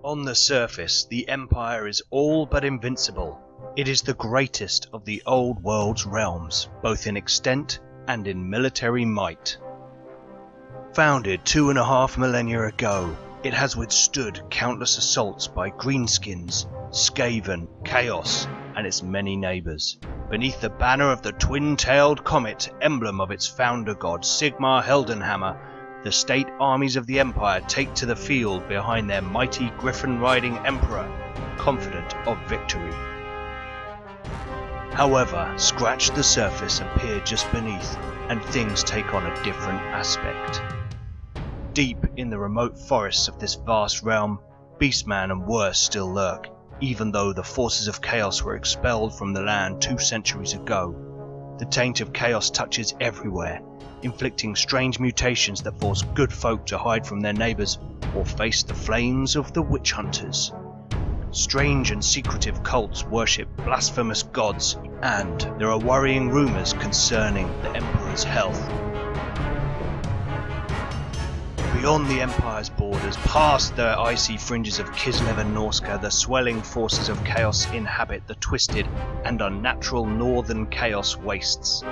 On the surface, the Empire is all but invincible. It is the greatest of the old world's realms, both in extent and in military might. Founded 2.5 millennia ago, it has withstood countless assaults by Greenskins, Skaven, Chaos, and its many neighbours. Beneath the banner of the twin-tailed comet, emblem of its founder god Sigmar Heldenhammer, the state armies of the Empire take to the field behind their mighty griffin-riding emperor, confident of victory. However, scratch the surface and peer just beneath, and things take on a different aspect. Deep in the remote forests of this vast realm, Beastman and worse still lurk, even though the forces of Chaos were expelled from the land 2 centuries ago. The taint of Chaos touches everywhere, inflicting strange mutations that force good folk to hide from their neighbours or face the flames of the witch hunters. Strange and secretive cults worship blasphemous gods, and there are worrying rumours concerning the Emperor's health. Beyond the Empire's borders, past the icy fringes of Kislev and Norska, the swelling forces of Chaos inhabit the twisted and unnatural northern Chaos wastes.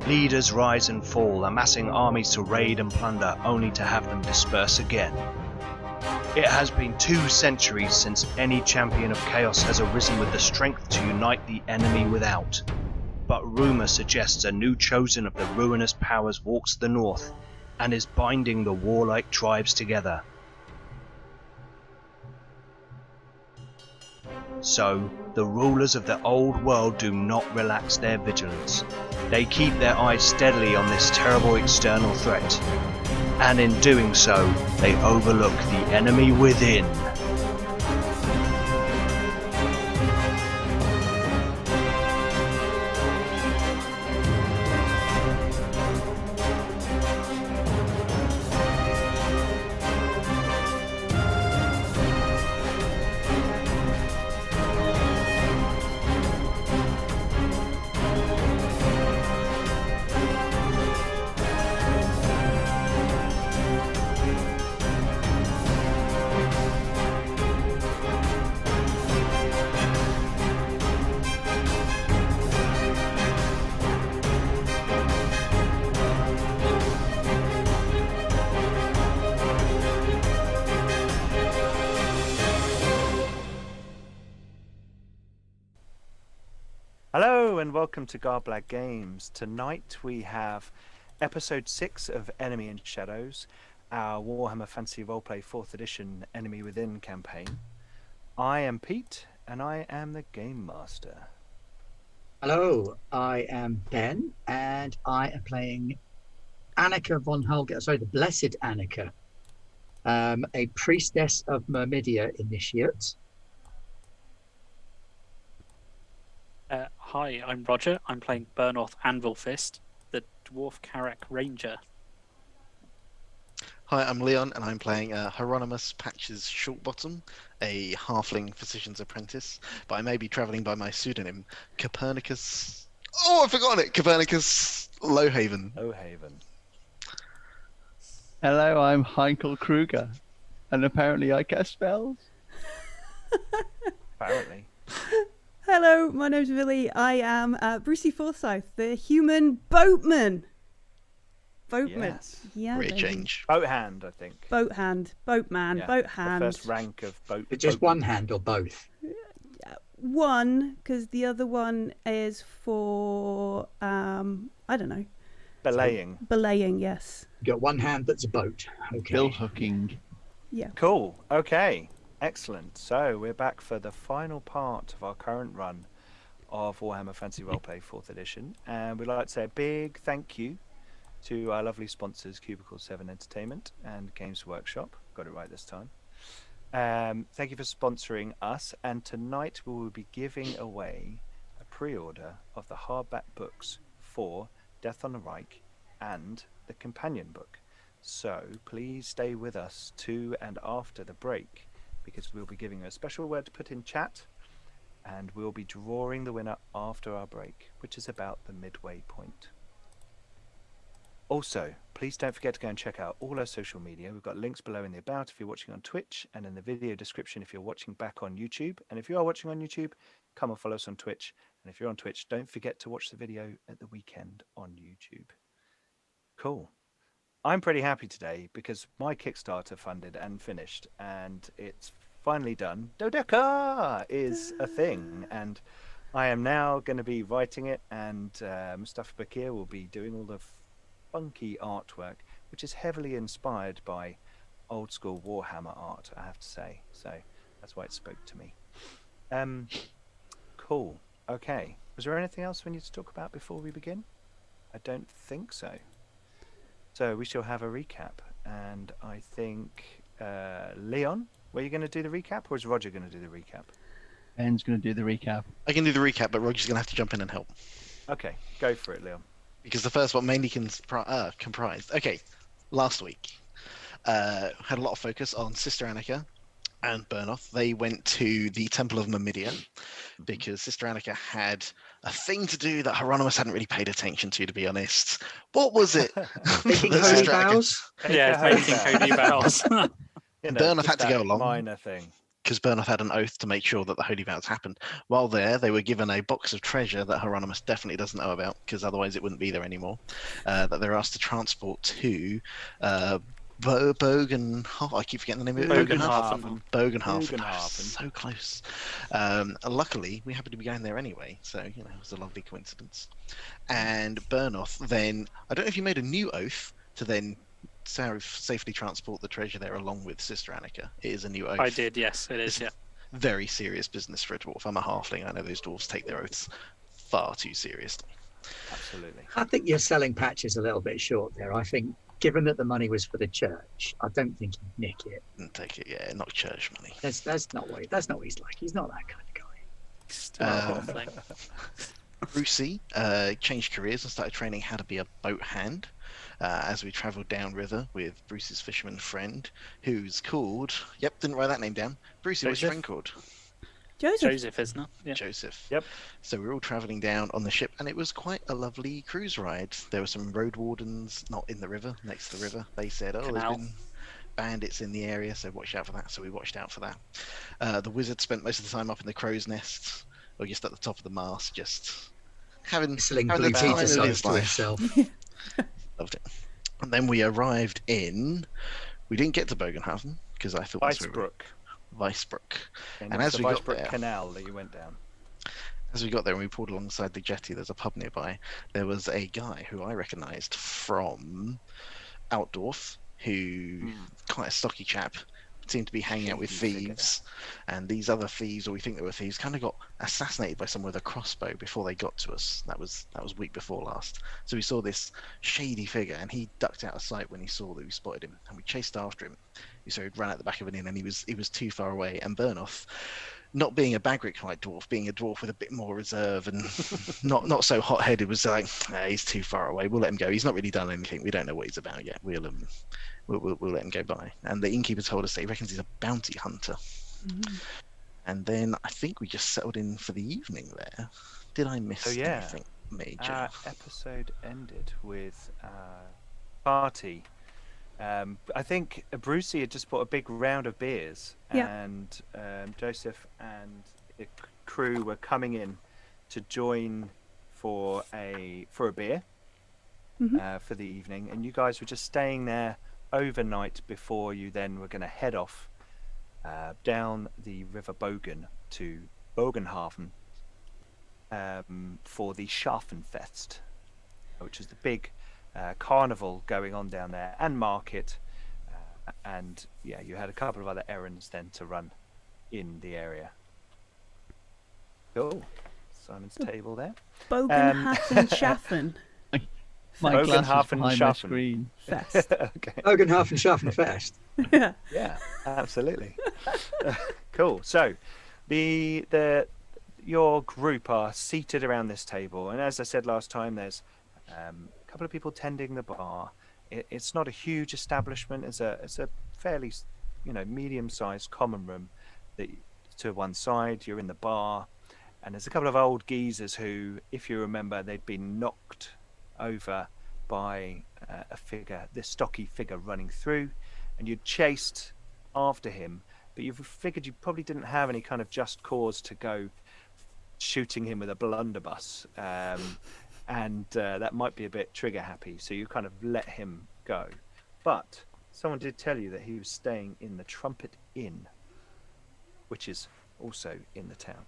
Leaders rise and fall, amassing armies to raid and plunder, only to have them disperse again. It has been 2 centuries since any champion of Chaos has arisen with the strength to unite the enemy without. But rumour suggests a new chosen of the ruinous powers walks the north, and is binding the warlike tribes together. So, the rulers of the old world do not relax their vigilance. They keep their eyes steadily on this terrible external threat, and in doing so, they overlook the enemy within. Hello and welcome to Garblag Games. Tonight we have episode 6 of Enemy in Shadows, our Warhammer Fantasy Roleplay 4th edition Enemy Within campaign. I am Pete and I am the Game Master. Hello, I am Ben and I am playing Annika von Holger, the Blessed Annika, a priestess of Myrmidia initiate. Hi, I'm Roger. I'm playing Burnoth Anvilfist, the Dwarf Karak Ranger. Hi, I'm Leon, and I'm playing Hieronymus Patches Shortbottom, a halfling physician's apprentice, but I may be travelling by my pseudonym, Copernicus... Oh, I've forgotten it! Copernicus Lowhaven. Lowhaven. Hello, I'm Heinkel Kruger, and apparently I cast spells. Apparently. Hello, my name's Millie. I am Brucey Forsyth, the human boatman. Boatman. Yes. Yeah. Great baby. change. Boat hand, I think. Boat hand. Boatman. Yeah, Boat hand. The first rank of boat. It's just one hand or both? One, because the other one is for, I don't know. Belaying. Belaying, yes. You got one hand that's a boat. Okay. Bill hooking. Yeah. Cool. Okay. Excellent. So we're back for the final part of our current run of Warhammer Fantasy Roleplay 4th edition, and we'd like to say a big thank you to our lovely sponsors Cubicle 7 Entertainment and Games Workshop. Got it right this time. Thank you for sponsoring us, and tonight we will be giving away a pre-order of the hardback books for Death on the Reich and the companion book. So please stay with us to and after the break, because we'll be giving a special word to put in chat, and we'll be drawing the winner after our break, which is about the midway point. Also, please don't forget to go and check out all our social media. We've got links below in the about if you're watching on Twitch, and in the video description if you're watching back on YouTube. And if you are watching on YouTube, come and follow us on Twitch. And if you're on Twitch, don't forget to watch the video at the weekend on YouTube. Cool. I'm pretty happy today because my Kickstarter funded and finished, and it's finally done. Dodeca is a thing, and I am now going to be writing it, and Mustafa Bakir will be doing all the funky artwork, which is heavily inspired by old school Warhammer art, I have to say. So that's why it spoke to me. Cool. Okay. Was there anything else we need to talk about before we begin? I don't think so. So we shall have a recap, and I think Leon, were you going to do the recap, or is Roger going to do the recap? Ben's going to do the recap. I can do the recap, but Roger's going to have to jump in and help. Okay, go for it, Leon. Because the first one mainly comprised. Okay, last week had a lot of focus on Sister Annika and Bernoth. They went to the Temple of Myrmidia because Sister Annika had a thing to do that Hieronymus hadn't really paid attention to be honest. What was it? Making That holy Sister Annika- vows. Yeah, making holy vows. You know, Bernoth just had to that go along. Minor thing. Because Bernoth had an oath to make sure that the holy vows happened. While there, they were given a box of treasure that Hieronymus definitely doesn't know about, because otherwise it wouldn't be there anymore, that they're asked to transport to Bogenhof. I keep forgetting the name of it. Bogenhafen. Bogenhafen. So close. Luckily, we happened to be going there anyway, so it was a lovely coincidence. And Bernoth then, I don't know if you made a new oath to then safely transport the treasure there along with Sister Annika. It is a new oath. I did, yes, it is, yeah. Very serious business for a dwarf. I'm a halfling. I know those dwarves take their oaths far too seriously. Absolutely. I think you're selling Patches a little bit short there. I think, given that the money was for the church, I don't think he'd nick it. And take it, yeah, not church money. That's not what he's like. He's not that kind of guy. Still a halfling. Brucey changed careers and started training how to be a boat hand as we travelled downriver with Bruce's fisherman friend, who's called... Yep, didn't write that name down. Brucey, what's your friend called? Joseph, isn't it? Yeah. Joseph. Yep. So we were all travelling down on the ship, and it was quite a lovely cruise ride. There were some road wardens, not in the river, next to the river. They said, there's been bandits in the area, so watch out for that. So we watched out for that. The wizard spent most of the time up in the crow's nest, or just at the top of the mast, just having Whistling the Blue time Peter of songs his to life. himself. Loved it. And then we arrived in... We didn't get to Bogenhafen, because I thought... Weissbrook. Weissbrook. And as the we got Weissbrook there... Canal that you went down. As we got there and we pulled alongside the jetty, there's a pub nearby. There was a guy who I recognised from Outdorf, who quite a stocky chap, seemed to be hanging out with thieves, and these other thieves, or we think they were thieves, kind of got assassinated by someone with a crossbow before they got to us. That was week before last. So we saw this shady figure, and he ducked out of sight when he saw that we spotted him, and we chased after him. So he ran at the back of an inn, and he was too far away. And Bernoth, not being a Bagric-like dwarf, being a dwarf with a bit more reserve and not so hot-headed, was like, he's too far away. We'll let him go. He's not really done anything. We don't know what he's about yet. We'll let him go by. And the innkeeper told us that he reckons he's a bounty hunter. Mm-hmm. And then I think we just settled in for the evening there. Did I miss anything major? Our episode ended with party. I think Brucey had just bought a big round of beers, and Joseph and the crew were coming in to join for a beer for the evening, and you guys were just staying there overnight before you then were going to head off down the River Bogen to Bogenhafen for the Scharfenfest, which is the big carnival going on down there, and market, and you had a couple of other errands then to run in the area. Cool. Simon's table there. Bogenhafen Schaffen. My glasses Bogenhafen behind my Schaffen. screen. Fest. Okay. Bogenhafen Schaffenfest. Yeah, absolutely. Cool. So, your group are seated around this table, and as I said last time, there's a couple of people tending the bar. It's not a huge establishment. It's a fairly, medium-sized common room. That to one side, you're in the bar, and there's a couple of old geezers who, if you remember, they'd been knocked over by a figure, this stocky figure running through, and you chased after him, but you figured you probably didn't have any kind of just cause to go shooting him with a blunderbuss, and that might be a bit trigger happy, so you kind of let him go. But someone did tell you that he was staying in the Trumpet Inn, which is also in the town,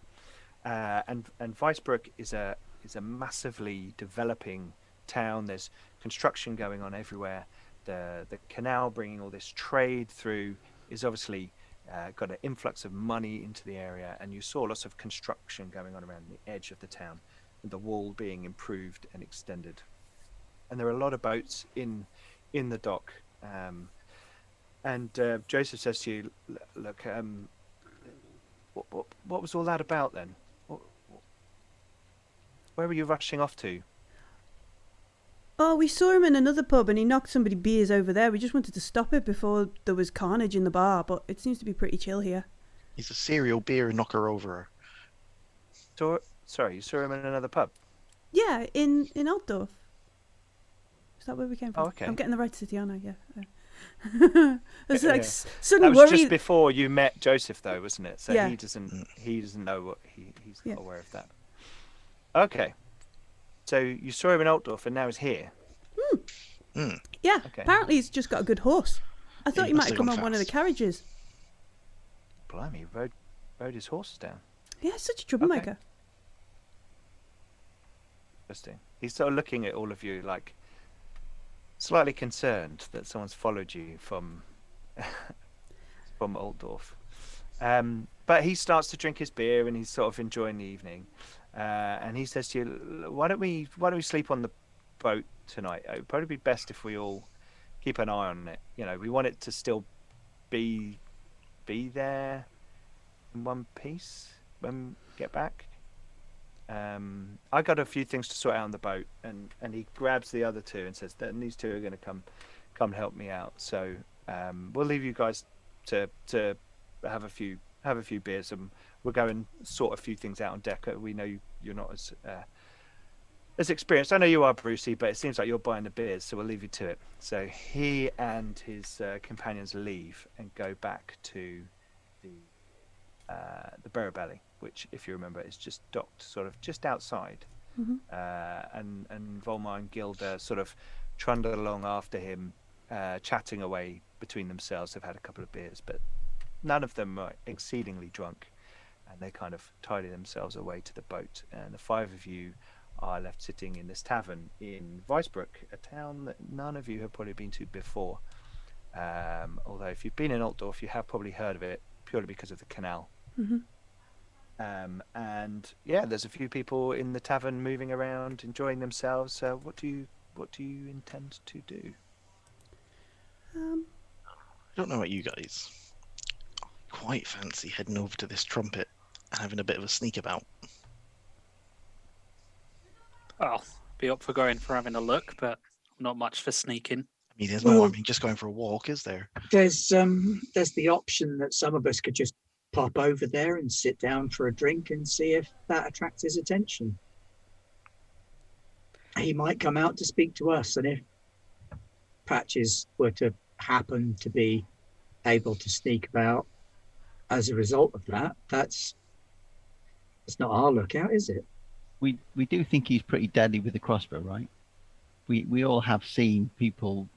and Weisbrook is a massively developing town. There's construction going on everywhere. The canal bringing all this trade through is obviously got an influx of money into the area, and you saw lots of construction going on around the edge of the town, and the wall being improved and extended. And there are a lot of boats in the dock. And Joseph says to you, "Look, what was all that about then? Where were you rushing off to?" Oh, we saw him in another pub and he knocked somebody beers over there. We just wanted to stop it before there was carnage in the bar, but it seems to be pretty chill here. He's a serial beer knocker over. Sorry, you saw him in another pub? Yeah, in Altdorf. Is that where we came from? Oh, okay. I'm getting the right city, aren't I? Yeah. It's like sudden That was worry. just before you met Joseph, though, wasn't it? So Yeah. he doesn't know what he's Yeah. not aware of that. Okay. So you saw him in Altdorf, and now he's here. Yeah, Okay. apparently he's just got a good horse. I thought He he must might have have come gone on one of the fast. carriages. Blimey, he rode his horses down. Yeah, such a troublemaker. Interesting. He's sort of looking at all of you like slightly concerned that someone's followed you from Altdorf. But he starts to drink his beer and he's sort of enjoying the evening. And he says to you, "Why don't we sleep on the boat tonight? It would probably be best if we all keep an eye on it. You know, we want it to still be there in one piece when we get back. I got a few things to sort out on the boat," and he grabs the other two and says that these two are going to come help me out. So we'll leave you guys to have a few beers, and we'll go and sort a few things out on deck. We know you're not as experienced. I know you are, Brucey, but it seems like you're buying the beers, so we'll leave you to it. So he and his companions leave and go back to the Berrabelly, which, if you remember, is just docked sort of just outside. Mhm. And Volmar and Gilda sort of trundle along after him, chatting away between themselves. They've had a couple of beers, but none of them are exceedingly drunk, and they kind of tidy themselves away to the boat. And the five of you are left sitting in this tavern in Weisbrook, a town that none of you have probably been to before. Although if you've been in Altdorf, you have probably heard of it purely because of the canal. Mhm. And yeah, there's a few people in the tavern moving around, enjoying themselves. What do you intend to do? I don't know about you guys. I quite fancy heading over to this trumpet and having a bit of a sneak about. Well, be up for going for having a look, but not much for sneaking. I mean, there's Well- no, I mean, just going for a walk, is there? There's the option that some of us could just pop over there and sit down for a drink and see if that attracts his attention. He might come out to speak to us, and if Patches were to happen to be able to sneak about as a result of that, that's not our lookout, is it? We do think he's pretty deadly with the crossbow, right? We all have seen people,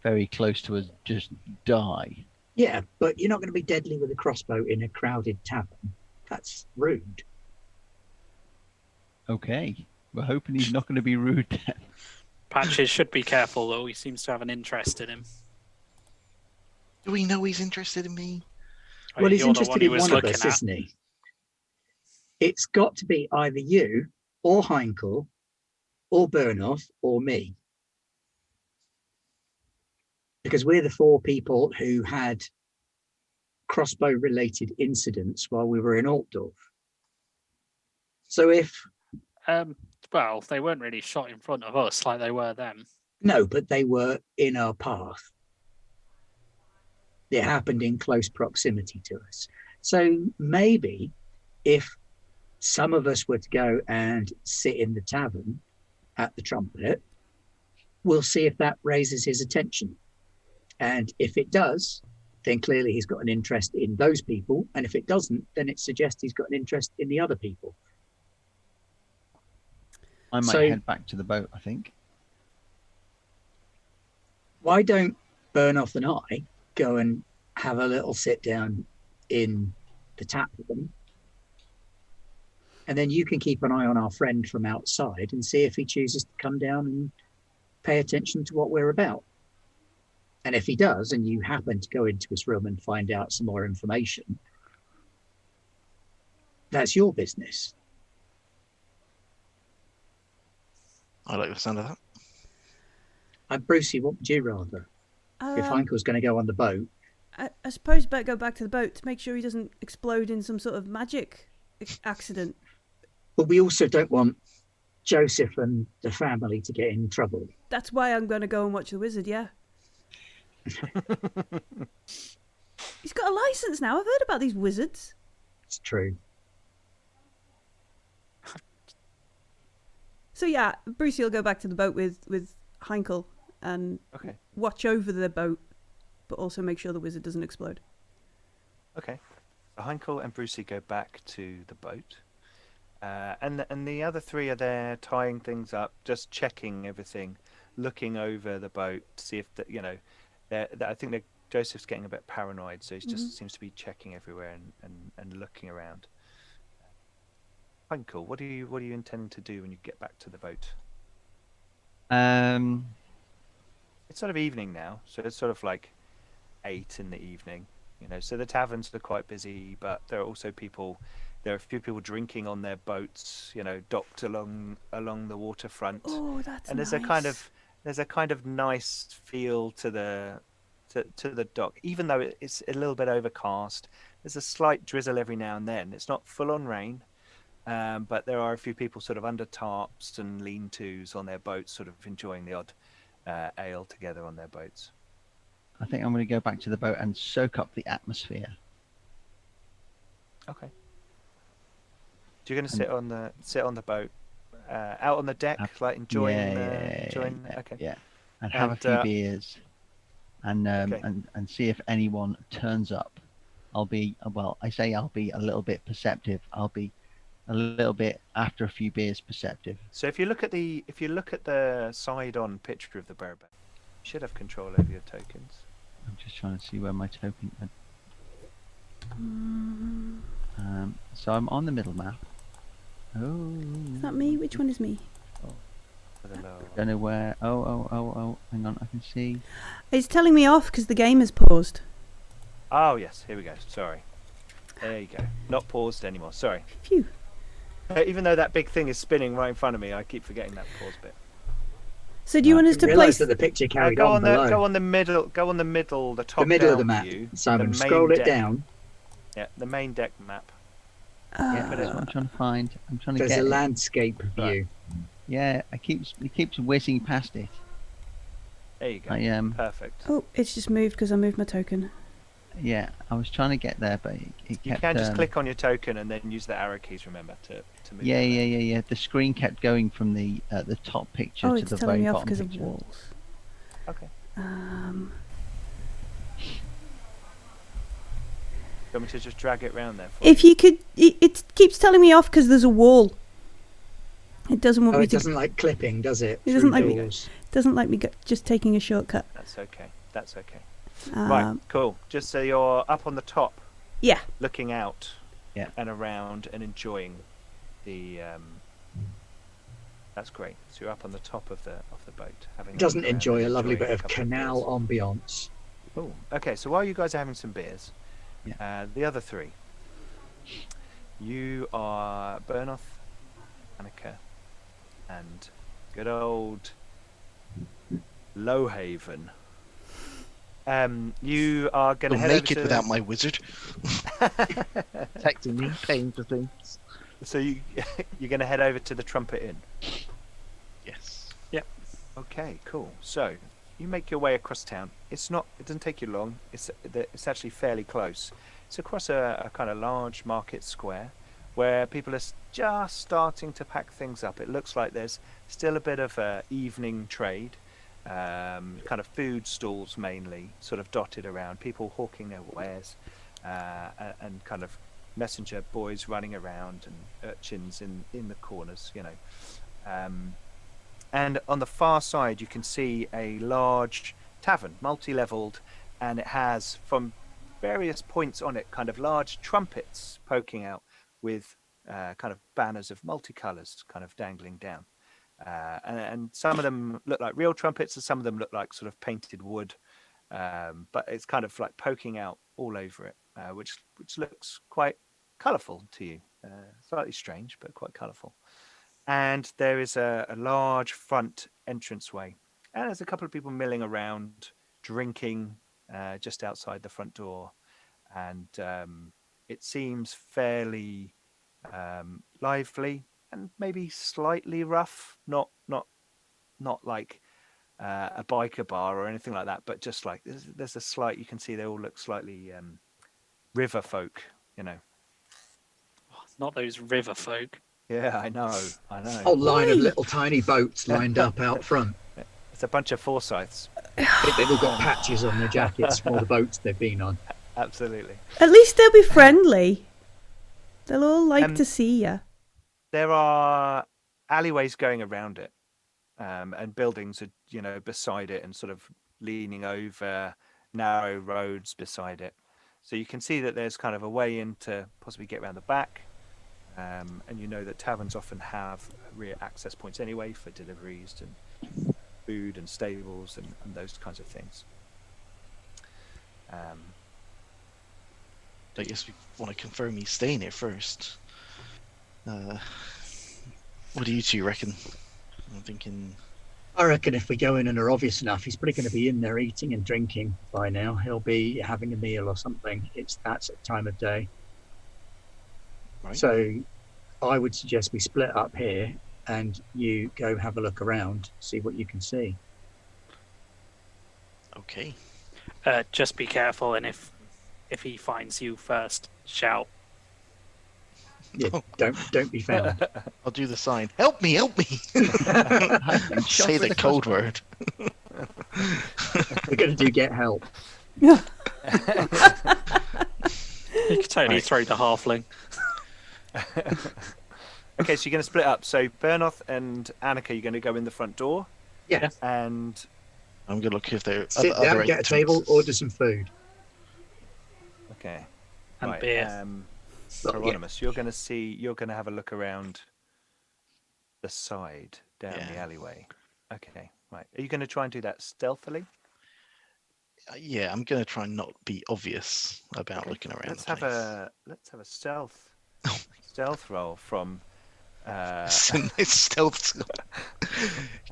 very close to us just die. Yeah, but you're not going to be deadly with a crossbow in a crowded tavern. That's rude. Okay, we're hoping he's not going to be rude then. Patches should be careful, though. He seems to have an interest in him. Do we know he's interested in me? Oh, Well, he's you're the interested he in was one of looking us, at. isn't he? It's got to be either you or Heinkel or Bernoff or me. Because we're the four people who had crossbow-related incidents while we were in Altdorf. So if... Well, they weren't really shot in front of us like they were them. No, but they were in our path. It happened in close proximity to us. So maybe if some of us were to go and sit in the tavern at the trumpet, we'll see if that raises his attention. And if it does, then clearly he's got an interest in those people. And if it doesn't, then it suggests he's got an interest in the other people. I might So- head back to the boat, I think. Why don't Burnoff and I go and have a little sit down in the tap room? And then you can keep an eye on our friend from outside and see if he chooses to come down and pay attention to what we're about. And if he does, and you happen to go into his room and find out some more information, that's your business. I like the sound of that. Brucey, what would you rather? If Heinkel's going to go on the boat, I suppose better go back to the boat to make sure he doesn't explode in some sort of magic accident. but we also don't want Joseph and the family to get in trouble. That's why I'm going to go and watch the wizard, yeah. He's got a license now. I've heard about these wizards. It's true. So yeah, Brucey will go back to the boat with Heinkel and Okay. watch over the boat, but also make sure the wizard doesn't explode. Okay. So Heinkel and Brucey go back to the boat. And the other three are there tying things up, just checking everything, looking over the boat to see if I think that Joseph's getting a bit paranoid, so he just seems to be checking everywhere and looking around. Heinkel, what are you intending to do when you get back to the boat? It's sort of evening now, so it's sort of like 8 in the evening. So the taverns are quite busy, but there are also people. There are a few people drinking on their boats, docked along the waterfront. Oh, that's and nice. there's a kind of nice feel to the dock, even though it's a little bit overcast. There's a slight drizzle every now and then. It's not full on rain, but there are a few people sort of under tarps and lean-tos on their boats, sort of enjoying the odd ale together on their boats. I think I'm going to go back to the boat and soak up the atmosphere. Okay. So you're going to sit on the boat, out on the deck, like enjoying. Okay. And have a few And, beers, and okay. and see if anyone turns up. I'll be a little bit perceptive. I'll be a little bit, after a few beers, perceptive. So if you look at the side-on picture of the Burbank, you should have control over your tokens. I'm just trying to see where my token. So I'm on the middle map. Oh. Is that me? Which one is me? For the lower one. Don't know where. Oh. Hang on, I can see. It's telling me off because the game has paused. Oh yes, here we go. Sorry. There you go. Not paused anymore. Sorry. Phew. Even though that big thing is spinning right in front of me, I keep forgetting that pause bit. So do you want us to Realise place? that the picture carried Go on on below. the middle, the top The middle of the down map. view, Simon, the main scroll it deck. down. Yeah, the main deck map. Yeah, that's what I'm trying to find. I'm trying to There's get a it. landscape Right. view. Yeah, it keeps whizzing past it. There you go. I Perfect. Oh, it's just moved because I moved my token. Yeah, I was trying to get there, but it You kept. can just click on your token and then use the arrow keys. Remember to move. Yeah, it yeah, around. yeah. The screen kept going from the top picture Oh, to it's the telling very me off bottom because of picture. walls. Okay. Do you want me to just drag it round there? For If you could, it keeps telling me off because there's a wall. It doesn't want Oh, me it to. doesn't like clipping, does it? It doesn't Through like- doors. Doesn't like me just taking a shortcut. That's okay. That's okay. Right. Um, Cool. Just so you're up on the top, Yeah. looking out. Yeah. And around and enjoying the. That's great. So you're up on the top of the boat, having. Doesn't look around enjoy a and lovely enjoying bit of couple canal beers. ambiance. Cool. Okay, so while you guys are having some beers, the other three, you are Bernoth, Annika, and good old Lowhaven. You are going to I'm head naked over to without my wizard. Protecting me, paying for things. So you're going to head over to the Trumpet Inn. Yes. Okay, cool. So you make your way across town. It doesn't take you long. It's actually fairly close. It's across a kind of large market square where people are just starting to pack things up. It looks like there's still a bit of evening trade. kind of food stalls mainly, sort of dotted around, people hawking their wares, and kind of messenger boys running around and urchins in the corners, you know. And on the far side, you can see a large tavern, multi-leveled, and it has, from various points on it, kind of large trumpets poking out with kind of banners of multicolours kind of dangling down. And some of them look like real trumpets, and some of them look like sort of painted wood. But it's kind of like poking out all over it, which looks quite colourful to you. Slightly strange, but quite colourful. And there is a large front entranceway, and there's a couple of people milling around, drinking just outside the front door. And it seems fairly lively and maybe slightly rough, not like a biker bar or anything like that, but just like there's a slight, you can see they all look slightly river folk, you know. Not those river folk. Yeah, I know. Whole line of Oi. little tiny boats lined up out front. It's a bunch of Forsyths. They've all got patches on their jackets from all the boats they've been on. Absolutely. At least they'll be friendly. They'll all like to see you. There are alleyways going around it, and buildings are, you know, beside it and sort of leaning over narrow roads beside it. So you can see that there's kind of a way in to possibly get around the back. And you know that taverns often have rear access points anyway for deliveries and food and stables and those kinds of things. I guess we want to confirm he's staying here first. What do you two reckon? I'm thinking. I reckon if we go in and are obvious enough, he's probably going to be in there eating and drinking by now. He'll be having a meal or something. It's that sort of time of day. Right. So I would suggest we split up here and you go have a look around, see what you can see. Okay. Just be careful, and if he finds you first, shout. Yeah, don't be found. I'll do the sign. Help me! Help me! Say the code word. We're going to do get help. You could totally throw the halfling. Okay, so you're going to split up. So Bernoth and Annika, you're going to go in the front door. Yeah. And I'm going to look if there are sit other down, get a table, entrances. order some food. okay, And right. beer. Hieronymus, you're going to have a look around the side down the Yeah. alleyway. Okay, right. Are you going to try and do that stealthily? Yeah, I'm going to try and not be obvious about Okay, looking around Let's the have place. a stealth roll from. It's stealth.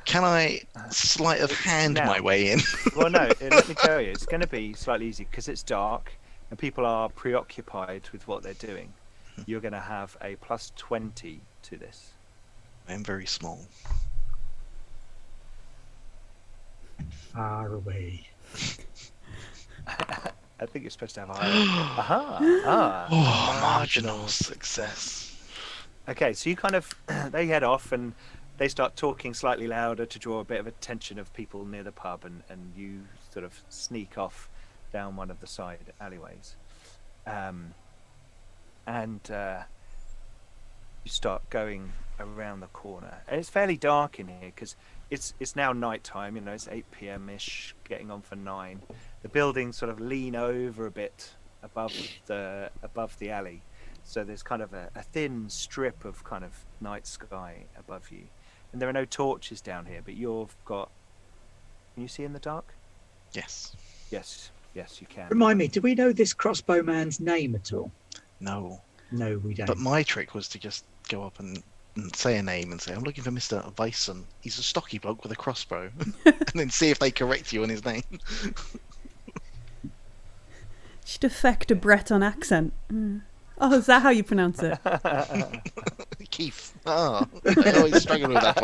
Can I sleight of hand now. my way in? Well, no. Let me tell you, it's going to be slightly easy because it's dark and people are preoccupied with what they're doing. You're going to have a plus 20 to this. I'm very small. Far away. I think you're supposed to have a higher. Marginal success. Okay, so you kind of they head off and they start talking slightly louder to draw a bit of attention of people near the pub, and you sort of sneak off down one of the side alleyways, and you start going around the corner, and it's fairly dark in here because it's now night time. You know, it's 8 p.m. ish, getting on for 9. The buildings sort of lean over a bit above the alley. So there's kind of a thin strip of kind of night sky above you. And there are no torches down here, but you've got... Can you see in the dark? Yes. Yes, you can. Remind me, do we know this crossbow man's name at all? No. No, we don't. But my trick was to just go up and say a name and say, I'm looking for Mr. Vyson. He's a stocky bloke with a crossbow. And then see if they correct you on his name. Should affect a Breton accent. Oh, is that how you pronounce it? Keith. I always struggled with that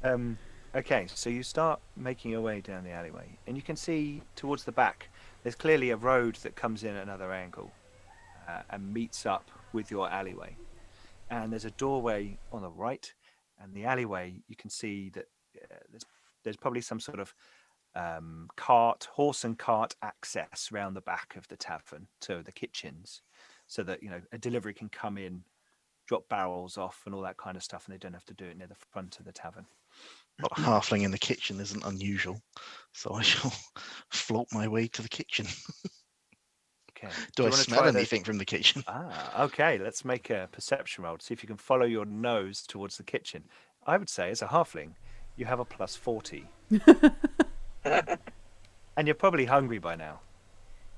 one. Okay, so you start making your way down the alleyway, and you can see towards the back, there's clearly a road that comes in at another angle and meets up with your alleyway. And there's a doorway on the right, And the alleyway, you can see that there's probably some sort of horse and cart access round the back of the tavern to the kitchens, so that a delivery can come in, drop barrels off, and all that kind of stuff, and they don't have to do it near the front of the tavern. Well, a halfling in the kitchen isn't unusual, so I shall float my way to the kitchen. Okay. Do I you wanna smell try anything from the kitchen? Okay. Let's make a perception roll to see if you can follow your nose towards the kitchen. I would say, as a halfling, you have a plus 40, and you're probably hungry by now.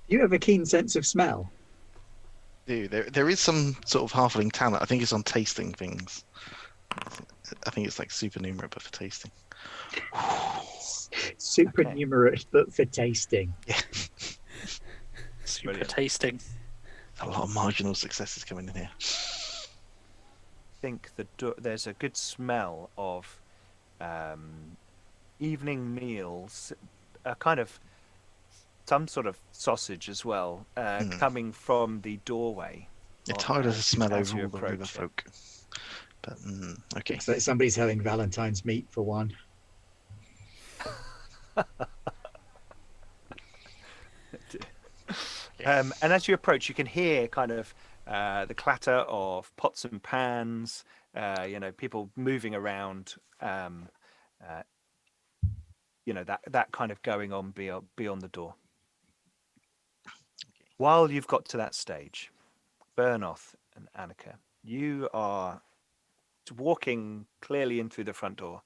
You have a keen sense of smell. There is some sort of halfling talent. I think it's on tasting things. I think it's like supernumerate, but for tasting. Supernumerate, but for tasting. Yeah. Super Brilliant. tasting. A lot of marginal successes coming in here. Think there's a good smell of evening meals, a kind of some sort of sausage as well, coming from the doorway. It's harder to smell as over you all the river approach it. folk. But okay. Looks like somebody's having Valentine's meat for one. And as you approach, you can hear kind of the clatter of pots and pans, people moving around, that kind of going on beyond the door. While you've got to that stage, Bernoth and Annika, you are walking clearly in through the front door,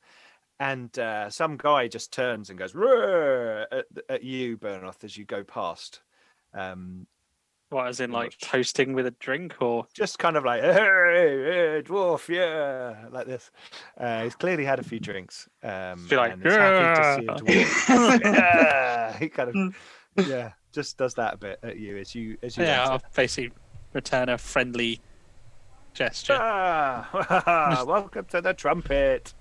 and some guy just turns and goes "Roar!" at you, Bernoth, as you go past. What, as in I'm like not sure. toasting with a drink, or Just kind of like, hey, dwarf, yeah, like this. He's clearly had a few drinks, Be like, and is happy to see a dwarf. Yeah, he kind of, just does that a bit at you as you yeah, enter. I'll basically return a friendly gesture. Welcome to the trumpet.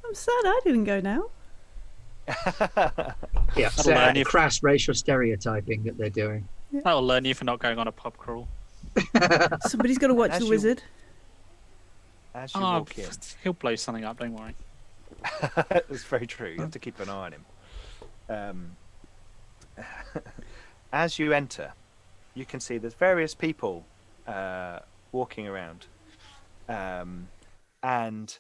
I'm sad I didn't go now. Yeah, That'll learn you. crass racial stereotyping that they're doing. That'll learn you for not going on a pub crawl. Somebody's got to watch As the you- wizard. As you Oh, walk in, he'll blow something up, don't worry. that's very true. You have to keep an eye on him. As you enter, you can see there's various people walking around, and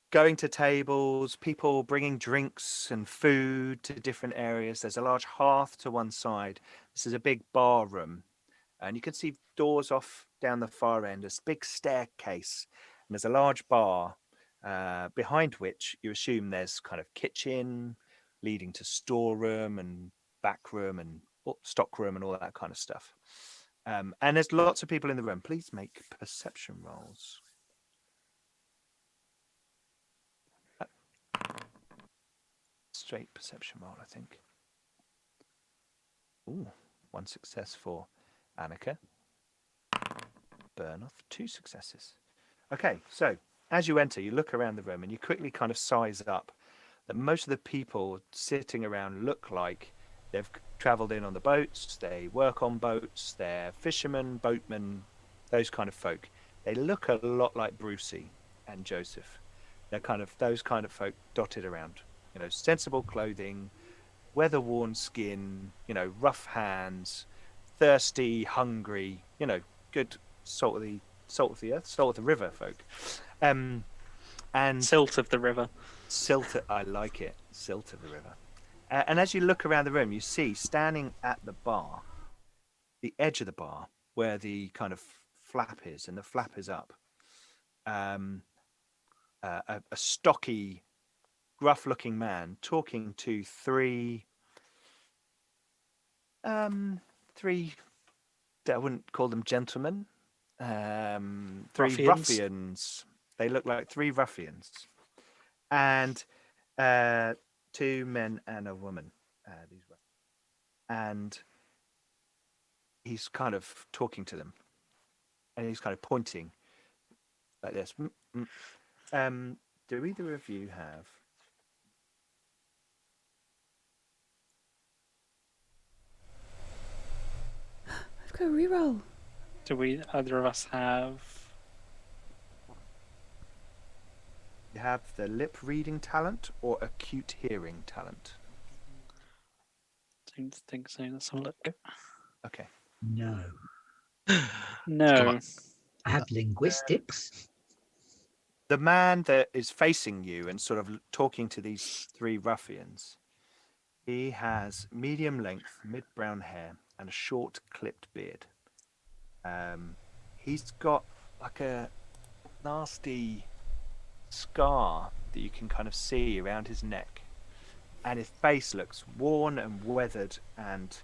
going to tables, people bringing drinks and food to different areas. There's a large hearth to one side. This is a big bar room, and you can see doors off down the far end. There's a big staircase, and there's a large bar behind which you assume there's kind of kitchen leading to storeroom and back room and stock room and all that kind of stuff. And there's lots of people in the room. Please make perception rolls. Straight perception roll, I think. Ooh, 1 success for Annika. Bernoth, 2 successes. Okay, so as you enter, you look around the room and you quickly kind of size up that most of the people sitting around look like they've travelled in on the boats, they work on boats, they're fishermen, boatmen, those kind of folk. They look a lot like Brucey and Joseph. They're kind of those kind of folk dotted around. Sensible clothing, weather-worn skin, rough hands, thirsty, hungry, good salt of the earth, salt of the river folk. And Silt of the river. I like it. Silt of the river. And as you look around the room, you see standing at the bar, the edge of the bar, where the kind of flap is, and the flap is up, a stocky, gruff-looking man talking to three, I wouldn't call them gentlemen, 3 ruffians. They look like 3 ruffians, and 2 men and a woman. And he's kind of talking to them, and he's kind of pointing like this. Do either of you have? I've got a reroll. Do we either of us have have the lip reading talent or acute hearing talent. Don't think so. Let's have a look. Okay. No. Come No. on. I have linguistics. The man that is facing you and sort of talking to these three ruffians, he has medium length, mid-brown hair and a short clipped beard. He's got like a nasty scar that you can kind of see around his neck, and his face looks worn and weathered and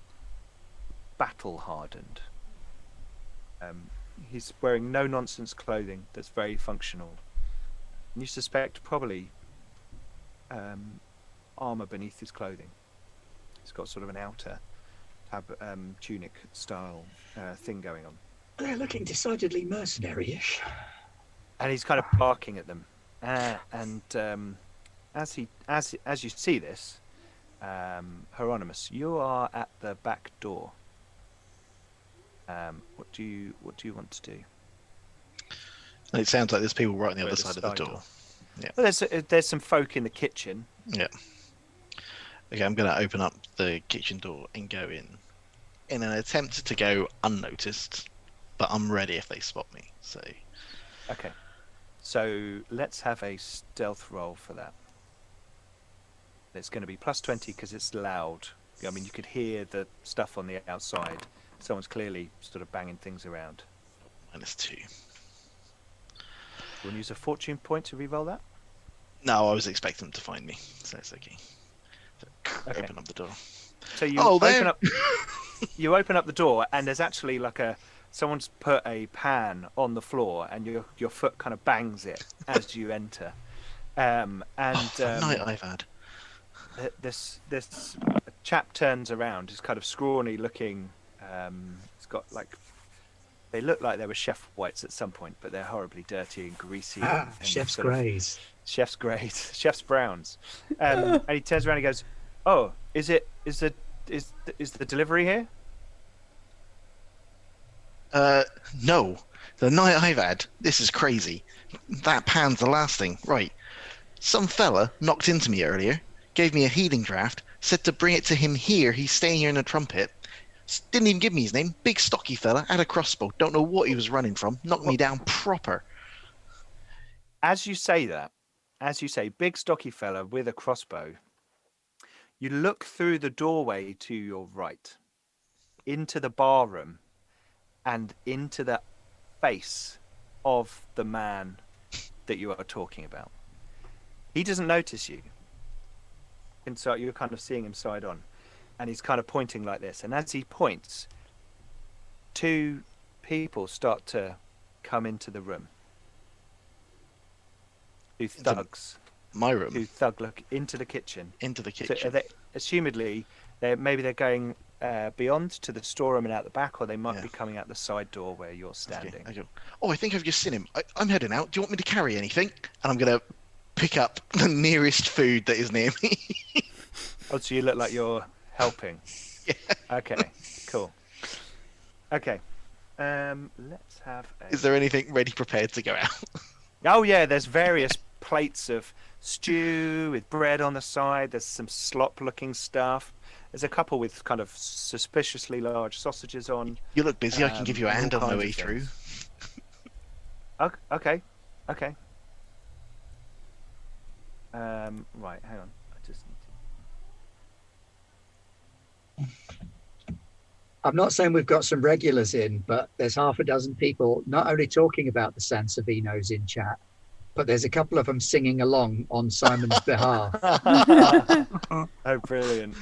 battle hardened. He's wearing no nonsense clothing that's very functional. And you suspect probably armor beneath his clothing. He's got sort of an outer tunic style thing going on. They're looking decidedly mercenary-ish. And he's kind of barking at them. As you see this, Hieronymus, you are at the back door. What do you want to do? It sounds like there's people right on the We're other at the side of the side door. door. Yeah. Well, there's some folk in the kitchen. Yeah. Okay, I'm going to open up the kitchen door and go in an attempt to go unnoticed, but I'm ready if they spot me. So. Okay. So let's have a stealth roll for that. It's going to be +20 because it's loud. I mean, you could hear the stuff on the outside. Someone's clearly sort of banging things around. -2. You want to use a fortune point to re-roll that? No, I was expecting them to find me, so it's okay. So, Okay. Open up the door. So you Oh, open there. up. You open up the door, and there's actually like someone's put a pan on the floor, and your foot kind of bangs it as you enter. The night I've had. This chap turns around. He's kind of scrawny looking. He's got like. They look like they were chef whites at some point, but they're horribly dirty and greasy. And Chef's sort of- greys. Chef's greys. Chef's browns. And he turns around and goes, "Oh, is the delivery here?" No. The night I've had, this is crazy. That pan's the last thing. Right. Some fella knocked into me earlier, gave me a healing draft, said to bring it to him here. He's staying here in a trumpet. Didn't even give me his name. Big stocky fella, had a crossbow. Don't know what he was running from. Knocked me down proper. As you say that, big stocky fella with a crossbow, you look through the doorway to your right, into the bar room, and into the face of the man that you are talking about. He doesn't notice you. And so you're kind of seeing him side on. And he's kind of pointing like this. And as he points, two people start to come into the room. Two thugs. My room. Two thug look into the kitchen. Into the So kitchen. assumedly, they're going beyond to the storeroom and out the back, or they might Yeah. be coming out the side door where you're Okay, standing. I go, oh, I think I've just seen him. I'm heading out. Do you want me to carry anything? And I'm going to pick up the nearest food that is near me. Oh, so you look like you're helping. Yeah. Okay, cool. Okay, let's have a... Is there anything ready prepared to go out? Oh yeah, there's various plates of stew with bread on the side. There's some slop-looking stuff. There's a couple with kind of suspiciously large sausages on. You look busy. I can give you a all hand on my kinds way of through. things. Okay. Right, hang on. I just need I'm not saying we've got some regulars in, but there's half a dozen people not only talking about the Sansavinos in chat, but there's a couple of them singing along on Simon's behalf. to... Oh, brilliant.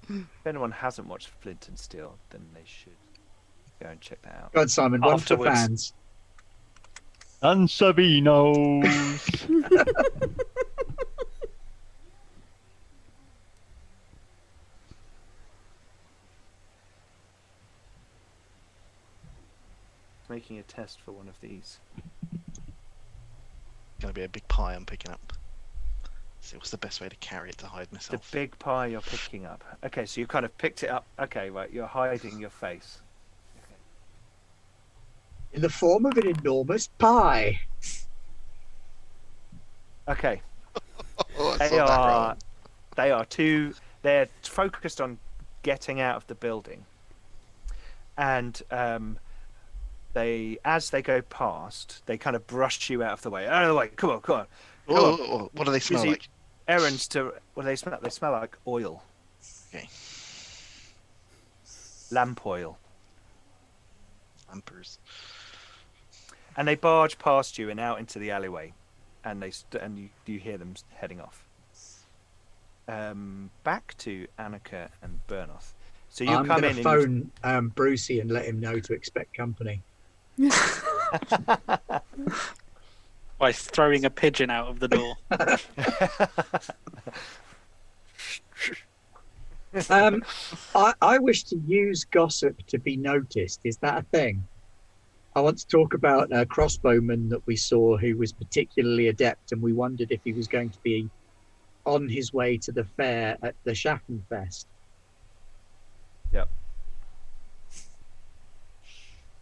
If anyone hasn't watched Flint and Steel, then they should go and check that out. God, Simon, one for Afterwards. fans. And Savinos. Making a test for one of these. Going to be a big pie I'm picking up. See what's the best way to carry it to hide The myself. big pie you're picking up. Okay, so you kind of picked it up. Okay, right, you're hiding your face. In the form of an enormous pie. Okay. Oh, I They saw that are. roll. They are too. They're focused on getting out of the building, and as they go past, they kind of brush you out of the way. Out of the way. Come on, come on, come on. Oh, what do they smell Busy like? errands to. What do they smell? They smell like oil, Okay. lamp oil, Vampers. and they barge past you and out into the alleyway, and you hear them heading off. Back to Annika and Bernoth. So you I'm come going to in and phone Brucey and let him know to expect company. By throwing a pigeon out of the door. I wish to use gossip to be noticed. Is that a thing? I want to talk about a crossbowman that we saw who was particularly adept, and we wondered if he was going to be on his way to the fair at the Schaffenfest. Yep.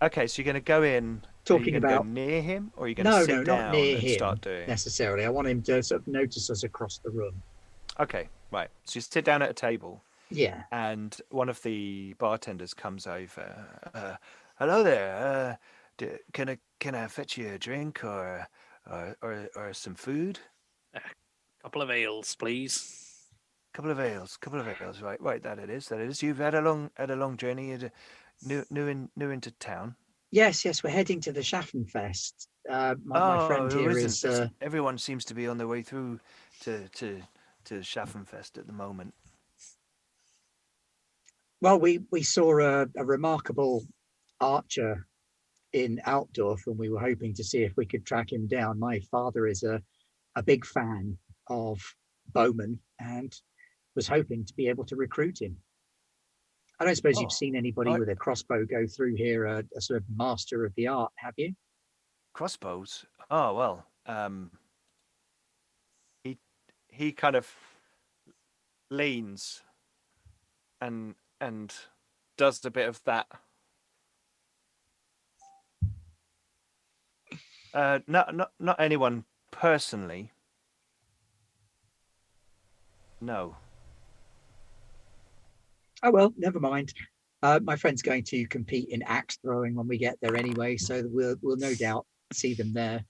Okay, so you're going to go in. Talking are you going to about go near him, or are you going to no, sit no, down not near and him start doing? necessarily. I want him to sort of notice us across the room. Okay, right. So you sit down at a table, Yeah. and one of the bartenders comes over. Hello there. Can I fetch you a drink or some food? Couple of ales, please. Couple of ales. Right. That it is. You've had a long journey. New into town. Yes, we're heading to the Schaffenfest. My friend Who here isn't? is. Everyone seems to be on their way through to Schaffenfest at the moment. Well, we saw a remarkable archer in Altdorf, and we were hoping to see if we could track him down. My father is a big fan of bowmen and was hoping to be able to recruit him. I don't suppose you've seen anybody with a crossbow go through here, a sort of master of the art, have you? Crossbows. Oh well. He kind of leans and does a bit of that. Not anyone personally. No. Oh well, never mind. My friend's going to compete in axe throwing when we get there anyway, so we'll no doubt see them there.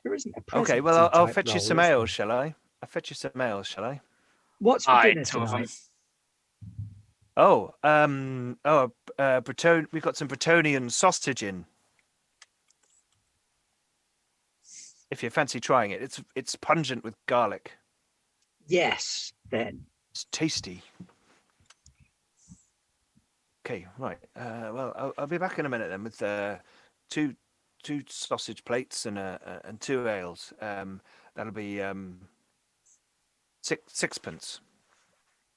There isn't a Okay, presidency well I'll type fetch you role, some is there? ales, shall I? I'll fetch you some ales, shall I? What's for Aye, dinner two of them. tonight? Breton. We've got some Bretonian sausage in. If you fancy trying it, it's pungent with garlic. Yes, then. It's tasty. Okay, right. Well, I'll be back in a minute then with two sausage plates and two ales. That'll be sixpence.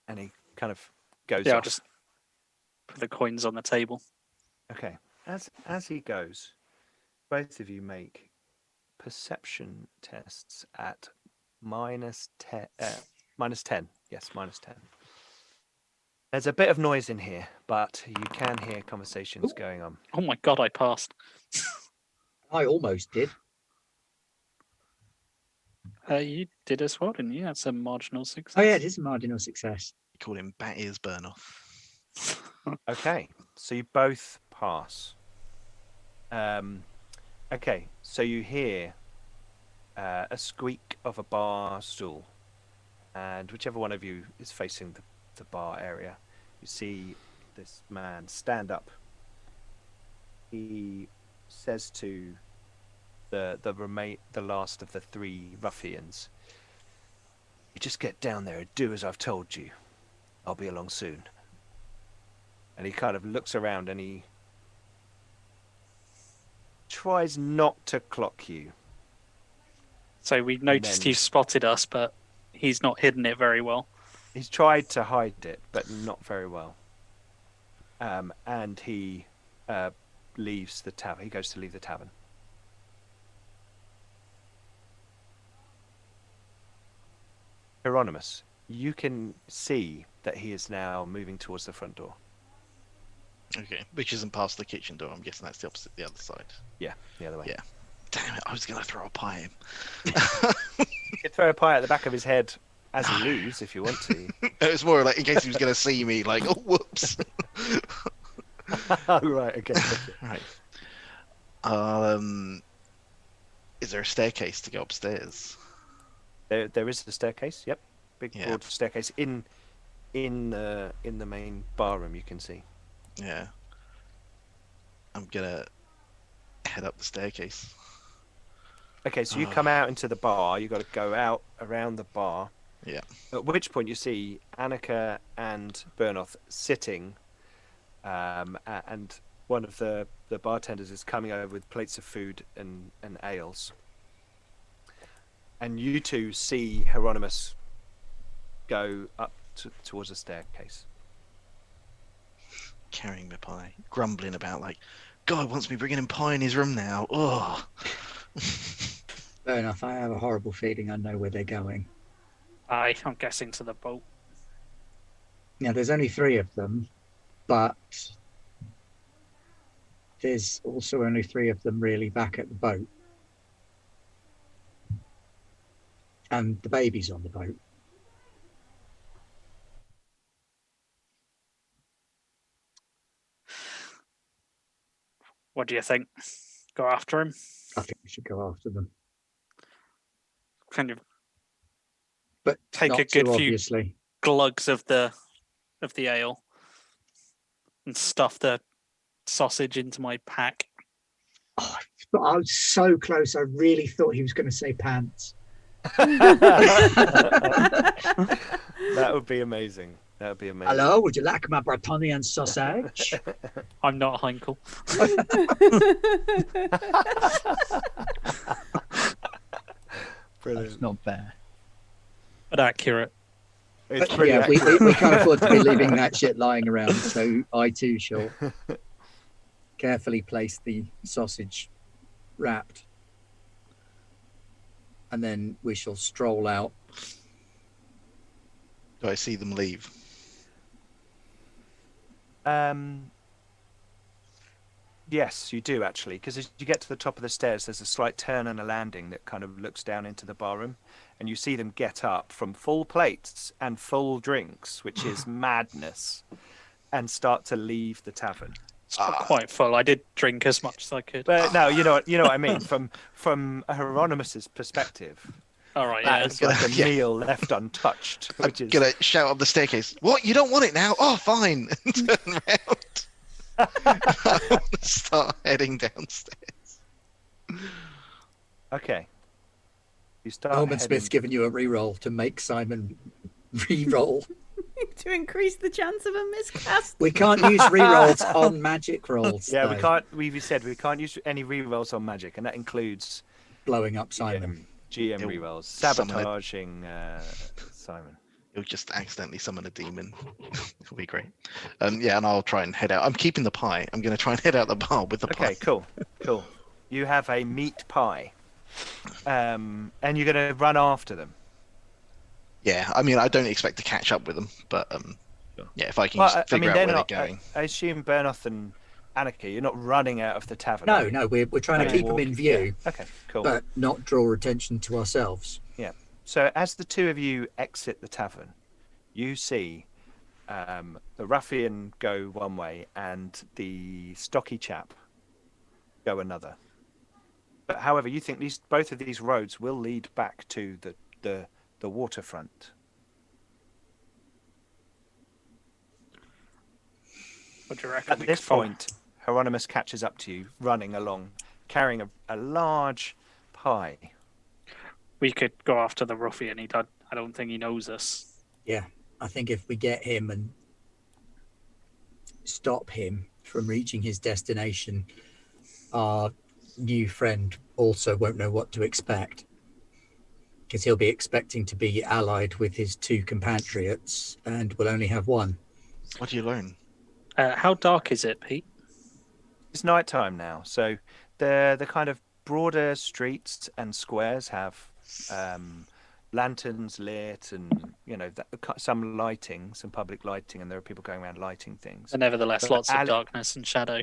And he kind of goes Yeah, I'll off. just put the coins on the table. Okay. As he goes, both of you make perception tests at minus 10. Yes, minus 10. There's a bit of noise in here, but you can hear conversations going on. Oh my god, I passed. I almost did. You did as well, didn't you? That's a marginal success. Oh yeah, it is a marginal success. We call him Bat Ears Burnoff. Okay, so you both pass. Okay, so you hear a squeak of a bar stool, and whichever one of you is facing the bar area, you see this man stand up. He says to the last of the three ruffians, "You just get down there and do as I've told you. I'll be along soon." And he kind of looks around and he tries not to clock you. So we noticed then- he spotted us, but he's not hidden it very well. He's tried to hide it, but not very well. And he leaves the tavern. He goes to leave the tavern. Hieronymus, you can see that he is now moving towards the front door. Okay, which isn't past the kitchen door. I'm guessing that's the other side. Yeah, the other way. Yeah. Damn it! I was gonna throw a pie at him. You could throw a pie at the back of his head as he leaves if you want to. It was more like in case he was gonna see me. Like, oh, whoops. Oh, right. Okay. Right. Is there a staircase to go upstairs? There is a staircase. Yep, big Yeah. broad staircase in the main bar room. You can see. Yeah. I'm gonna head up the staircase. Okay, so you come out into the bar. You got to go out around the bar. Yeah. At which point you see Annika and Bernoth sitting, and one of the bartenders is coming over with plates of food and ales. And you two see Hieronymus go up towards the staircase. Carrying my pie, grumbling about like, God wants me bringing him pie in his room now. Oh. Fair enough. I have a horrible feeling I know where they're going. I'm guessing to the boat. Now, there's only 3 of them, but there's also only 3 of them really back at the boat. And the baby's on the boat. What do you think? Go after him? I think we should go after them. Kind of But Take not a good too few- obviously. glugs of the ale and stuff the sausage into my pack. Oh, but I was so close. I really thought he was going to say pants. That would be amazing. That would be amazing. Hello, would you like my Bretonian sausage? I'm not Heinkel. Brilliant. That's not fair. But accurate. It's But pretty yeah, accurate. we can't afford to be leaving that shit lying around. So I too shall carefully place the sausage wrapped. And then we shall stroll out. Do I see them leave? Yes, you do actually, because as you get to the top of the stairs, there's a slight turn and a landing that kind of looks down into the barroom, and you see them get up from full plates and full drinks, which is madness, and start to leave the tavern. It's not quite full. I did drink as much as I could. But no, you know what I mean. From Hieronymus's perspective, All right, that yeah. is like a Yeah. meal left untouched, which I'm is gonna shout up the staircase. What? You don't want it now? Oh, fine. And turn around. I want to start heading downstairs. okay. You start. Norman heading- Smith's given you a reroll to make Simon re-roll. To increase the chance of a miscast. We can't use rerolls on magic rolls. Yeah, we though. can't. We said we can't use any rerolls on magic, and that includes Blowing up Simon. GM It'll rerolls, summon it. sabotaging Simon. You'll just accidentally summon a demon. It'll be great. Yeah, and I'll try and head out. I'm keeping the pie. I'm going to try and head out the bar with the pie. Okay, cool. You have a meat pie, and you're going to run after them. Yeah, I mean, I don't expect to catch up with them, but yeah, if I can Well, just figure out they're where not. they're going. I assume Bernoth and Annika, you're not running out of the tavern. No, are you? no, we're trying to Okay. keep them in view, Okay, cool. but not draw attention to ourselves. So as the two of you exit the tavern, you see the ruffian go one way and the stocky chap go another. But however, you think both of these roads will lead back to the waterfront. What do you reckon? At we this could follow? point, Hieronymus catches up to you, running along, carrying a large pie. We could go after the ruffian. I don't think he knows us. Yeah, I think if we get him and stop him from reaching his destination, our new friend also won't know what to expect. Because he'll be expecting to be allied with his 2 compatriots and will only have 1. What do you learn? How dark is it, Pete? It's night time now, so the kind of broader streets and squares have lanterns lit and some lighting, some public lighting, and there are people going around lighting things. But nevertheless, But lots of darkness and shadow.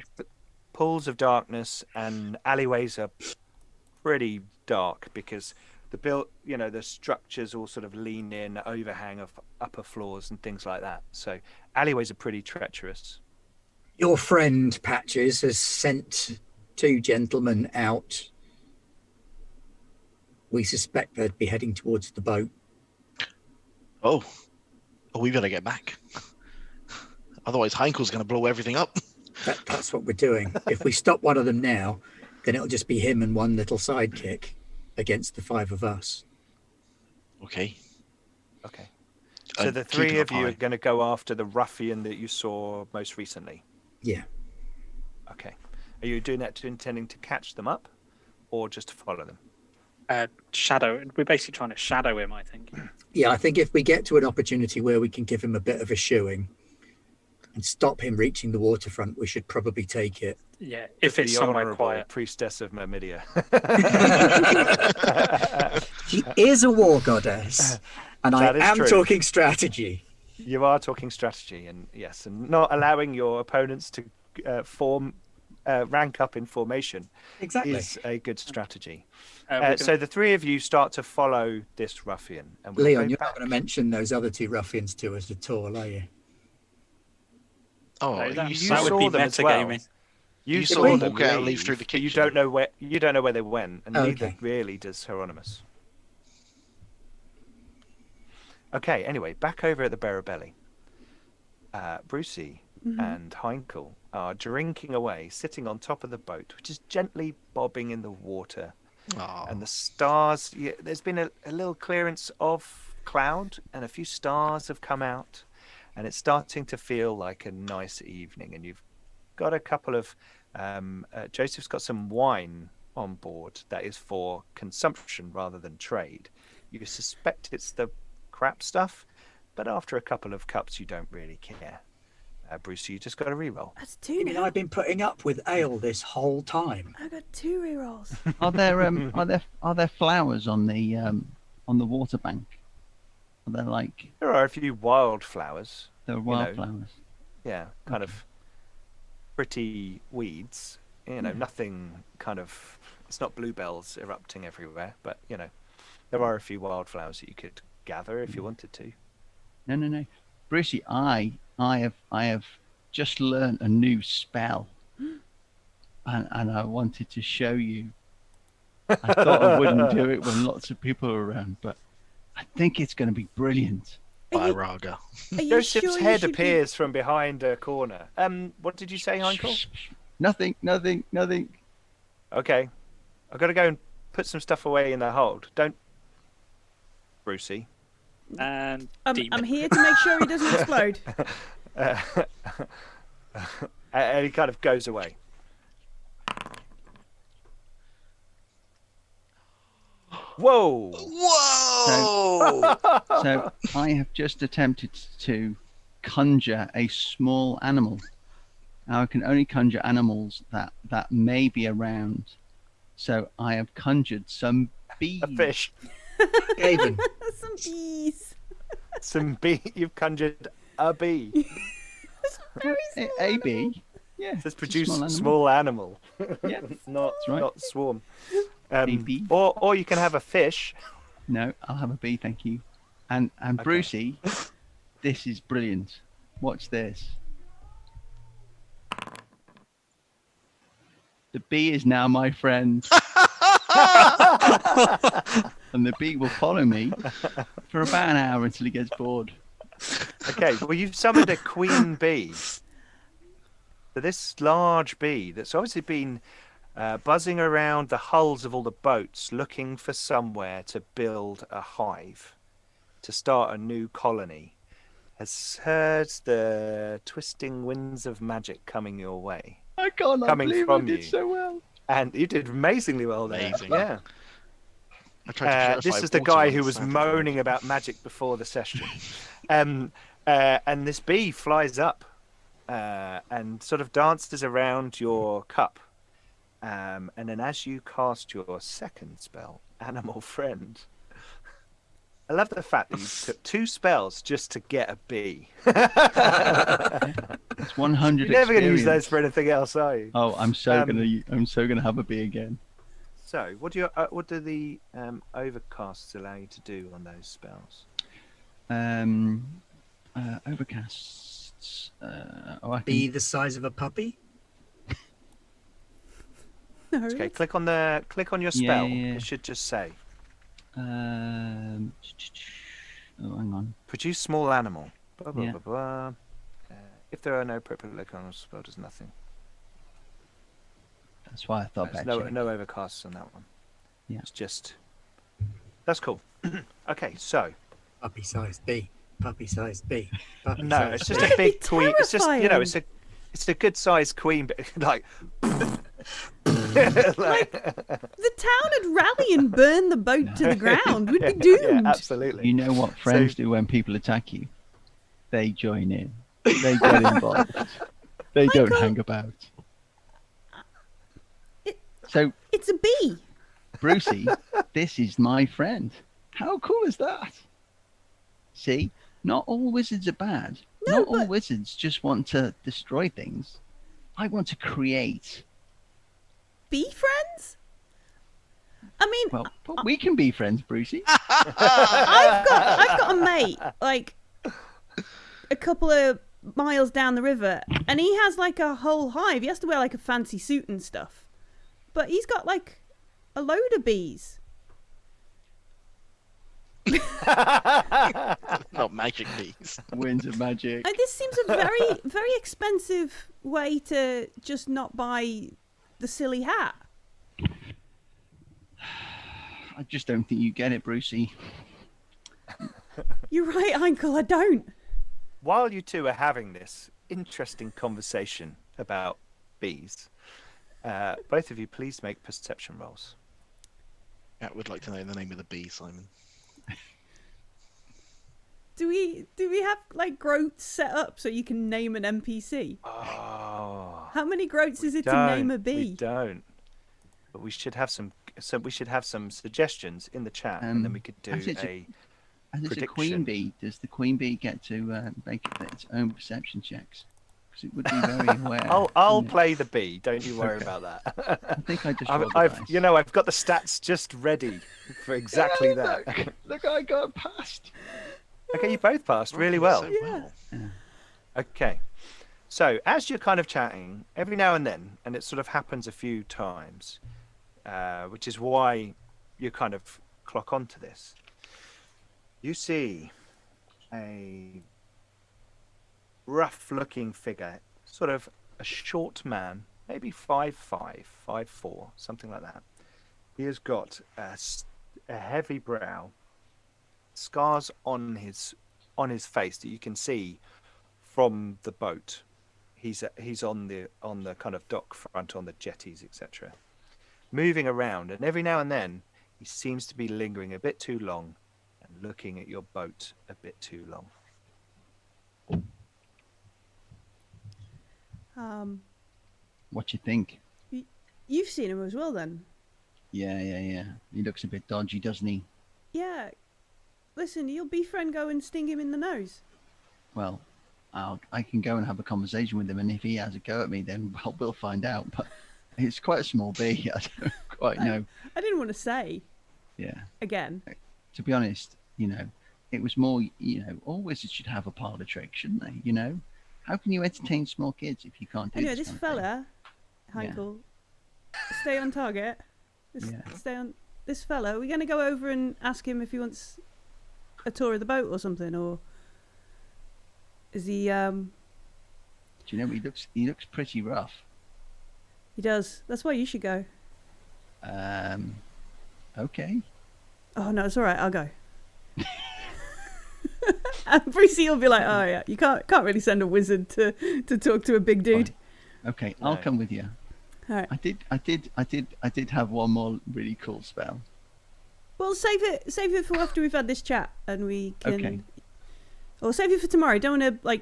Pools of darkness and alleyways are pretty dark because the structures all sort of lean in, overhang of upper floors and things like that. So alleyways are pretty treacherous. Your friend Patches has sent 2 gentlemen out. We suspect they'd be heading towards the boat. Oh, we better get back. Otherwise, Heinkel's going to blow everything up. That's what we're doing. If we stop one of them now, then it'll just be him and one little sidekick against the 5 of us. Okay. So the 3 of you are going to go after the ruffian that you saw most recently? Yeah. Okay. Are you doing that intending to catch them up or just to follow them? Shadow. We're basically trying to shadow him, I think. Yeah, I think if we get to an opportunity where we can give him a bit of a shoeing and stop him reaching the waterfront, we should probably take it. Yeah, if it's the somewhere honourable quiet. priestess of Myrmidia. She is a war goddess, and I am true. talking strategy. You are talking strategy, and yes, and not allowing your opponents to rank up in formation Exactly. is a good strategy. We're So the 3 of you start to follow this ruffian. And we'll Leon, go you're back. not going to mention those other 2 ruffians to us at all, are you? Oh, No, that, you you that saw would saw be them as well. metagaming. You saw saw them them walk out and leave through the but you kitchen. don't know where they went, and neither Okay. really does Hieronymus. Okay, anyway, back over at the Barabelli. Brucey and Heinkel are drinking away, sitting on top of the boat, which is gently bobbing in the water. Oh, And the stars, there's been a little clearance of cloud, and a few stars have come out, and it's starting to feel like a nice evening. And you've got a couple of, Joseph's got some wine on board that is for consumption rather than trade. You suspect it's the crap stuff, but after a couple of cups, you don't really care. Bruce, you just got a reroll. That's You 2 mean now. I've been putting up with ale this whole time? I got 2 rerolls. Are there flowers on the water bank? Are there like There are a few wildflowers. there are wildflowers? Yeah, kind of pretty weeds. Nothing kind of. It's not bluebells erupting everywhere, but there are a few wildflowers that you could gather if you wanted to. No. Brucey, I have just learned a new spell, and I wanted to show you. I thought I wouldn't do it when lots of people are around, but I think it's going to be brilliant. by you- Raga. Are you Joseph's sure you head should be- appears from behind a corner. What did you say, Heinkel? Nothing. Okay, I've got to go and put some stuff away in the hold. Don't, Brucey. And I'm demon. here to make sure he doesn't explode. And he kind of goes away. Whoa! Whoa! So I have just attempted to conjure a small animal. Now I can only conjure animals that may be around. So I have conjured some bees. A fish. Gaven, Some bees. Some bee. You've conjured a bee. Very A, small a animal. bee. Yeah. It says it's a produce small small animal. animal. Yeah. not right. not swarm. A bee. Or you can have a fish. No, I'll have a bee, thank you. And Okay. Brucey, this is brilliant. Watch this. The bee is now my friend. And the bee will follow me for about an hour until he gets bored. Okay, well, you've summoned a queen bee. So this large bee that's obviously been buzzing around the hulls of all the boats, looking for somewhere to build a hive, to start a new colony, has heard the twisting winds of magic coming your way. I can't Coming believe from I did you. so well. And you did amazingly well there. Amazing. Yeah. I tried to purify This is the water guy once, who was that didn't moaning work. about magic before the session. And this bee flies up and sort of dances around your cup. And then as you cast your second spell, Animal Friend, I love the fact that you took 2 spells just to get a B. It's 100. You're never going to use those experience. for anything else, are you? Oh, I'm so gonna have a B again. So, what do the overcasts allow you to do on those spells? Overcasts. I can, Be the size of a puppy. No, Okay, it's- click on your spell. yeah. It should just say oh, hang on. produce small animal. Blah blah Yeah. blah blah. If there are no appropriate locations, spell does nothing. That's why I thought There's about no overcasts on that one. Yeah. It's just that's cool. Okay, so Puppy size B. Puppy size B. Puppy no, size it's just B. a big queen. It's just Terrifying. it's a good sized queen, but like. The town would rally and burn the boat to the ground. We'd be Yeah, doomed. absolutely. You know what friends do when people attack you? They join in. They get involved. They don't Michael. hang about. It- So, It's a bee. Brucey, this is my friend. How cool is that? See, not all wizards are bad. No, Not all but- wizards just want to destroy things. I want to create. Bee friends? I mean, Well, but we can be friends, Brucey. I've got a mate like a couple of miles down the river, and he has like a whole hive. He has to wear like a fancy suit and stuff, but he's got like a load of bees. Not magic bees. Winds of magic. And this seems a very, very expensive way to just not buy the silly hat. I just don't think you get it, Brucey. You're right, Uncle. I don't. While you two are having this interesting conversation about bees, both of you please make perception rolls. I would like to know the name of the bee, Simon. Do we have like groats set up so you can name an NPC? Oh, How many groats is it to name a bee? We don't. But we should have some. So we should have some suggestions in the chat, and then we could do as it's a. As it's a Prediction. queen bee, does the queen bee get to make its own perception checks? Because it would be very aware. I'll wouldn't it? play the bee. Don't you worry Okay. about that. I think I just rolled the I've dice. I've got the stats just ready for exactly Yeah, that. Look, I got past. Okay, you both passed really Oh, well. so well. Okay. So, as you're kind of chatting, every now and then, and it sort of happens a few times, which is why you kind of clock onto this, you see a rough-looking figure, sort of a short man, maybe 5'5", 5'4", something like that. He has got a heavy brow, scars on his face that you can see from the boat. He's on the kind of dock front, on the jetties, etc. Moving around, and every now and then he seems to be lingering a bit too long and looking at your boat a bit too long. What you think? You've seen him as well, then? Yeah. He looks a bit dodgy, doesn't he? Yeah. Listen, your bee friend go and sting him in the nose. Well, I can go and have a conversation with him, and if he has a go at me, then we'll find out. But it's quite a small bee. I don't quite know. I didn't want to say Yeah. again. To be honest, it was more, all wizards should have a parlor trick, shouldn't they? How can you entertain small kids if you can't do Anyway, this this kind of thing? fella, Heinkel, stay on target. Yeah. Stay on. This fella, we're going to go over and ask him if he wants a tour of the boat or something, or is he? Do you know, he looks pretty rough. He does. That's why you should go. Okay. Oh no, it's all right. I'll go. And Brucey will be like, "Oh yeah, you can't really send a wizard to talk to a big dude." Fine. Okay, I'll No. come with you. All right. I did have one more really cool spell. Well, save it for after we've had this chat, and we can. Okay. Or save it for tomorrow. Don't want to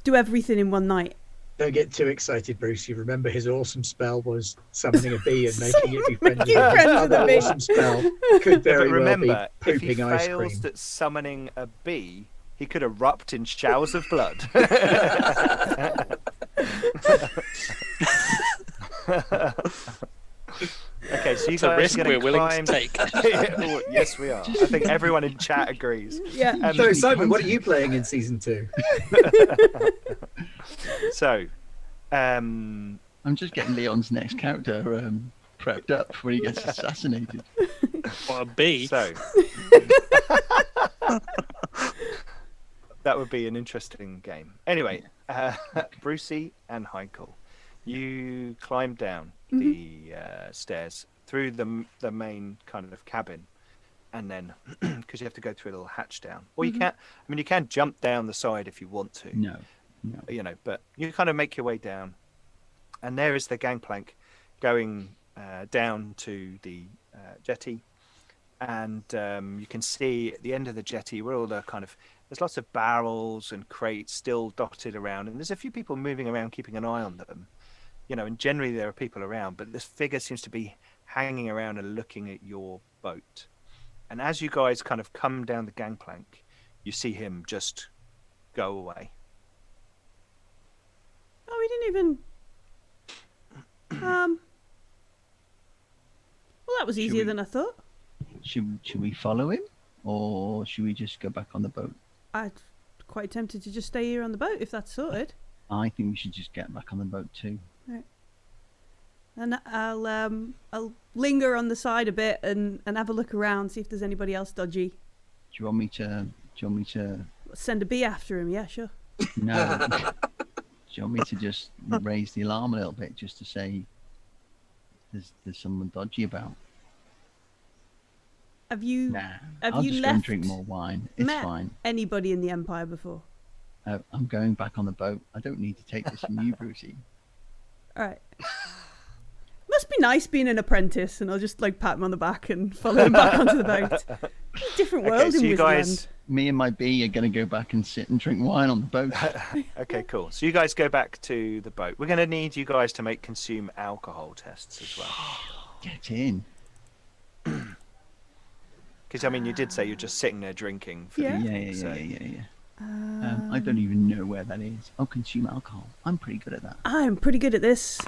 do everything in one night. Don't get too excited, Bruce. You remember his awesome spell was summoning a bee and making it be friends Making with friends him. with a That bee. awesome spell could But very well remember, be if he pooping ice fails cream. at summoning a bee, he could erupt in showers of blood. Okay, so you It's a guys risk are going we're willing climb... to take. Oh, yes, we are. I think everyone in chat agrees. Yeah. So, Simon, what are you playing in season 2? So, I'm just getting Leon's next character prepped up when he gets assassinated. What a bee. so that would be an interesting game. Anyway, Brucey and Heinkel, you climb down the stairs through the main kind of cabin, and then because you have to go through a little hatch down, or you can't. I mean, you can jump down the side if you want to. No. You know, but you kind of make your way down, and there is the gangplank going down to the jetty, and you can see at the end of the jetty where all the kind of there's lots of barrels and crates still dotted around, and there's a few people moving around keeping an eye on them, you know, and generally there are people around, but this figure seems to be hanging around and looking at your boat. And as you guys kind of come down the gangplank, you see him just go away. Oh, we didn't even. Well, that was easier than I thought. Should we follow him, or should we just go back on the boat? I'm quite tempted to just stay here on the boat if that's sorted. I think we should just get back on the boat too. And I'll linger on the side a bit and have a look around, see if there's anybody else dodgy. Do you want me to? Send a bee after him? Yeah, sure. No. Do you want me to just raise the alarm a little bit, just to say there's someone dodgy about? Have you? Nah. Have I'll you just go and left drink more wine. It's met fine. anybody in the Empire before? I'm going back on the boat. I don't need to take this from you, Brucey. All right. Must be nice being an apprentice, and I'll just like pat him on the back and follow him back onto the boat. Different world Okay, so in you Wizardland. guys. Me and my bee are going to go back and sit and drink wine on the boat. Okay, cool. So you guys go back to the boat. We're going to need you guys to make consume alcohol tests as well. Get in. Because I mean, you did say you're just sitting there drinking. For Yeah. the Yeah. evening, so- I don't even know where that is. I'll consume alcohol. I'm pretty good at that. I'm pretty good at this.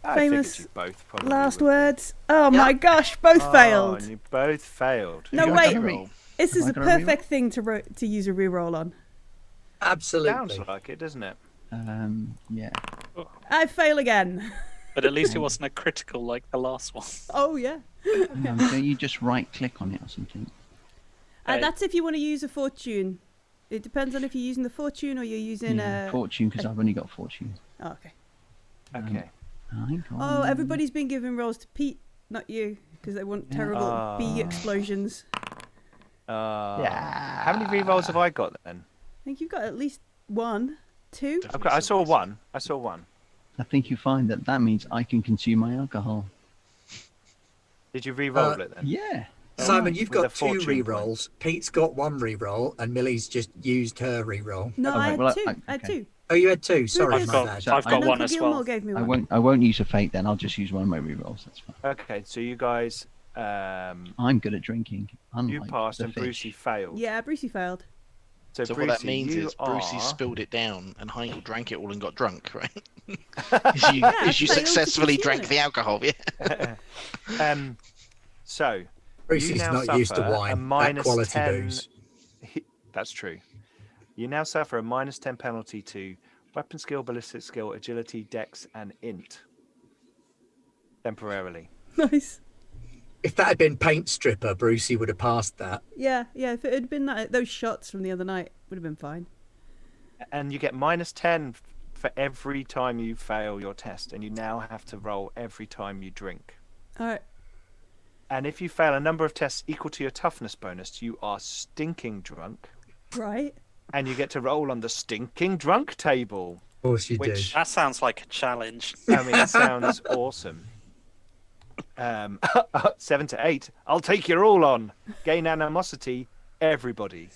I Famous figured you both probably Last would be. words. Oh my gosh, both Oh, failed. and you both failed. No, You wait. gotta re- This Am is I a gonna reroll? perfect thing to use a reroll on. Absolutely. Sounds like it, doesn't it? Yeah. I fail again. But at least it wasn't a critical like the last one. Oh yeah. Don't you just right click on it or something? That's if you want to use a fortune. It depends on if you're using the fortune or you're using Fortune, because I've only got fortune. Oh, okay. Okay. Oh, everybody's been giving rolls to Pete, not you, because they want terrible bee explosions. Yeah. How many rerolls have I got then? I think you've got at least 1, 2. I saw one. I think you find that means I can consume my alcohol. Did you re-roll it then? Yeah. Simon, you've With a got 2 fortune point. re-rolls. Pete's got 1 re-roll, and Millie's just used her re-roll. No, Oh, I right, had well, 2. I- I had okay. 2. Oh, you had 2. Sorry, I've my got- bad. I've got And one Uncle as Gilmore well. gave me I one. won't use a fate then. I'll just use one of my rerolls. That's fine. Okay, so you guys, I'm good at drinking. you Unlike passed the and fish. Brucey failed. Yeah, Brucey failed. So, So Brucey, what that means you is Brucey are... spilled it down and Heinkel drank it all and got drunk, right? Yeah, as you failed to successfully consume drank it. the alcohol, yeah. So, Brucey's you now not used to suffer a wine. That minus quality 10 booze. That's true. You now suffer a minus 10 penalty to weapon skill, ballistic skill, agility, dex, and int. Temporarily. Nice. If that had been Paint Stripper, Brucey would have passed that. Yeah. If it had been those shots from the other night, it would have been fine. And you get minus 10 for every time you fail your test, and you now have to roll every time you drink. All right. And if you fail a number of tests equal to your toughness bonus, you are stinking drunk, Right. and you get to roll on the stinking drunk table. Of course you Which- did. That sounds like a challenge. I mean, it sounds awesome. 7 to 8. I'll take you all on. Gain animosity, everybody.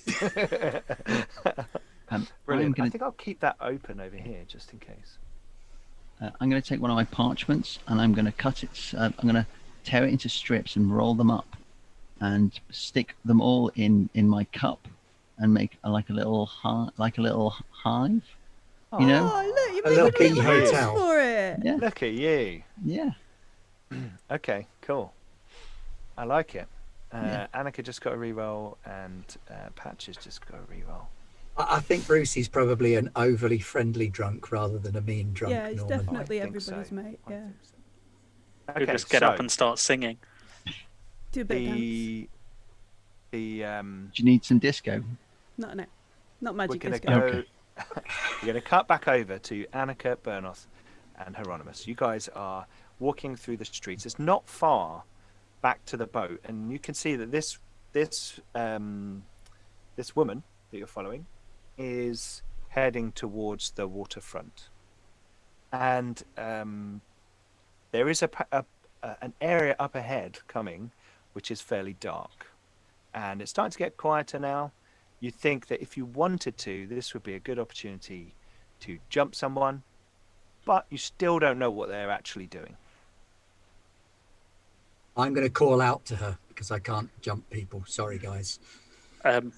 Brilliant. I'm I think I'll keep that open over here just in case. going to take one of my parchments and I'm going to cut it. I'm going to tear it into strips and roll them up, and stick them all in my cup, and make like a little hive. You know? Oh, look, A you're little making a bee little house hotel. for it. Yeah, Look at you. yeah. Okay, cool. I like it. Yeah. Annika just got a reroll, and Patches just got a reroll. I think Brucey's probably an overly friendly drunk rather than a mean drunk. Yeah, he's Norman. definitely I think everybody's so. mate. I Yeah. think so. Who Okay, just get up and start singing. Do a bit of dance. the Do you need some disco? Not we're magic gonna disco. go. Okay. We're gonna cut back over to Annika, Bernos, and Hieronymus. You guys are walking through the streets. It's not far back to the boat, and you can see that this woman that you're following is heading towards the waterfront, and there is an area up ahead coming, which is fairly dark, and it's starting to get quieter now. You think that if you wanted to, this would be a good opportunity to jump someone, but you still don't know what they're actually doing. I'm going to call out to her because I can't jump people. Sorry, guys. Okay.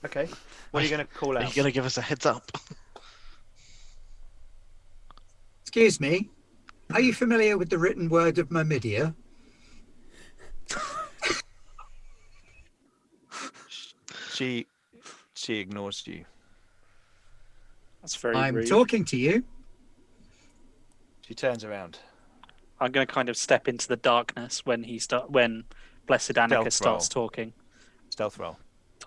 Okay. What are you going to call Are out? you going to give us a heads up? Excuse me. Are you familiar with the written word of Myrmidia? She ignores you. That's very I'm rude. talking to you. She turns around. I'm going to kind of step into the darkness when Blessed Annika Stealth starts roll. talking. Stealth roll.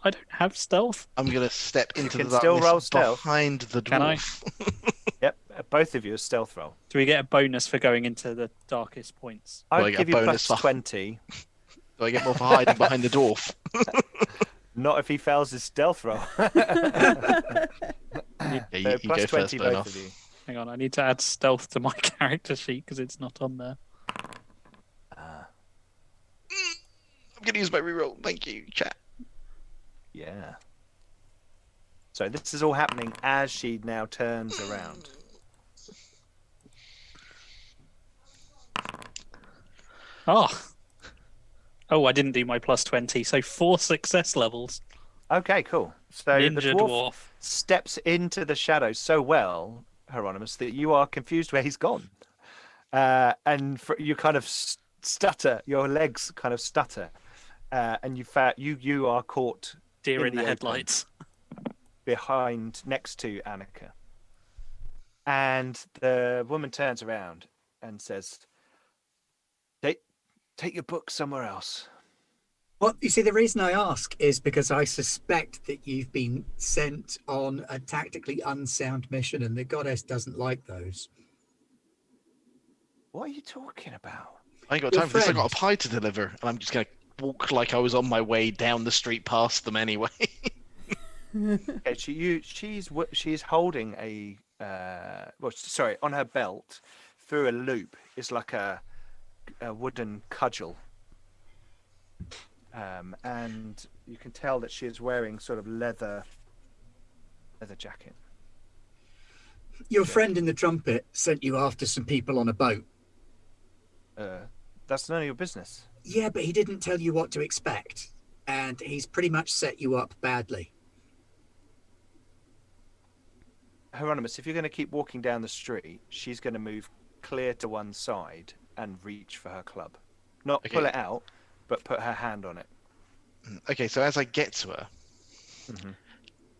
I don't have stealth. I'm going to step into the can still roll darkness stealth. behind the Can I? dwarf. Yep. Both of you a stealth roll. Do we get a bonus for going into the darkest points? I I'd get give a you bonus plus for- 20. Do I get more for hiding behind the dwarf? Not if he fails his stealth roll. Yeah, you plus go 20 first, both Bernoth. of you. Hang on, I need to add stealth to my character sheet because it's not on there. I'm going to use my reroll. Thank you, chat. Yeah. So this is all happening as she now turns around. Oh, I didn't do my plus 20, so 4 success levels. Okay, cool. So Ninja the dwarf dwarf. steps into the shadows so well, Hieronymus, that you are confused where he's gone. And you kind of stutter, your legs kind of stutter. And you are caught Deer in in the the headlights. behind, next to Annika. And the woman turns around and says, take your book somewhere else. Well, you see, the reason I ask is because I suspect that you've been sent on a tactically unsound mission, and the goddess doesn't like those. What are you talking about? I ain't got Your time for this. I got a friend. pie to deliver, and I'm just going to walk like I was on my way down the street past them anyway. Okay, she's holding a on her belt through a loop is like a wooden cudgel, and you can tell that she is wearing sort of leather jacket. Your friend in the trumpet sent you after some people on a boat. That's none of your business. Yeah, but he didn't tell you what to expect, and he's pretty much set you up badly. Hieronymus, if you're going to keep walking down the street, she's going to move clear to one side and reach for her club. Not Okay. pull it out, but put her hand on it. Okay, so as I get to her,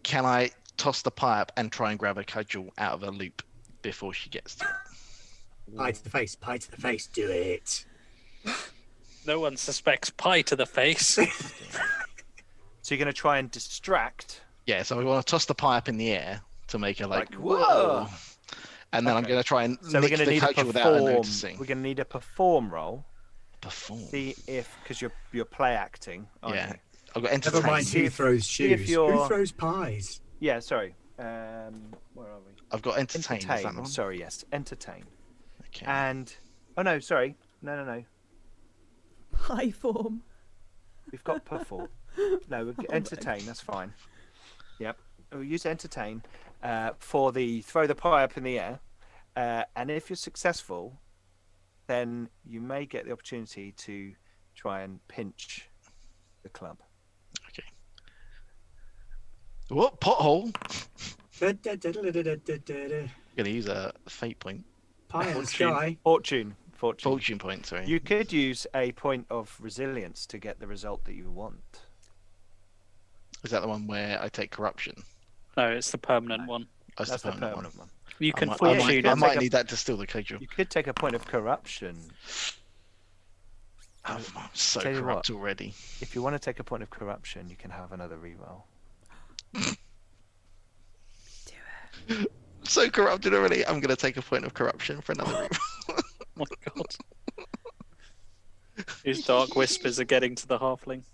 can I toss the pie up and try and grab a cudgel out of her loop before she gets to it? Pie to the face, do it. No one suspects pie to the face. So you're going to try and distract. Yeah, so I want to toss the pie up in the air to make her like, Whoa! whoa. And then I'm Okay. going to try and So we're nick going to the need a cudgel without her perform. noticing. We're going to need a perform roll. Perform. See if, because you're play acting. Aren't Yeah. you? I've got Never entertain. mind who throws see if shoes. you're- Who throws pies? Yeah. Sorry. Where are we? I've got entertain. Is that the one? Sorry. Yes. Entertain. Okay. And oh no, sorry. No. High form. We've got perform. No, entertain. That's fine. Yep. We'll use entertain for the throw the pie up in the air, and if you're successful, then you may get the opportunity to try and pinch the club. Okay. What pothole? Gonna use a fate point. Pie in the sky. Fortune. Fortune point, sorry. You could use a point of resilience to get the result that you want. Is that the one where I take corruption? No, it's the permanent one. Oh, That's the permanent one. You can I fortune. might need that to steal the cudgel. You could take a point of corruption. I'm so Tell you corrupt what. already. If you want to take a point of corruption, you can have another reroll. So corrupted already. I'm gonna take a point of corruption for another reroll. Oh my god. His dark whispers are getting to the halfling.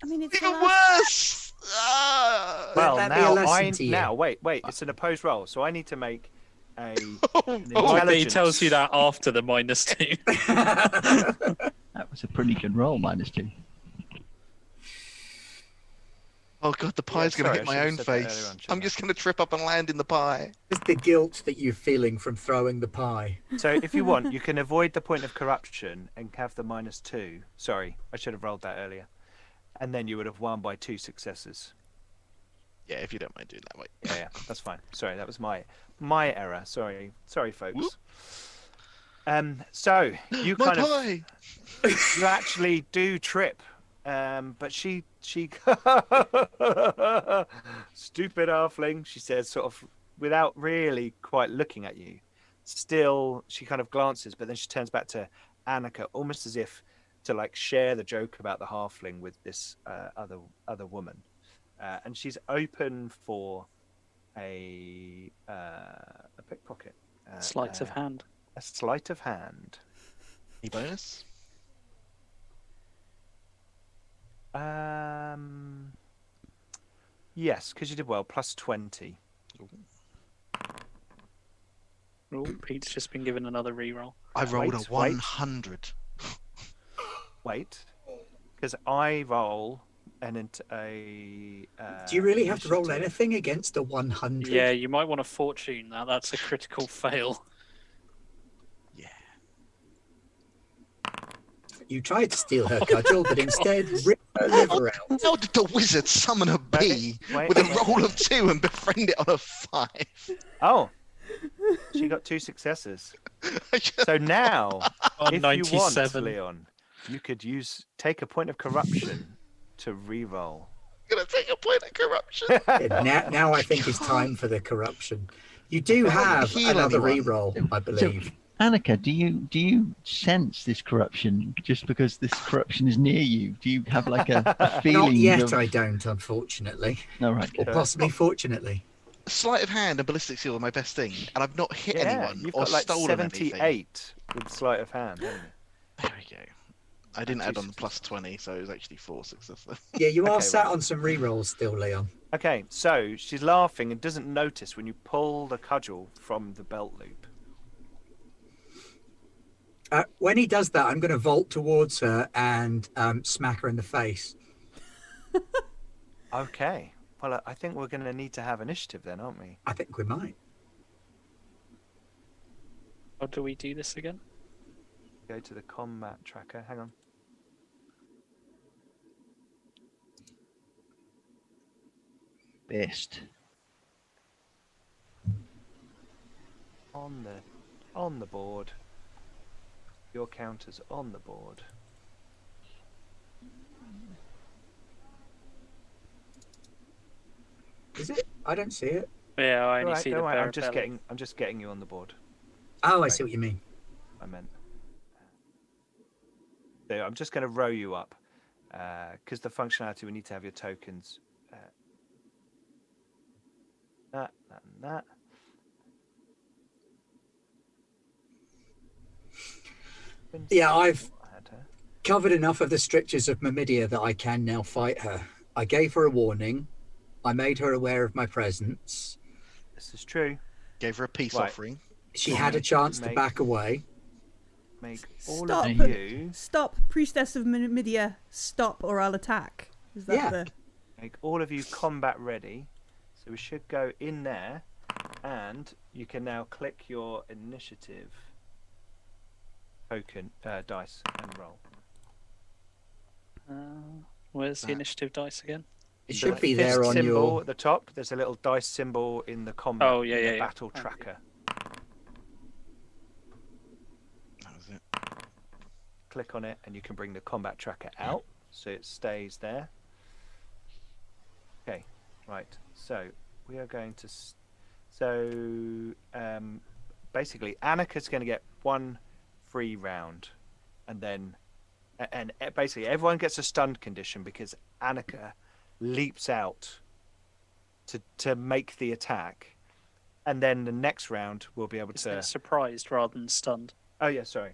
I mean, it's the Even last... worse. Ah! Well, that be a now lesson to you? wait. It's an opposed roll, so I need to make a. Oh, an Oh, he intelligence- tells you that after the -2. That was a pretty good roll, -2. Oh god, the pie's gonna sorry, hit I my should have own said that earlier face. on, shouldn't I'm I? just gonna trip up and land in the pie. It's the guilt that you're feeling from throwing the pie. So if you want, you can avoid the point of corruption and have the -2. Sorry, I should have rolled that earlier. And then you would have won by 2 successes. Yeah, if you don't mind doing that, wait. Yeah, that's fine. Sorry, that was my error. Sorry, folks. Whoop. So you My kind of pie! you actually do trip, but she stupid halfling, she says, sort of without really quite looking at you. Still, she kind of glances, but then she turns back to Annika, almost as if to like share the joke about the halfling with this other woman, and she's open for a pickpocket. Sleight of hand. A sleight of hand. Any bonus? Yes, because you did well. +20. Oh, Pete's just been given another reroll. I rolled a wait. 100. Wait, because I roll a. Do you really have to roll initiative. anything against a 100? Yeah, you might want to fortune that. That's a critical fail. Yeah. You tried to steal her cudgel, but instead ripped her liver out. How did the wizard summon a bee with a roll of 2 and befriend it on a 5? Oh, she got 2 successes. So now, On if you want, 97. Leon, you could take a point of corruption to re-roll. I'm gonna take a point of corruption. Yeah, now I think it's time for the corruption. You do have heal another anyone. reroll, I believe. Annika, do you sense this corruption just because this corruption is near you? Do you have like a feeling? Not yet, of... I don't, unfortunately. No, right. Or possibly fortunately. Sleight of hand and ballistic seal are my best thing, and I've not hit Yeah, anyone you've or got like stolen 78 anything. with sleight of hand, haven't you? There we go. I didn't And add 2 on the +20, so it was actually 4 successes. Yeah, you are Okay, sat right. on some rerolls still, Leon. Okay, so she's laughing and doesn't notice when you pull the cudgel from the belt loop. When he does that, I'm going to vault towards her and smack her in the face. Okay. Well, I think we're going to need to have initiative then, aren't we? I think we might. How do we do this again? Go to the combat tracker. Hang on. Best. On the board. Your counter's on the board. Is it? I don't see it. Yeah, I only Alright, see don't the worry, bear I'm just getting you on the board. Oh, I Right. see what you mean. I meant. So I'm just going to row you up because the functionality we need to have your tokens. That and that. Yeah, I've I had her. covered enough of the strictures of Myrmidia that I can now fight her. I gave her a warning. I made her aware of my presence. This is true. Gave her a peace Right. offering. She had a chance to Make- back away. Make all Stop. of you. Stop, priestess of Myrmidia. Stop, or I'll attack. Is that Yeah. the? Make all of you combat ready. So we should go in there, and you can now click your initiative token dice and roll. Where's the initiative dice again? It The should be fist there on symbol your. at the top. There's a little dice symbol in the combat. Oh, yeah, in the yeah, yeah. battle Thank you. tracker. That was it. Click on it, and you can bring the combat tracker out, so it stays there. Okay, right. So we are going to. Basically, Annika's going to get one free round, and then, and basically everyone gets a stunned condition because Annika leaps out to make the attack, and then the next round we'll be able Isn't to. it surprised rather than stunned? Oh yeah, sorry.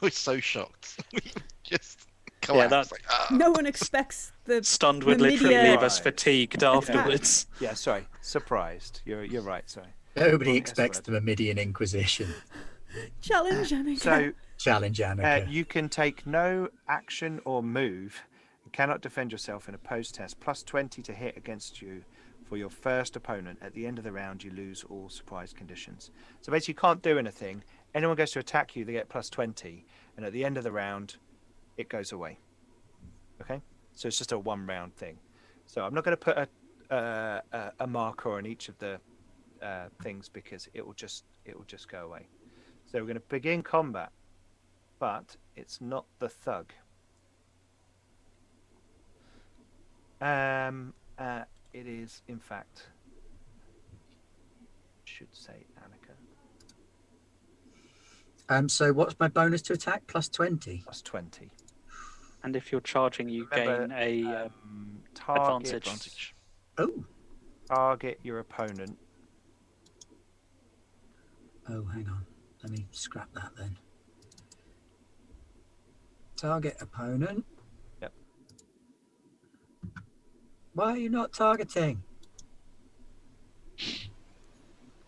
We're so shocked. We just Yeah, collapsed. that- Like, No one expects the Stunned would literally Chlamydia- leave us fatigued afterwards. Yeah, sorry. Surprised. You're right. Sorry. Nobody Wrong expects S the Mamidian Inquisition. challenge, Annika. So Challenge Annika. you can take no action or move. You cannot defend yourself in a post test. Plus 20 to hit against you for your first opponent. At the end of the round, you lose all surprise conditions. So basically, you can't do anything. Anyone goes to attack you, they get plus 20, and at the end of the round, it goes away. Okay, so it's just a 1 round thing. So I'm not going to put a marker on each of the things because it will just go away. So we're going to begin combat, but it's not the thug. It is, in fact, should say Annika. So what's my bonus to attack? Plus 20. Plus 20. And if you're charging, you Remember, gain a Target, advantage. Oh. target your opponent. Oh, hang on. Let me scrap that then. Target opponent. Yep. Why are you not targeting?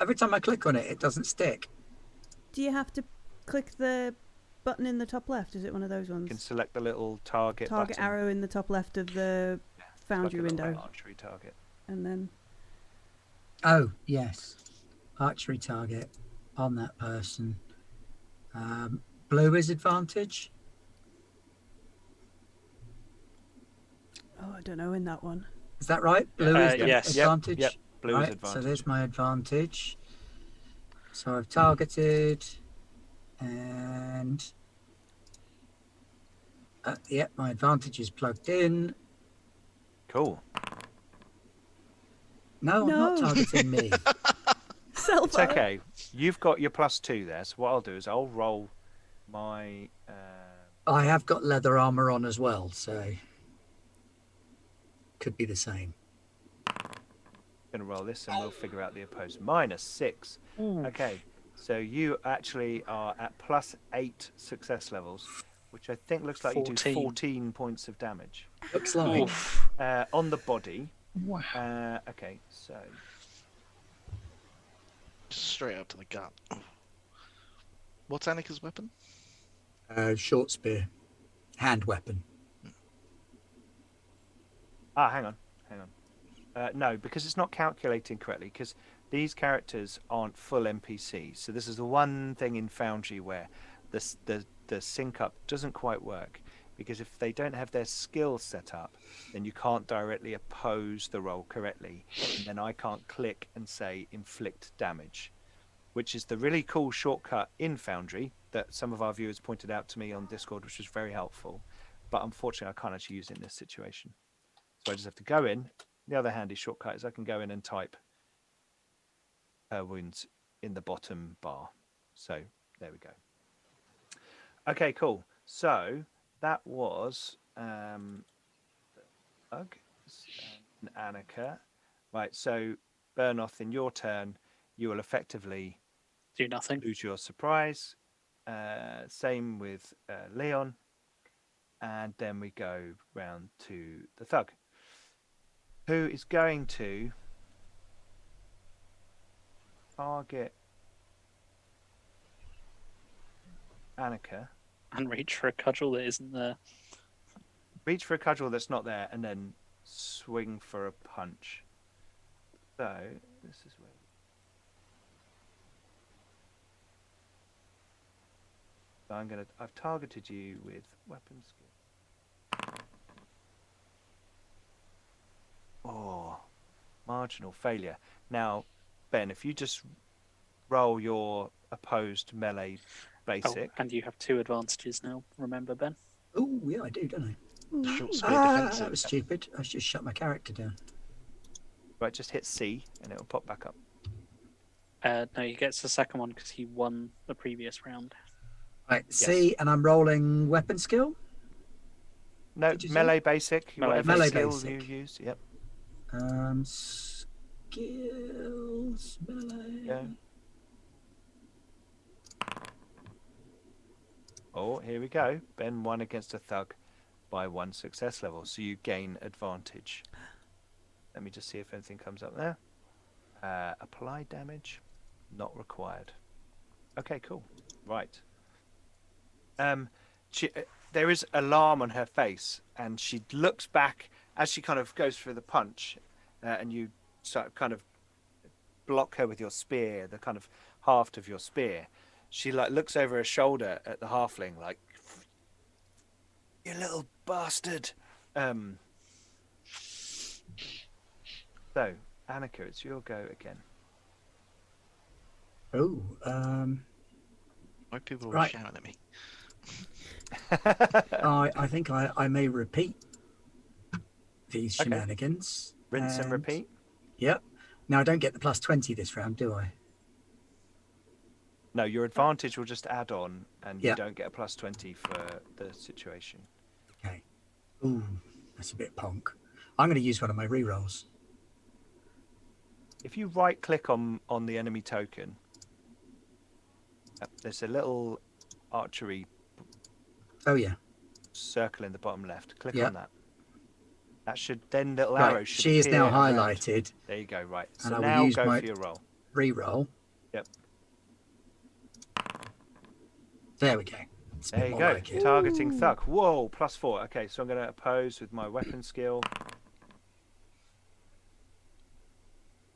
Every time I click on it, it doesn't stick. Do you have to click the button in the top left? Is it one of those ones? You can select the little target Target button. arrow in the top left of the Yeah, it's foundry like a little window, archery target. and then Oh, yes. Archery target on that person. Blue is advantage. oh, I don't know in that one. Is that right? Blue is the yes. advantage. Yep. Blue is Right, advantage. so there's my advantage. So I've targeted, and yep, my advantage is plugged in. Cool. No, I'm not No. targeting me. Self. It's okay. You've got your plus 2 there. So what I'll do is I'll roll my. I have got leather armor on as well, so could be the same. Going to roll this and we'll figure out the opposed. -6. Okay. So you actually are at plus 8 success levels, which I think looks like you do 14. 14 points of damage Looks like. Oof. on the body. Wow. Okay, so just straight up to the gut. What's Annika's weapon? Short spear, hand weapon. hang on. No, because it's not calculating correctly. Because these characters aren't full NPCs. So this is the one thing in Foundry where the sync up doesn't quite work. Because if they don't have their skills set up, then you can't directly oppose the roll correctly. And then I can't click and say inflict damage, which is the really cool shortcut in Foundry that some of our viewers pointed out to me on Discord, which was very helpful. But unfortunately, I can't actually use it in this situation. So I just have to go in. The other handy shortcut is I can go in and type her wounds in the bottom bar. So there we go. Okay, cool. So that was Ugg and Annika. Right, so Bernoth, in your turn, you will effectively Do nothing. lose your surprise. Same with Leon. And then we go round to the thug, who is going to target Annika And reach for a cudgel that isn't there. reach for a cudgel that's not there, and then swing for a punch. So this is where. So I've targeted you with weapon skill. Oh, marginal failure. Now, Ben, if you just roll your opposed melee basic. Oh, and you have 2 advantages now. Remember, Ben? Oh, yeah, I do, don't I? Short speed That defensive. was stupid. I should shut my character down. Right, just hit C and it'll pop back up. No, he gets the second one because he won the previous round. Right, C, and I'm rolling weapon skill. No, Did you say? melee basic. Melee Whatever basic. skill Melee you basic. use. Yep. Skills, melee. Yeah. Oh, here we go. Ben won against a thug by 1 success level, so you gain advantage. Let me just see if anything comes up there. Apply damage, not required. Okay, cool. Right. There is alarm on her face, and she looks back as she kind of goes for the punch, and you sort of kind of block her with your spear, the kind of haft of your spear. She like looks over her shoulder at the halfling, like, "You little bastard." So, Annika, it's your go again. Oh, Why people Right. shouting at me? I think I may repeat these Okay. shenanigans. Rinse and repeat. Yep. Now I don't get the plus 20 this round, do I? No, your advantage will just add on, and you Yeah. don't get a plus 20 for the situation. Okay. Ooh, that's a bit punk. I'm going to use one of my rerolls. If you right-click on the enemy token, there's a little archery Oh yeah. circle in the bottom left. Click Yeah. on that. That should then little arrow Right. should. She is now appear around. highlighted. There you go. Right. And So I will now use go my- for your roll. Reroll. Yep. There we go. It's a bit There you more go. like it. Targeting thug. Whoa, +4. Okay, so I'm going to oppose with my weapon skill.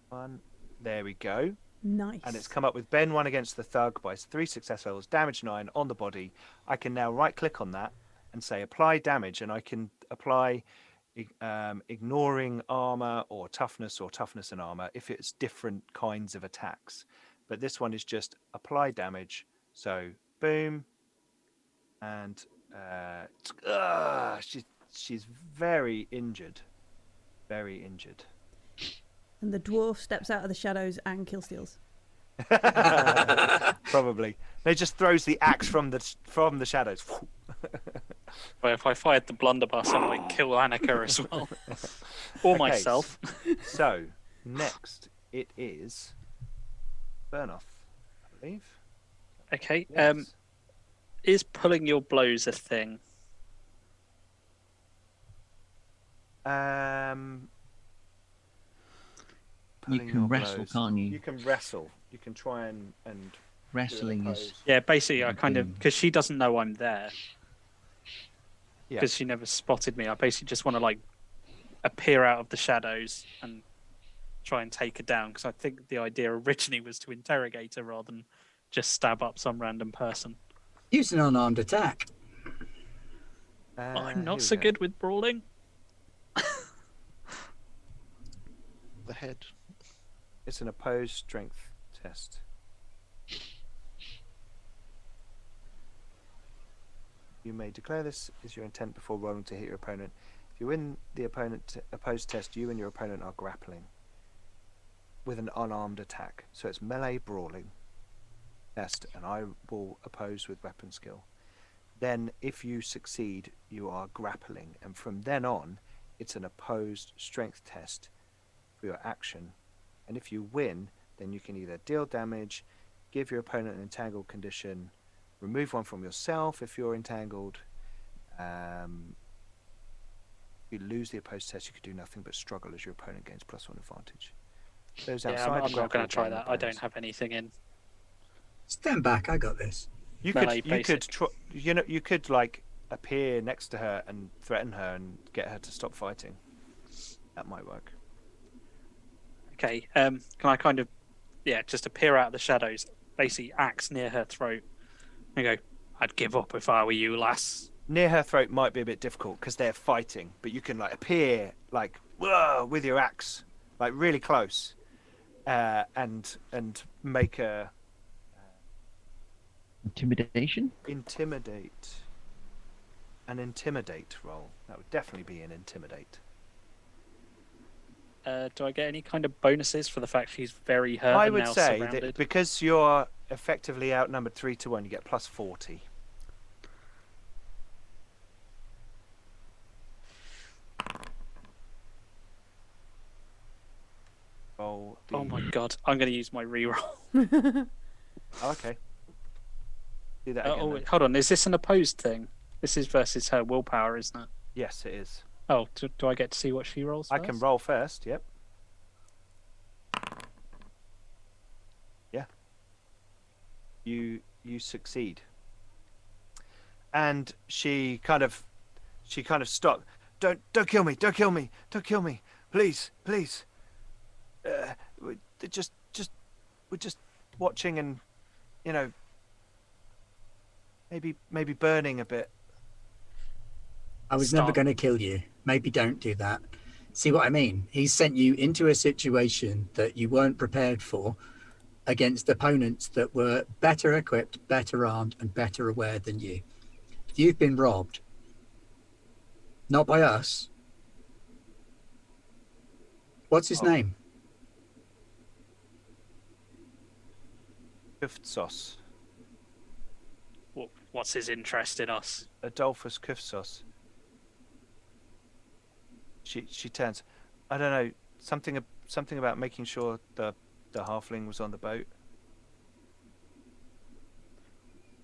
1. There we go. Nice. And it's come up with Ben 1 against the thug by 3 success levels, damage 9 on the body. I can now right click on that and say apply damage, and I can apply ignoring armor or toughness and armor if it's different kinds of attacks. But this one is just apply damage. So boom, and she's very injured. Very injured. And the dwarf steps out of the shadows and kill steals. Probably. They just throws the axe from the shadows. Well, if I fired the blunderbuss, I might kill Annika as well. Or Okay, myself. So, next it is Burnoff, I believe. Okay. Yes. Is pulling your blows a thing? You Pulling can your wrestle, blows. can't you? You can wrestle. You can try and Wrestling do an is oppose. Yeah, basically, I kind of Okay. because she doesn't know I'm there Yeah. because she never spotted me. I basically just want to like appear out of the shadows and try and take her down because I think the idea originally was to interrogate her rather than just stab up some random person. Use an unarmed attack. I'm here not we so go. good with brawling. The head. It's an opposed strength test. You may declare this is your intent before rolling to hit your opponent. If you win the opposed test, you and your opponent are grappling with an unarmed attack. So it's melee brawling test, and I will oppose with weapon skill. Then, if you succeed, you are grappling, and from then on, it's an opposed strength test for your action. And if you win, then you can either deal damage, give your opponent an entangled condition, remove one from yourself if you're entangled. If you lose the opposed test, you could do nothing but struggle as your opponent gains +1 advantage. Those Yeah, outside I'm the not going grapple to try gain that. I don't bonus. have anything in. Stand back. I got this. You melee could basic. try, you could like appear next to her and threaten her and get her to stop fighting. That might work. Okay. Can I kind of, just appear out of the shadows, basically axe near her throat, and go, "I'd give up if I were you, lass." Near her throat might be a bit difficult because they're fighting, but you can like appear like whoa with your axe, like really close, and make a Intimidation? an intimidate roll. That would definitely be an intimidate. Do I get any kind of bonuses for the fact she's very hurt I and would now say surrounded? that because you're effectively outnumbered 3-1, you get plus 40. Roll the... Oh my god, I'm going to use my reroll. Oh, okay. Do that again. Oh, then. wait, hold on, is this an opposed thing? This is versus her willpower, isn't it? Yes, it is. Oh, do I get to see what she rolls I first? can roll first. Yep. Yeah. You succeed. And she kind of stopped. Don't kill me! Don't kill me! Don't kill me! Please, please. We're just watching and, you know, maybe burning a bit. I was never going to kill you. Maybe don't do that. See what I mean? He sent you into a situation that you weren't prepared for against opponents that were better equipped, better armed, and better aware than you. You've been robbed. Not by us. What's his name? Kufsos. What's his interest in us? Adolphus Kufsos. She turns. I don't know, something about making sure the halfling was on the boat.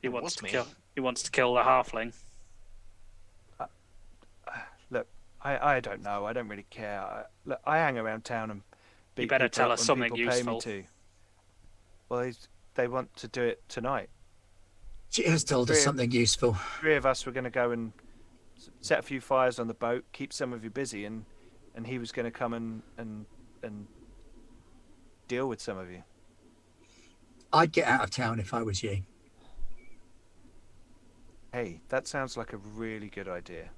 He wants to me. kill. He wants to kill the halfling. Look, I don't know. I don't really care. Look, I hang around town and beat You better people tell up us when something people pay me useful. to. Well, they want to do it tonight. She has told us something useful. 3 of us were going to go and set a few fires on the boat, keep some of you busy, and he was going to come and deal with some of you. I'd get out of town if I was you. Hey, that sounds like a really good idea.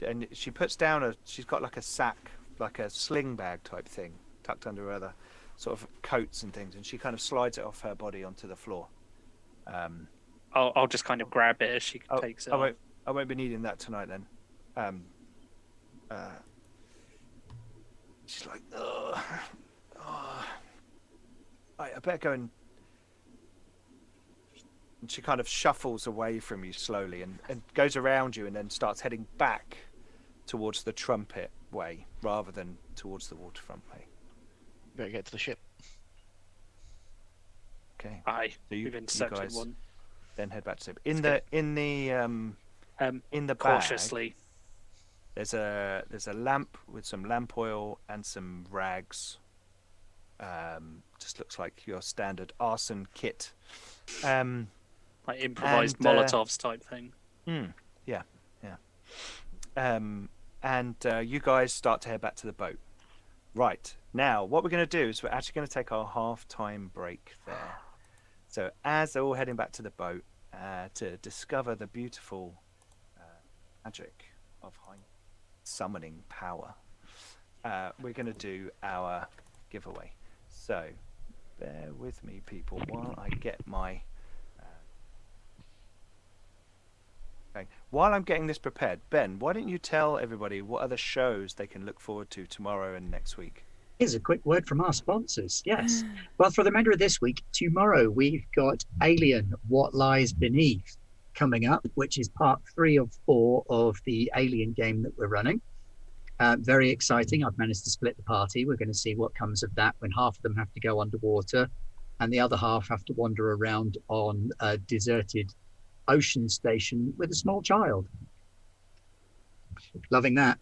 And she puts down she's got like a sack, like a sling bag type thing, tucked under her other sort of coats and things, and she kind of slides it off her body onto the floor. I'll just kind of grab it as she takes it. I won't be needing that tonight then. She's like, I better go and she kind of shuffles away from you slowly and goes around you and then starts heading back towards the trumpet way rather than towards the waterfront way. Better get to the ship. Okay. Aye, So you we've intercepted guys one. then head back to ship. In the bag, Cautiously. there's a lamp with some lamp oil and some rags. Just looks like your standard arson kit. Like improvised and, Molotovs type thing. Yeah. And you guys start to head back to the boat. Right. Now, what we're going to do is we're actually going to take our half-time break there. So as they're all heading back to the boat to discover the beautiful magic of high summoning power, we're going to do our giveaway. So bear with me, people, while I get my... While I'm getting this prepared, Ben, why don't you tell everybody what other shows they can look forward to tomorrow and next week? Here's a quick word from our sponsors. Yes. Well, for the remainder of this week, tomorrow we've got Alien: What Lies Beneath coming up, which is part 3 of 4 of the Alien game that we're running. Very exciting. I've managed to split the party. We're going to see what comes of that when half of them have to go underwater and the other half have to wander around on a deserted ocean station with a small child. Loving that.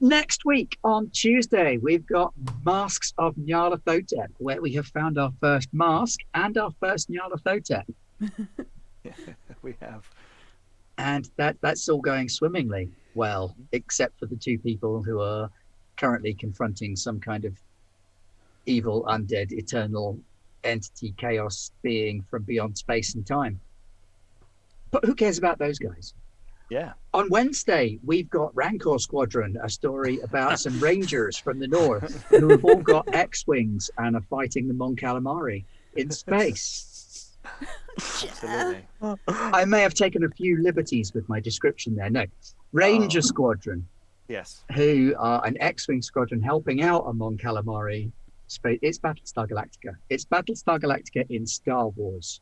Next week on Tuesday, we've got Masks of Nyarlathotep, where we have found our first mask and our first Nyarlathotep. We have. and that's all going swimmingly well, except for the two people who are currently confronting some kind of evil, undead, eternal entity, chaos being from beyond space and time. But who cares about those guys? Yeah. On Wednesday, we've got Rancor Squadron, a story about some rangers from the north who have all got X-wings and are fighting the Mon Calamari in space. Absolutely. I may have taken a few liberties with my description there. No, Ranger Squadron, Yes. who are an X-wing squadron helping out a Mon Calamari space. It's Battlestar Galactica. It's Battlestar Galactica in Star Wars.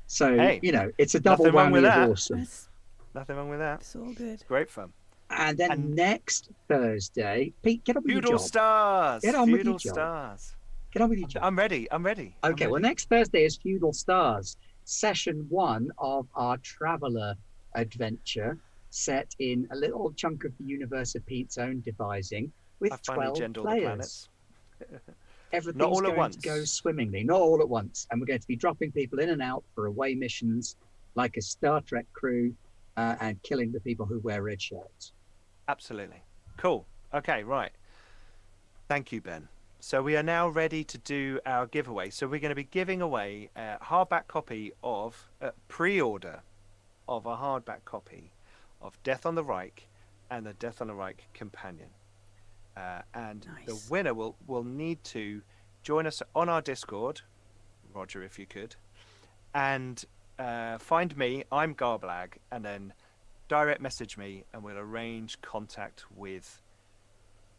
So, Hey, it's a double nothing wrong with whammy of that. awesome. That's Nothing wrong with that. it's all good. It's great fun. And then And- next Thursday, Pete, get on with your Feudal job. Stars. Get on with your Feudal job. Stars. Get on with your job. I'm ready. I'm ready. I'm Okay, well, ready. next Thursday is Feudal Stars, session 1 of our Traveller adventure, set in a little chunk of the universe of Pete's own devising, with I finally 12 genned all the players. planets. Everything's all at going once. to go swimmingly, not all at once. And we're going to be dropping people in and out for away missions like a Star Trek crew and killing the people who wear red shirts. Absolutely. Cool. Okay, right. Thank you, Ben. So we are now ready to do our giveaway. So we're going to be giving away a hardback copy of pre-order of a hardback copy of Death on the Reich and the Death on the Reich Companion. And the Nice. winner will need to join us on our Discord, Roger, if you could, and find me, I'm Garblag, and then direct message me, and we'll arrange contact with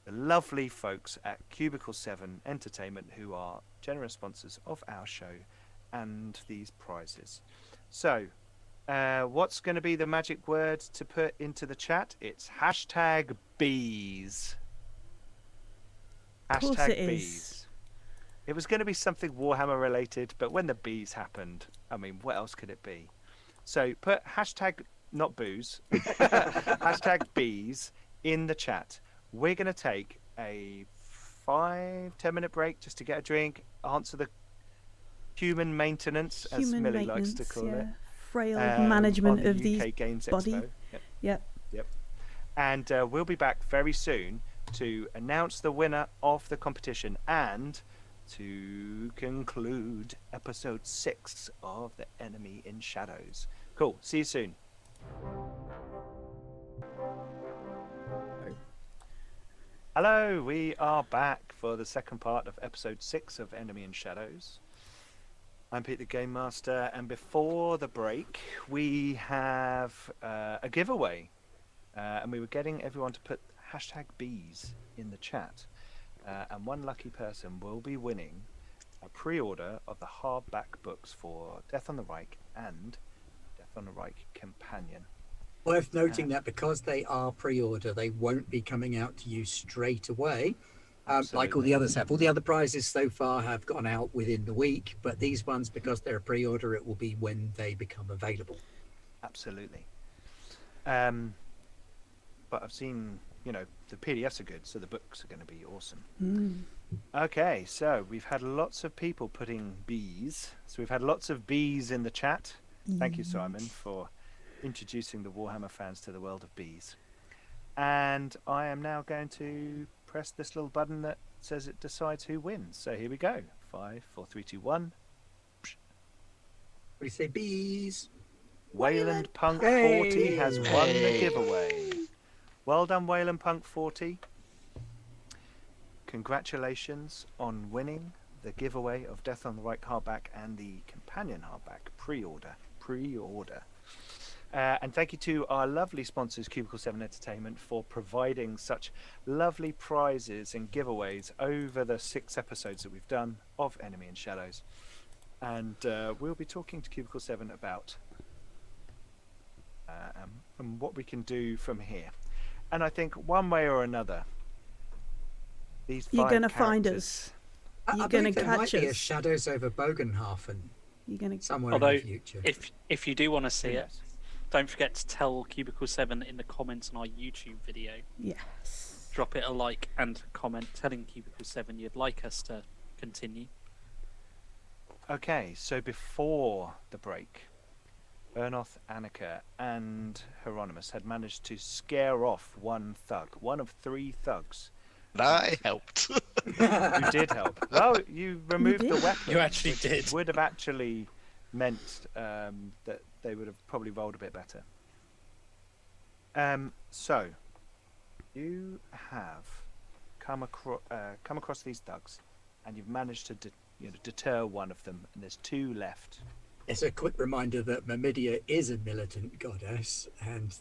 the lovely folks at Cubicle 7 Entertainment, who are generous sponsors of our show and these prizes. So, what's going to be the magic word to put into the chat? It's hashtag bees. Of course Hashtag it is. bees. It was going to be something Warhammer related, but when the bees happened, I mean, what else could it be? So put hashtag not booze, hashtag bees in the chat. We're going to take a 5-10 minute break just to get a drink, answer the human maintenance, as Human Millie likes to maintenance, call it. frail on management the of UK these Games body. Expo. Yep. Yep. And we'll be back very soon to announce the winner of the competition and to conclude episode 6 of The Enemy in Shadows. Cool. See you soon. Hello, we are back for the second part of episode 6 of Enemy in Shadows. I'm Pete the Game Master, and before the break, we have a giveaway. And we were getting everyone to put hashtag bees in the chat. And one lucky person will be winning a pre-order of the hardback books for Death on the Reich and Death on the Reich Companion. Worth noting that because they are pre-order, they won't be coming out to you straight away, like all Absolutely. the others have. All the other prizes so far have gone out within the week, but these ones, because they're a pre-order, it will be when they become available. Absolutely. But I've seen, the PDFs are good, so the books are going to be awesome. Okay, so we've had lots of people putting bees. So we've had lots of bees in the chat. Thank you, Simon, for introducing the Warhammer fans to the world of bees. And I am now going to press this little button that says it decides who wins. So here we go. 5, 4, 3, 2, 1. We say bees. Wayland Punk Hey! 40 has won the Hey! giveaway. Well done, Wayland Punk 40. Congratulations on winning the giveaway of Death on the Reich hardback and the companion hardback pre-order. And thank you to our lovely sponsors, Cubicle 7 Entertainment, for providing such lovely prizes and giveaways over the 6 episodes that we've done of Enemy in Shadows. And we'll be talking to Cubicle 7 about and what we can do from here. And I think one way or another, these 5 You're gonna find characters- us. I You're believe gonna there might catch be a us. Shadows over Bogenhafen You're gonna. somewhere Although, in the future. if you do want to see Who it, knows? don't forget to tell Cubicle 7 in the comments on our YouTube video. Yes. Drop it a like and comment telling Cubicle 7 you'd like us to continue. Okay, so before the break, Ernoth, Annika, and Hieronymus had managed to scare off one thug, one of 3 thugs. And I helped. You did help. Well, you removed the did. weapon. You actually which did. Would have actually meant that they would have probably rolled a bit better. So, you have come across these thugs, and you've managed to deter one of them, and there's 2 left. It's a quick reminder that Myrmidia is a militant goddess, and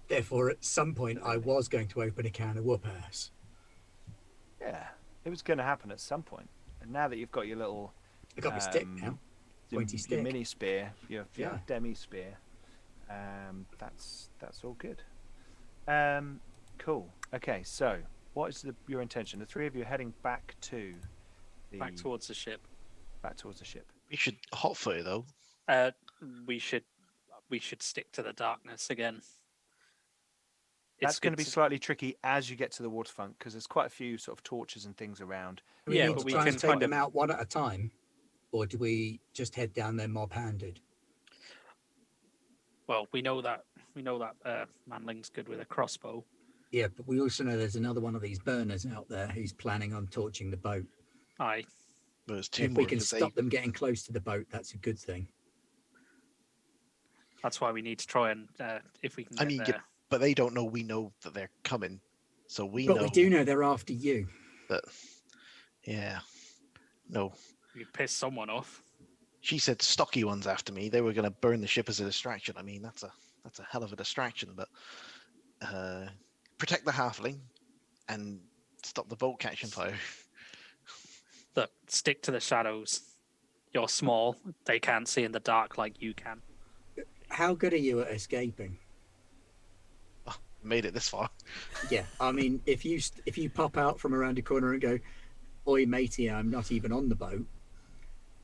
therefore at some point I was going to open a can of whoop ass. Yeah, it was going to happen at some point. And now that you've got your little I got my stick now. Pointy your stick. mini spear, your Yeah. demi spear, that's all good. Cool. Okay, so what is your intention? The 3 of you are heading back to Back towards the ship. back towards the ship. We should hot foot it though. We should stick to the darkness again. That's going to be it's- slightly tricky as you get to the waterfront because there's quite a few sort of torches and things around. Do we Yeah, need but to we try can and take kind them of- out one at a time, or do we just head down there mob-handed? Well, we know that Manling's good with a crossbow. Yeah, but we also know there's another one of these burners out there who's planning on torching the boat. Aye. There's 2 If more. we can because stop them getting close to the boat, that's a good thing. That's why we need to try and if we can get I mean, yeah, there. but they don't know we know that they're coming, so we But know we do know they're after you. that. Yeah. No. We could piss someone off. She said stocky ones after me. They were going to burn the ship as a distraction. I mean, that's a hell of a distraction. But protect the halfling and stop the boat catching fire. Look, stick to the shadows. You're small. They can't see in the dark like you can. How good are you at escaping? Made it this far. Yeah, I mean, if you pop out from around a corner and go, "Oi, matey, I'm not even on the boat,"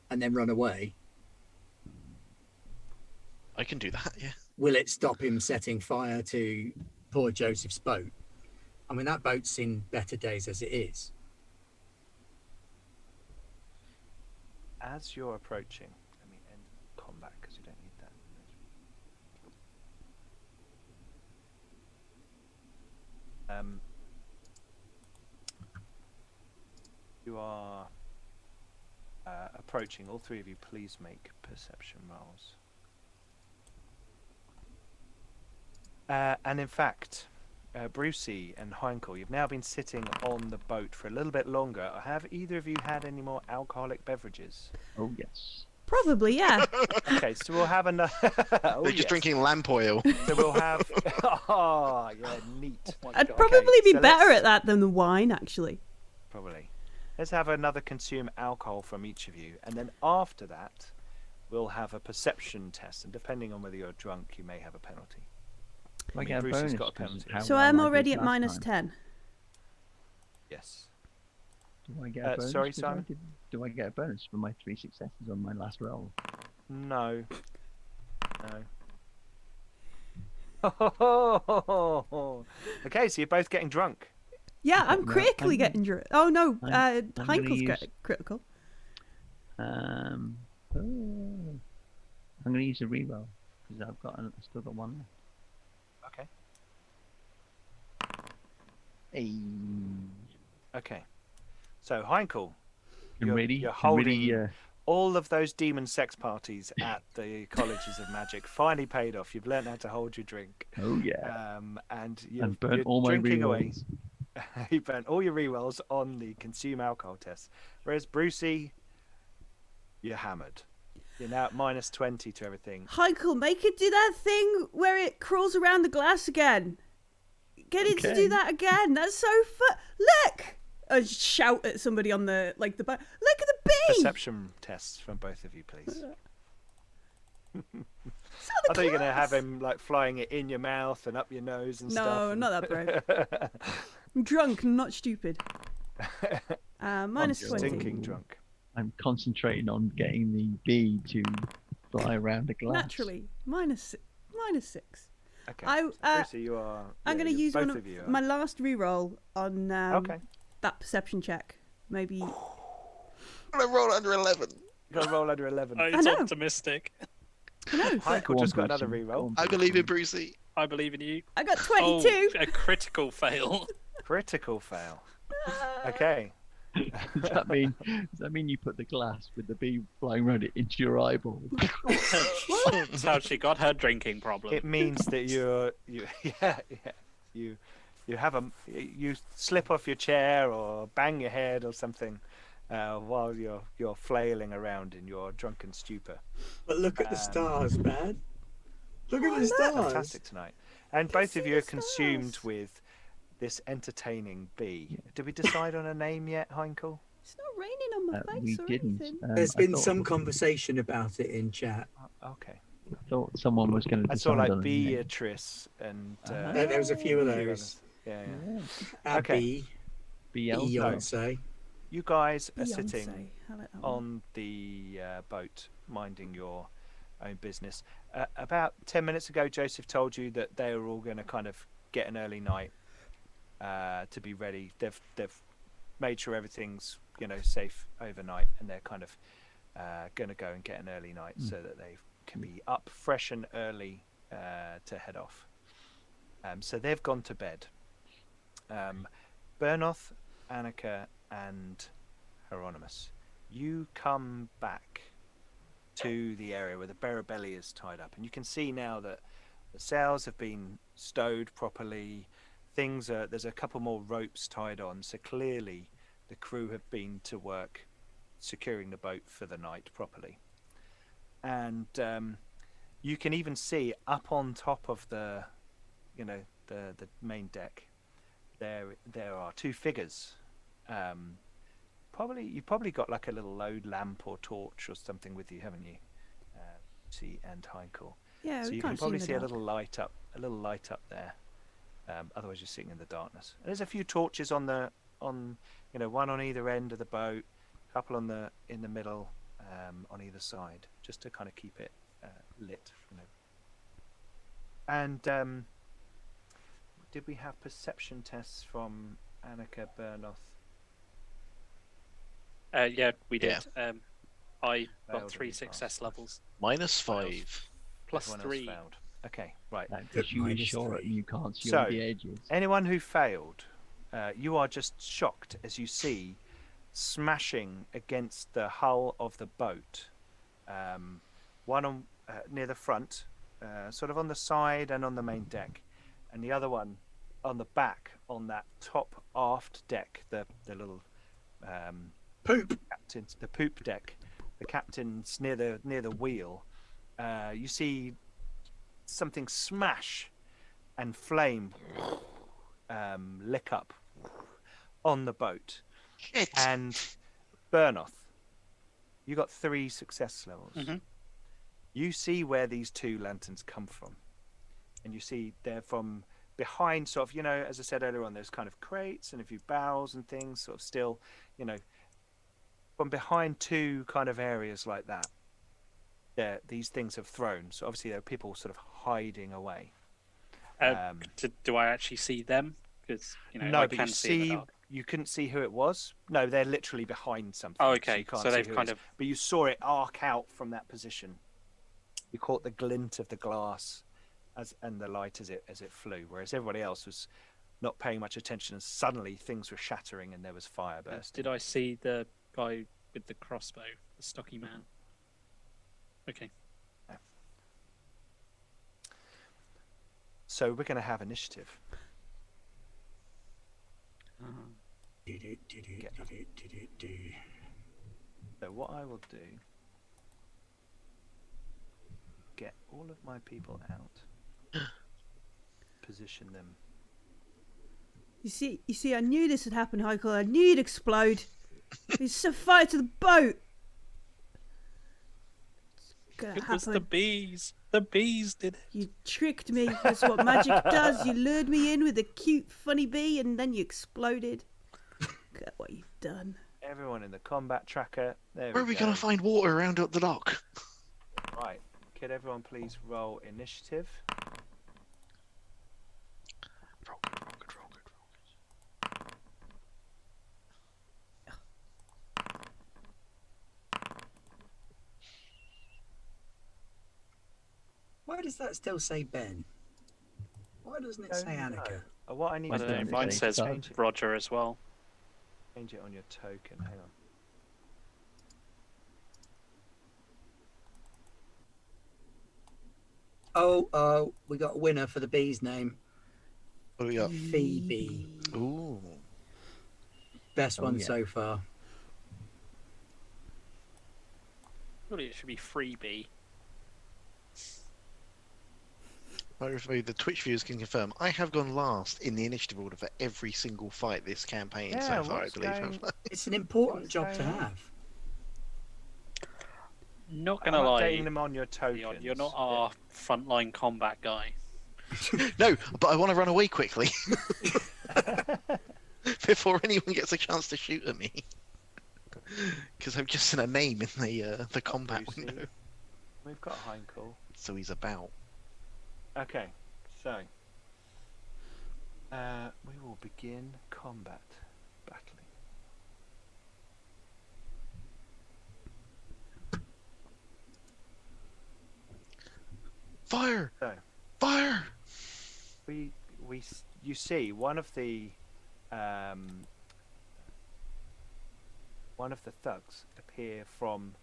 and then run away, I can do that. Yeah. will it stop him setting fire to poor Joseph's boat? I mean, that boat's seen better days as it is. As you're approaching, let me end combat because you don't need that. You are approaching. All 3 of you, please make perception rolls. And in fact, Brucey and Heinkel, you've now been sitting on the boat for a little bit longer. Have either of you had any more alcoholic beverages? Oh yes. Probably, yeah. Okay, so we'll have another. Oh, They're just yes. drinking lamp oil. So we'll have. Oh, yeah, neat. Oh my I'd God. probably be so better let's- at that than the wine, actually. Probably. Let's have another consume alcohol from each of you, and then after that, we'll have a perception test. And depending on whether you're drunk, you may have a penalty. Do I mean, get a Bruce has bonus got a 'cause penalty. how So well I'm I did already at last minus time? 10. Yes. Do I get a bonus? sorry, 'cause I Simon? do I get a bonus for my 3 successes on my last roll? No. No. Okay, so you're both getting drunk. Yeah, I'm No, critically I'm- getting drunk. Oh no, I'm gonna Heinkel's use- critical. I'm going to use a reroll because I've still got 1 left. Okay. Hey, Okay. So Heinkel, I'm You're- ready. you're I'm ready, holding- all of those demon sex parties at the colleges of magic finally paid off. You've learned how to hold your drink, oh yeah, and and burnt you're all my drinking away. rerolls. You burnt all your rerolls on the consume alcohol test. Whereas Brucey, you're hammered. You're now at minus 20 to everything. Heinkel, make it do that thing where it crawls around the glass again. Get it to do Okay. that again. That's so fun. Look! I shout at somebody on the boat. Look at the bee! Perception tests from both of you, please. It's not the I thought you were going to have glass. him like flying it in your mouth and up your nose and stuff. No, and- not that brave. I'm drunk and not stupid. Minus just 20. Stinking drunk. I'm concentrating on getting the bee to fly around the glass. Naturally. Minus 6. Okay. I- so Brucey, you are. I'm yeah, going to use both one of you are. my last reroll on Okay. that perception check. Maybe. I rolled under 11. You got to roll under 11. It's know. optimistic. No, Michael Go on, just got another Brucey, reroll. go on, I believe in Brucey. Brucey. I believe in you. I got 22. Oh, a critical fail. Critical fail. Okay. Does that mean you put the glass with the bee flying around it into your eyeball? That's how she got her drinking problem. It means that you you slip off your chair or bang your head or something while you're flailing around in your drunken stupor. But look at the stars, man. Look at the stars. Fantastic tonight. And both see of you the are consumed stars. with this entertaining bee. Did we decide on a name yet, Heinkel? It's not raining on my face We or didn't. anything. There's I been thought- some conversation about it in chat. Okay. I thought someone was going to I saw decide like on a name. Beatrice and There was a few of a few those. others. Yeah. Abby, Beyonce. Beyonce. You guys are Beyonce. sitting I like that one. on the boat, minding your own business. About 10 minutes ago, Joseph told you that they were all going to kind of get an early night to be ready. They've made sure everything's safe overnight, and they're kind of going to go and get an early night so that they can be up fresh and early to head off. So they've gone to bed. Bernoth, Annika, and Hieronymus, you come back to the area where the Berabelli is tied up, and you can see now that the sails have been stowed properly. There's a couple more ropes tied on, so clearly the crew have been to work securing the boat for the night properly. And you can even see up on top of the main deck, there are two figures. You've probably got like a little load lamp or torch or something with you, haven't you? See, and Heinkel. Yeah, So we you can't can probably see a dark. little light up there. Otherwise, you're sitting in the darkness. And there's a few torches on one on either end of the boat, a couple in the middle, on either side, just to kind of keep it lit. And did we have perception tests from Annika, Bernoth? Yeah, we did. I Failed got 3 and success passed. levels. -5. Plus Everyone else 3. failed. Okay, right. Because you Minus insure it 3. and you can't see So, all the edges. Anyone who failed, you are just shocked as you see smashing against the hull of the boat. One on near the front, sort of on the side and on the main deck, and the other one on the back on that top aft deck, the little Poop. the poop deck, the captain's near the wheel. You see something smash and flame lick up on the boat. Shit. And Bernoth, you got 3 success levels. Mhm. You see where these 2 lanterns come from, and you see they're from behind, sort of, as I said earlier on, there's kind of crates and a few barrels and things, sort of still, from behind 2 kind of areas like that. These things have thrown. So obviously there are people sort of hiding away. Do I actually see them? Because No, I but can you see in the see, dark. you couldn't see who it was. No, they're literally behind something. Oh, so okay. you can't So see they've who it kind is. of. But you saw it arc out from that position. You caught the glint of the glass and the light as it flew, whereas everybody else was not paying much attention, and suddenly things were shattering and there was fire bursting. Did I see the guy with the crossbow, the stocky man? Okay. So we're going to have initiative. So what I will do, get all of my people out, position them. You see, I knew this would happen, Michael. I knew you'd explode. You set fire to the boat. It's gonna It happen. was the bees. The bees did it. You tricked me. That's what magic does. You lured me in with a cute, funny bee, and then you exploded. Look at what you've done. Everyone in the combat tracker. There Where are we go. going to find water around up the dock? Right. Could everyone please roll initiative? Roll good. does that still say Ben? Why doesn't it say Annika? What I need I to don't do know. is Mine say says Todd. Roger as well. change it on your token. Hang on. Oh, we got a winner for the bee's name. What do we got? Phoebe. Ooh. Best Oh, one yeah. so far. Surely it should be freebie. Hopefully the Twitch viewers can confirm. I have gone last in the initiative order for every single fight this campaign Yeah, so far, I what's believe. going- It's an important What's job to going on? have. Not I'm gonna lie, updating them on your tokens. Leon, you're not our frontline combat guy. No, but I want to run away quickly before anyone gets a chance to shoot at me. Because I'm just in a name in the combat Lucy. window. We've got Heinkel. So he's about. Okay, so we will begin combat battling. Fire! So Fire! you see one of the thugs appear from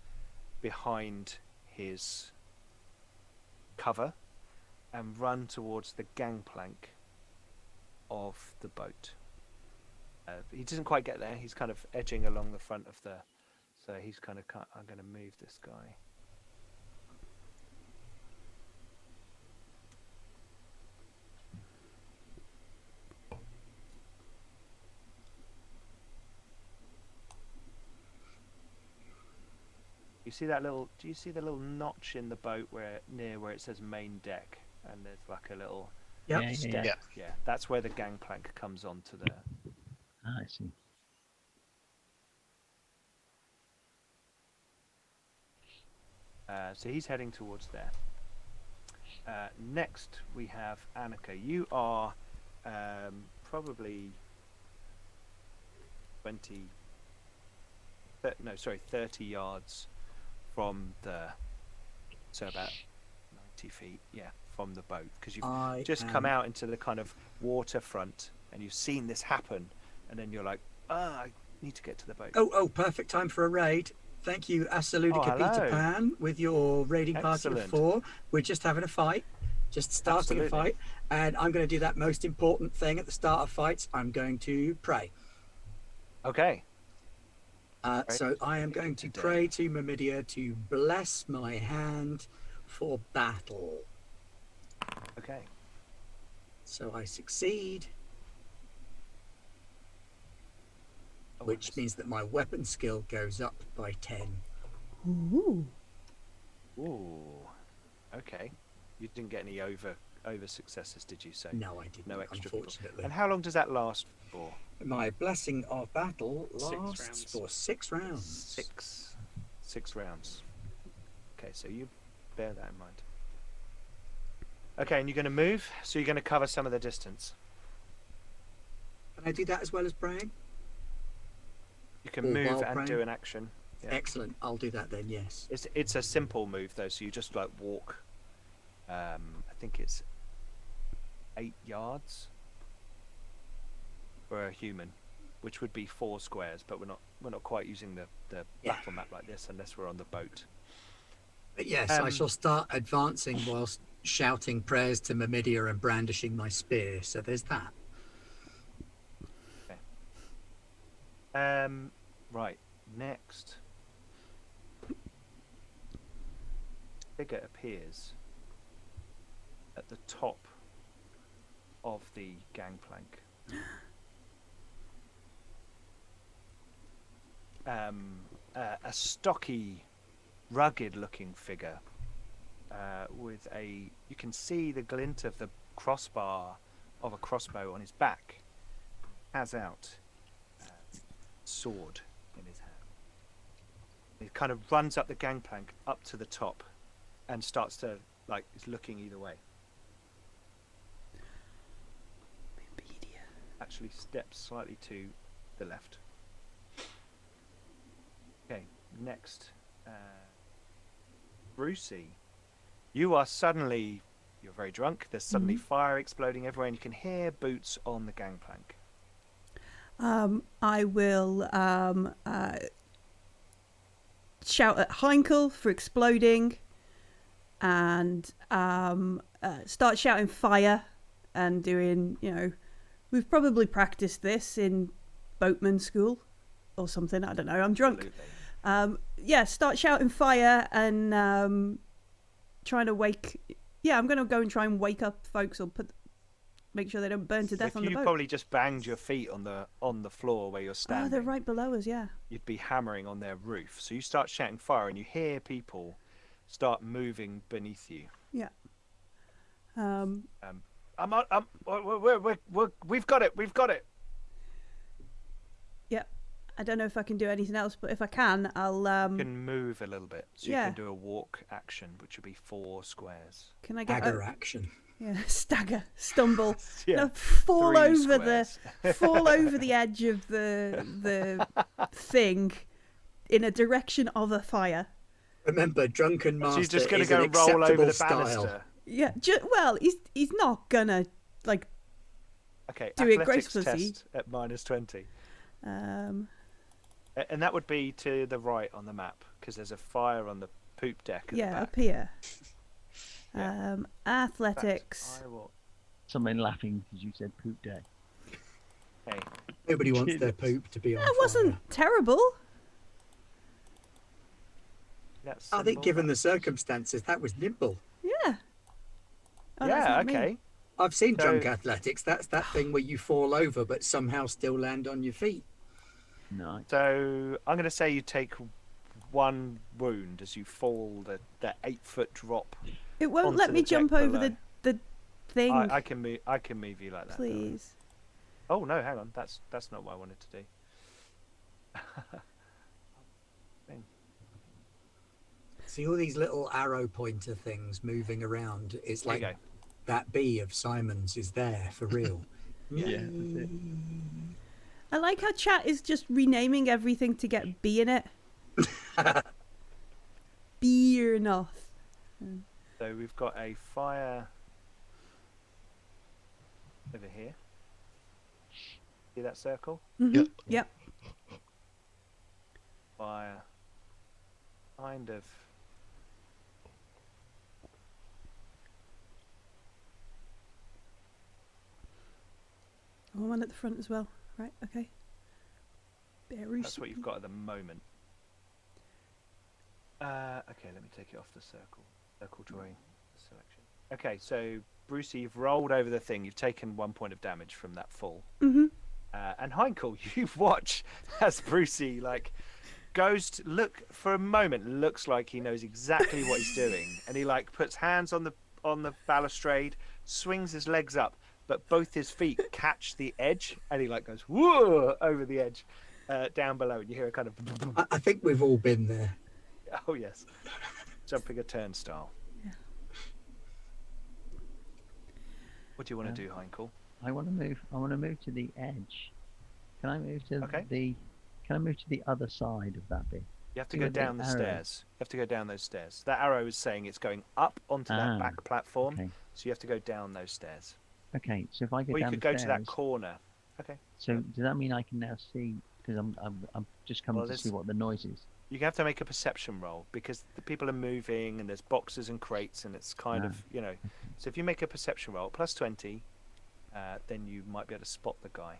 behind his cover and run towards the gangplank of the boat. He doesn't quite get there. He's kind of edging along the front of the. So he's kind of. I'm going to move this guy. You see that little? Do you see the little notch in the boat where it says main deck, and there's like a little Yep. Yeah, yeah, step? yeah. Yeah, that's where the gangplank comes onto the. Ah, I see. So he's heading towards there. Next, we have Annika. You are probably 30 yards from the. So about 90 feet, yeah, from the boat. Because you've just come out into the kind of waterfront and you've seen this happen. And then you're like, I need to get to the boat. Oh, perfect time for a raid. Thank you, Asaludica hello. Peter Pan, with your raiding party of Excellent. 4. We're just having a fight, just starting Absolutely. a fight, and I'm going to do that most important thing at the start of fights. I'm going to pray. Okay. So I am going to pray to Myrmidia to bless my hand for battle. Okay. So I succeed, which means that my weapon skill goes up by 10. Ooh. Ooh. Okay. You didn't get any over successes, did you say? No, I didn't, No extra people. unfortunately. And how long does that last for? My blessing of battle 6 lasts rounds. for 6 rounds. 6 rounds. Okay, so you bear that in mind. Okay, and you're going to move, so you're going to cover some of the distance. Can I do that as well as praying? You can Or move while and do praying? an action. Yeah. Excellent. I'll do that then, yes. It's a simple move though, so you just like walk. I think it's 8 yards for a human, which would be 4 squares. But we're not quite using the Yeah. battle map like this unless we're on the boat. But yes, I Um, shall start advancing whilst shouting prayers to Myrmidia and brandishing my spear. So there's that. Right. Next, figure appears at the top of the gangplank. A stocky, rugged-looking figure with you can see the glint of the crossbar of a crossbow on his back. Has out sword in his hand. He kind of runs up the gangplank up to the top and starts to is looking either way. Actually steps slightly to the left. Okay, next, Brucey, you are suddenly You're very drunk. There's suddenly fire exploding everywhere, and you can hear boots on the gangplank. I will shout at Heinkel for exploding, and start shouting fire and doing, we've probably practiced this in boatman school or something. I don't know. I'm drunk. Start shouting fire and trying to wake. Yeah, I'm going to go and try and wake up folks or make sure they don't burn to death on the boat. You probably just banged your feet on the floor where you're standing. Oh, they're right below us, yeah. You'd be hammering on their roof. So you start shouting fire, and you hear people start moving beneath you. Yeah. We've got it. We've got it. Yeah. I don't know if I can do anything else, but if I can, I'll. You can move a little bit, so you can do a walk action, which would be 4 squares. Can I get Stagger action? Yeah, stagger, stumble, Yeah, fall 3 over squares. fall over the edge of the thing in a direction of a fire. Remember, drunken master. So you're just going to is go an roll over the acceptable banister. style. Yeah, well, he's not gonna like. Okay, do it athletics gracefully. test at -20. Um, And that would be to the right on the map, because there's a fire on the poop deck at the back. up here. Yeah. Athletics. I will... Someone laughing because you said poop day. Hey, Nobody wants their poop to be on That wasn't fire. terrible. that's I think, symbol. given the circumstances, that was nimble. Yeah. Oh, that's Yeah, not me. okay. I've seen So- drunk athletics. That's that thing where you fall over but somehow still land on your feet. Nice. So I'm going to say you take 1 wound as you fall the 8-foot drop. It won't onto let me the jump deck over below. the thing. I can move you like that. Please. Oh no, hang on. That's not what I wanted to do. See all these little arrow pointer things moving around. It's There you like go. that bee of Simon's is there for real. Yeah, that's it. I like how chat is just renaming everything to get B in it. Beer enough. So we've got a fire over here. See that circle? Yep. Yep. Fire. Kind of. Oh, one at the front as well. Right, okay. Very That's what you've got at the moment. Okay, let me take it off the circle. Circle drawing selection. Okay, so Brucey, you've rolled over the thing. You've taken 1 point of damage from that fall. Mm-hmm. And Heinkel, you watch as Brucey goes to look for a moment. Looks like he knows exactly what he's doing, and he puts hands on the balustrade, swings his legs up, but both his feet catch the edge, and he goes whoa over the edge, down below, and you hear a kind of. I think we've all been there. Oh yes, jumping a turnstile. Yeah. What do you want to do, Heinkel? I want to move. I want to move to the edge. Can I move to Okay. Can I move to the other side of that bit? You have to See go where the down the arrow- stairs. You have to go down those stairs. That arrow is saying it's going up onto Ah, that back platform, Okay. so you have to go down those stairs. Okay. So if I go Or you down could the go to that stairs, corner. Okay. so does that mean I can now see? Because I'm just coming Well, to see there's- what the noise is. You have to make a perception roll because the people are moving and there's boxes and crates and it's kind of, So if you make a perception roll, +20, then you might be able to spot the guy.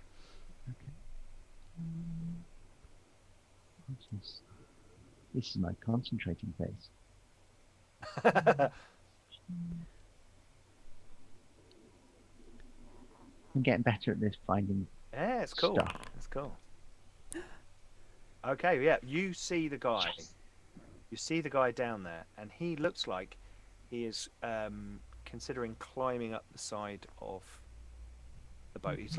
This is my concentrating phase. I'm getting better at this finding. Yeah, it's cool. Stuff. It's cool. Okay, yeah, you see the guy. You see the guy down there, and he looks like he is considering climbing up the side of the boat. He's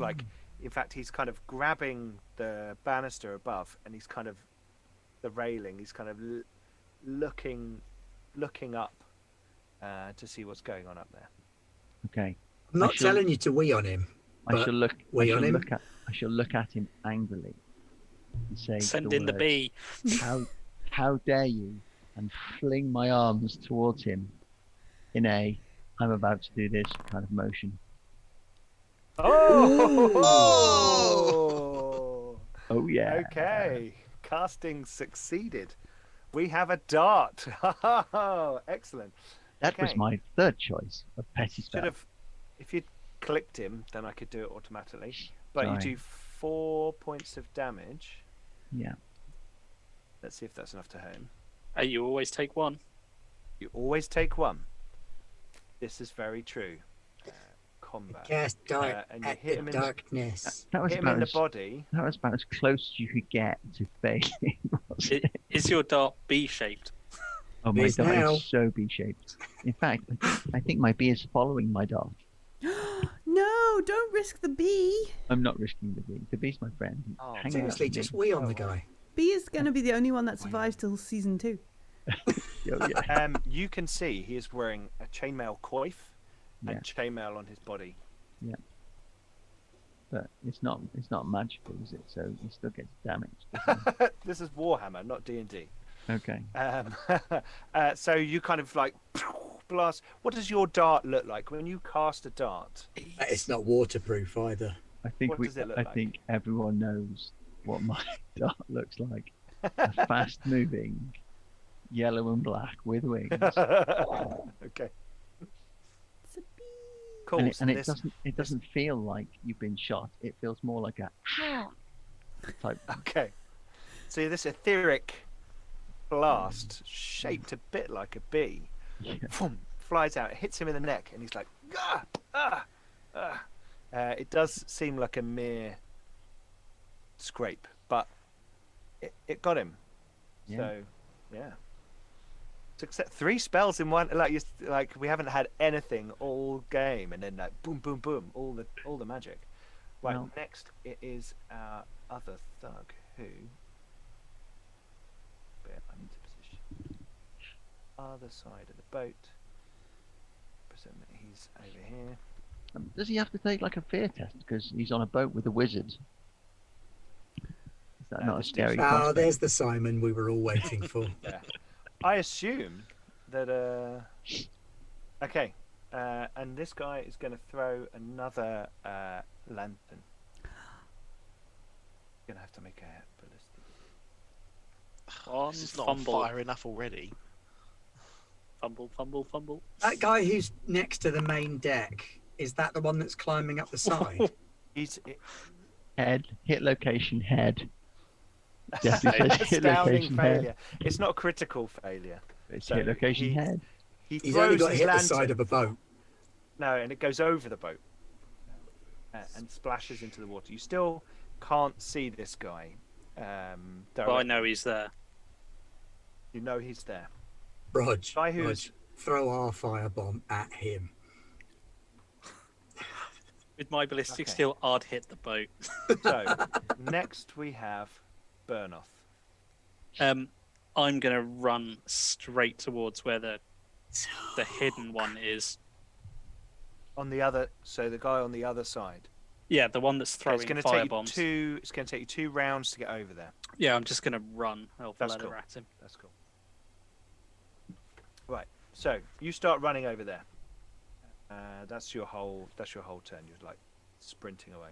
in fact, he's kind of grabbing the banister above, and he's kind of the railing. He's kind of looking up to see what's going on up there. Okay. I'm not I shall- telling you to wee on him. I But shall look. wait on him. I shall look at him angrily and say, Send in the words, bee. How dare you? And fling my arms towards him in a I'm about to do this kind of motion. Oh! Oh yeah. Okay, casting succeeded. We have a dart. Oh, excellent. That was Okay. my third choice of petty spell. Should have, if you'd clicked him, then I could do it automatically. But Sorry. you do 4 points of damage. Yeah. Let's see if that's enough to hurt him. You always take one. You always take one. This is very true. Combat. Cast dark and you at hit the him in the- darkness. That was Hit him in about the as, body. that was about as close as you could get to failing. wasn't it? Is your dart B-shaped? Oh, my Is dart now. is so B-shaped. In fact, I think my bee is following my dart. No, don't risk the bee. I'm not risking the bee. The bee's my friend. He's Oh, hanging out Seriously, with just me. wee on the guy. Bee is going to be the only one that survives till season 2. Oh, yeah. You can see he is wearing a chainmail coif Yeah. and chainmail on his body. But it's not magical, is it? So he still gets damaged. doesn't he? This is Warhammer, not D&D. Okay. So you kind of like blast. What does your dart look like when you cast a dart? It's not waterproof either. I think What does it look I like? think everyone knows what my dart looks like. A fast-moving, yellow and black with wings. Okay. It's a bee. Cool. And, so it this- doesn't feel like you've been shot. It feels more like a type. Okay. So this etheric blast, shaped a bit like a bee, Yeah. boom, flies out, hits him in the neck, and he's like, ah, ah, ah. It does seem like a mere scrape, but it got him. Yeah. So, yeah. Success. 3 spells in one. Like we haven't had anything all game, and then like boom, boom, boom, all the magic. Right. Well- Next, it is our other thug who. I'm into position. Other side of the boat. Present that he's over here. Does he have to take like a fear test because he's on a boat with a wizard? Is that not a this scary dude's- Oh, prospect? there's the Simon we were all waiting for. Yeah. I assume that. Okay. And this guy is going to throw another lantern. Gonna have to make a ballistic. One This is not on fumble. fire enough already. Fumble, fumble, fumble. That guy who's next to the main deck, is that the one that's climbing up the side? He's Head, hit location, head. Jesse says hit astounding location, failure. head. It's not a critical failure. It's So hit location, he- head. He He's throws only got to his hit the lantern. side of a boat. No, and it goes over the boat and splashes into the water. You still can't see this guy. But I directly. know he's there. You know he's there. Rog, Guy who's- throw our firebomb at him. With my ballistic Okay. steel, I'd hit the boat. So next we have Burnoth. I'm gonna run straight towards where the hidden one is. On the other, so the guy on the other side. Yeah, the one that's throwing It's going to take you firebombs. 2. It's going to take you 2 rounds to get over there. Yeah, I'm just gonna run over That's ladder cool. at him. That's cool. Right. So you start running over there. That's your whole turn. You're like sprinting away.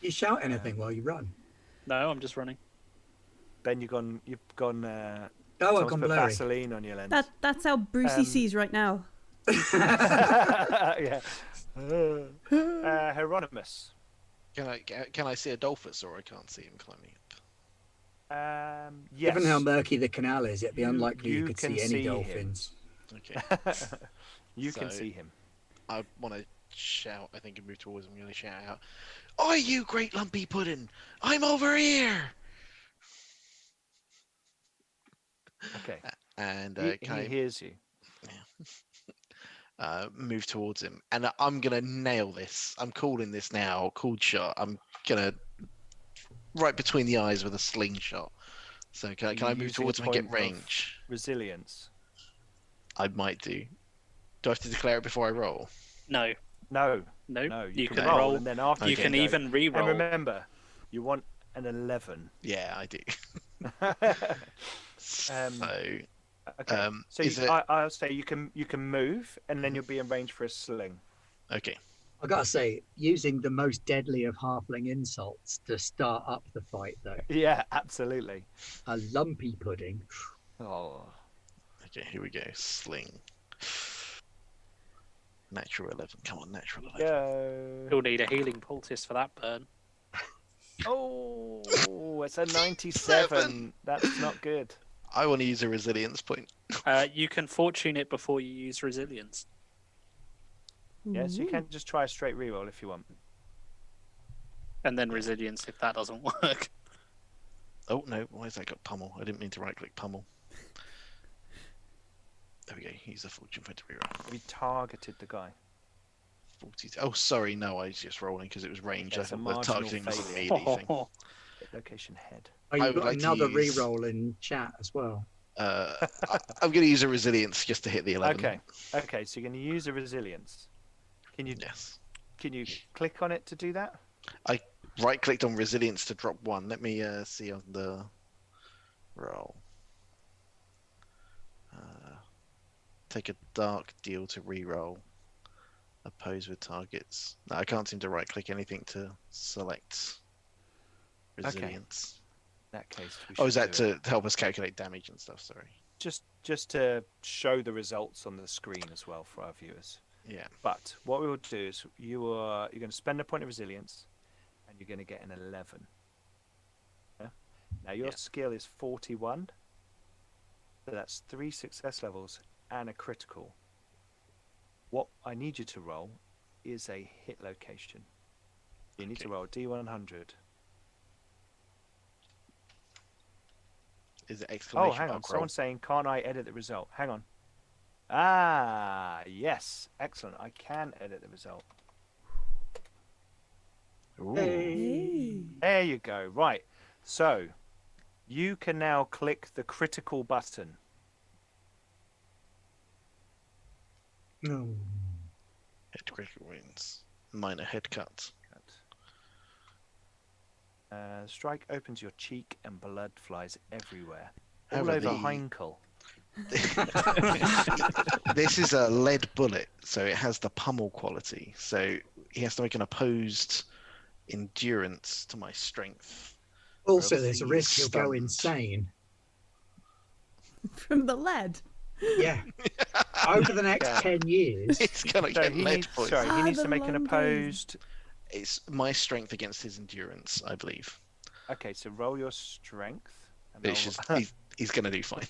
You shout anything while you run. No, I'm just running. Ben, you've gone. Oh, I've someone's gone put blurry. Vaseline on your lens. That's how Brucey sees right now. Yeah. Hieronymus. Can I see Adolphus, or I can't see him climbing up? Yes. Given how murky the canal is, it'd be You- unlikely you you could can see any see him. dolphins. Okay. You can So- see him. I want to shout. I think and move towards him. I'm going to shout out, "Oi, you great lumpy pudding! I'm over here!" Okay. And He can I hears you. move towards him? And I'm going to nail this. I'm calling this now. Cold shot. I'm going to right between the eyes with a slingshot. So can I move Using a towards him and get point of range? Resilience. I might do. Do I have to declare it before I roll? No, No. no, No. you can can roll, roll. and then after You Okay. can go. even And re-roll. remember, you want an 11. Yeah, I do. Um, So Okay. So is it I'll say you can move, and then you'll be in range for a sling. okay? I gotta say, using the most deadly of halfling insults to start up the fight, though. Yeah, absolutely. A lumpy pudding. Oh. Okay, here we go. Sling. Natural 11. Come on, natural 11. Go. You'll need a healing poultice for that burn. Oh, it's a 97. That's not good. I want to use a resilience point. You can fortune it before you use resilience. Yeah, so you can just try a straight reroll if you want. And then resilience if that doesn't work. Oh no, why has that got pummel? I didn't mean to right click pummel. There we go. Use the fortune point to reroll. We targeted the guy. 40. Oh, sorry, no, I was just rolling because it was range. That's I a thought the marginal targeting was a failure. melee thing. Hit location head. Oh, I you've would got like to another use- reroll in chat as well. I'm going to use a resilience just to hit the 11. Okay, so you're going to use a resilience. Can you Yes. click on it to do that? Right clicked on resilience to drop 1. Let me see on the roll. Take a dark deal to reroll. Oppose with targets. No, I can't seem to right click anything to select resilience. In that case, we Oh, is should that do it. to help us calculate damage and stuff? Sorry. Just to show the results on the screen as well for our viewers? Yeah. But what we will do is you're going to spend a point of resilience, and you're going to get an 11. Yeah? Now your Yeah. skill is 41, so that's 3 success levels and a critical. What I need you to roll is a hit location. You need to Okay. roll D100. Is it Oh, exclamation hang on. mark roll? Someone's saying, can't I edit the result? Hang on. Ah, yes. Excellent. I can edit the result. Ooh. Hey. There you go. Right. So, you can now click the critical button. No. Head critical wounds. Minor head cut. Strike opens your cheek and blood flies everywhere. How All about over the- Heinkel. This is a lead bullet, so it has the pummel quality. So he has to make an opposed endurance to my strength. Also, Else there's a he's risk he'll go stunned. insane. From the lead. Yeah. Over the next Yeah. 10 years. It's gonna So get he lead needs, poison. sorry, he Ah, needs the to make an long days. opposed. It's my strength against his endurance, I believe. Okay, so roll your strength. And It's I'll- just he's gonna do fine.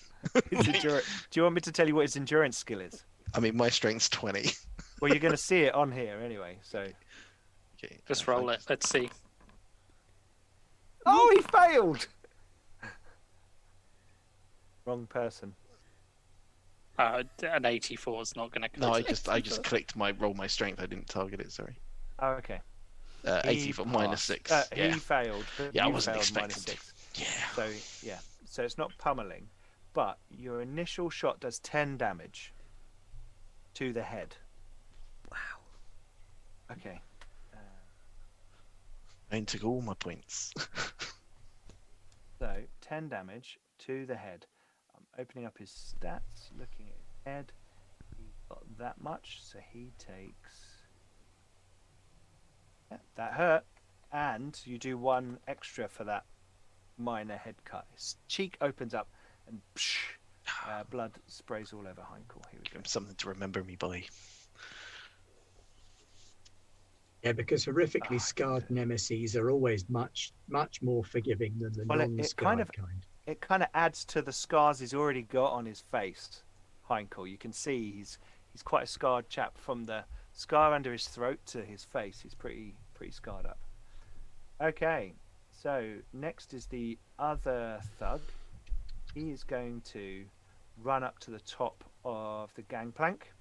his endurance. Do you want me to tell you what his endurance skill is? I mean, my strength's 20. Well, you're going to see it on here anyway. So. Okay, Just if I roll it. Let's see. Oh, he failed. Wrong person. An 84 is not going to. No, I just clicked roll my strength. I didn't target it. Sorry. Oh, okay. He 84 minus passed. 6. He failed. But Yeah, I you wasn't failed minus expecting 6. Yeah. So yeah. So it's not pummeling, but your initial shot does 10 damage to the head. Wow. Okay. I took all my points. So 10 damage to the head. I'm opening up his stats, looking at his head. He's got that much, so he takes. Yeah, that hurt, and you do 1 extra for that minor head cut. His cheek opens up, and blood sprays all over Heinkel. Here we go. Something to remember me by. Yeah, because horrifically Oh, scarred nemesis are always much, much more forgiving than the Well, it non-scarred kind of- It kind of adds to the scars he's already got on his face, Heinkel. You can see he's quite a scarred chap from the scar under his throat to his face. He's pretty scarred up. Okay, so next is the other thug. He is going to run up to the top of the gangplank.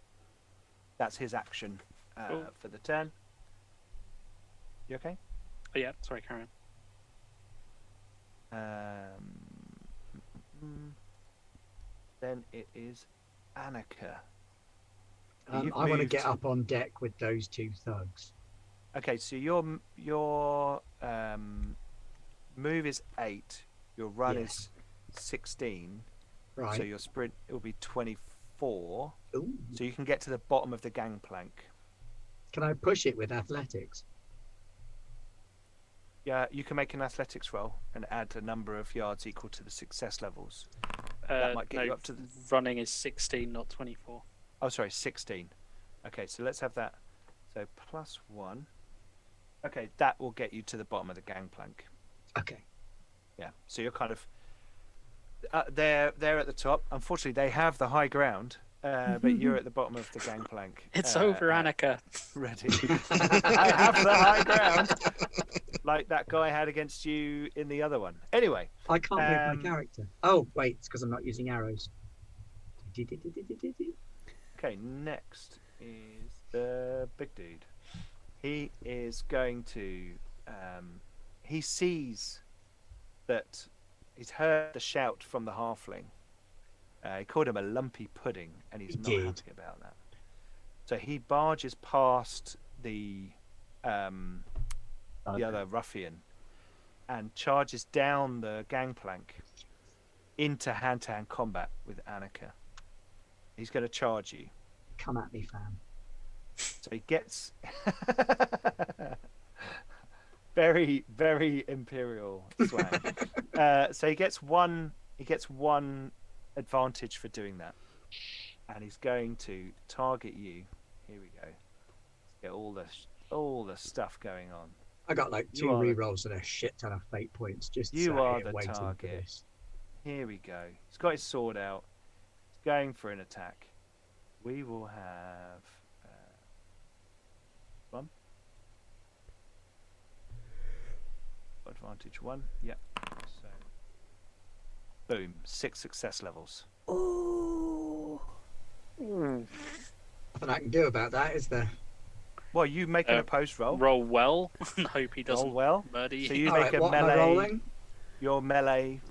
That's his action Cool. for the turn. You okay? Oh, yeah, sorry, carry on. Then it is Annika. You've I want to moved- get up on deck with those 2 thugs. Okay, so your move is 8. Your run Yeah. is 16. Right. So your sprint it will be 24. Ooh. So you can get to the bottom of the gangplank. Can I push it with athletics? Yeah, you can make an athletics roll and add a number of yards equal to the success levels. Might get no, you up to the... running is 16, not 24. Oh, sorry, 16. Okay, so let's have that. So +1. Okay, that will get you to the bottom of the gangplank. Okay. Yeah, so you're kind of... they're at the top. Unfortunately, they have the high ground, but you're at the bottom of the gangplank. It's over, Annika. Ready. I have the high ground. Like that guy had against you in the other one. Anyway. I can't move my character. Oh, wait, it's because I'm not using arrows. Okay, next is the big dude. He is going to... he sees that he's heard the shout from the halfling. He called him a lumpy pudding, and he's not happy about that. So he barges past the other ruffian and charges down the gangplank into hand-to-hand combat with Annika. He's going to charge you. Come at me, fam. So he gets very, very imperial swag. So he gets one advantage for doing that, and he's going to target you. Here we go. Let's get all the stuff going on. I got like You 2 are the- rerolls and a shit ton of fate points. Just You sat are here the waiting for target. this. Here we go. He's got his sword out. He's going for an attack. We will have one. Advantage 1. Yep. So, boom. 6 success levels. Oh. Nothing I can do about that, is there? Well, you make an opposed roll. Roll well and hope he doesn't Roll well. murder you. So you All make right, a what am I melee. rolling? Your melee.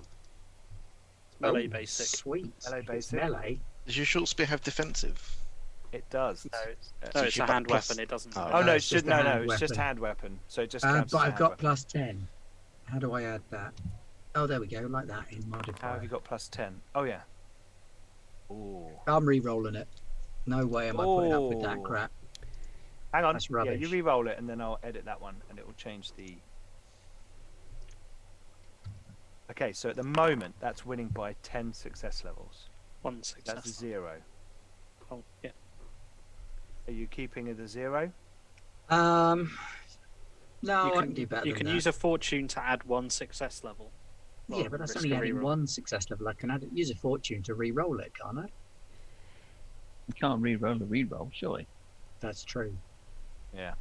Melee Oh, basic. Sweet. Melee It's basic. melee. Does your short spear have defensive? It does. No, So it's you a got hand plus- weapon. It doesn't. Oh, Oh No, no, it's it's just just a no, hand it's just weapon. hand weapon. So it just But counts as I've hand got weapon. +10. How do I add that? Oh, there we go. Like that in How modifier. have you got +10? Oh yeah. Ooh. I'm re-rolling it. No way am I putting up with that Oh. crap. Hang on. That's Yeah, rubbish. you re-roll it and then I'll edit that one and it will change the. Okay, so at the moment that's winning by 10 success levels. One That's success. 0. Oh, yeah. Are you keeping it a 0? No, You I can, can do better you than can that. use a fortune to add 1 success level. Yeah, rather but than that's risk only a adding reroll. 1 success level. I can use a fortune to re-roll it, can't I? You can't re-roll a re-roll, surely. That's true. Yeah.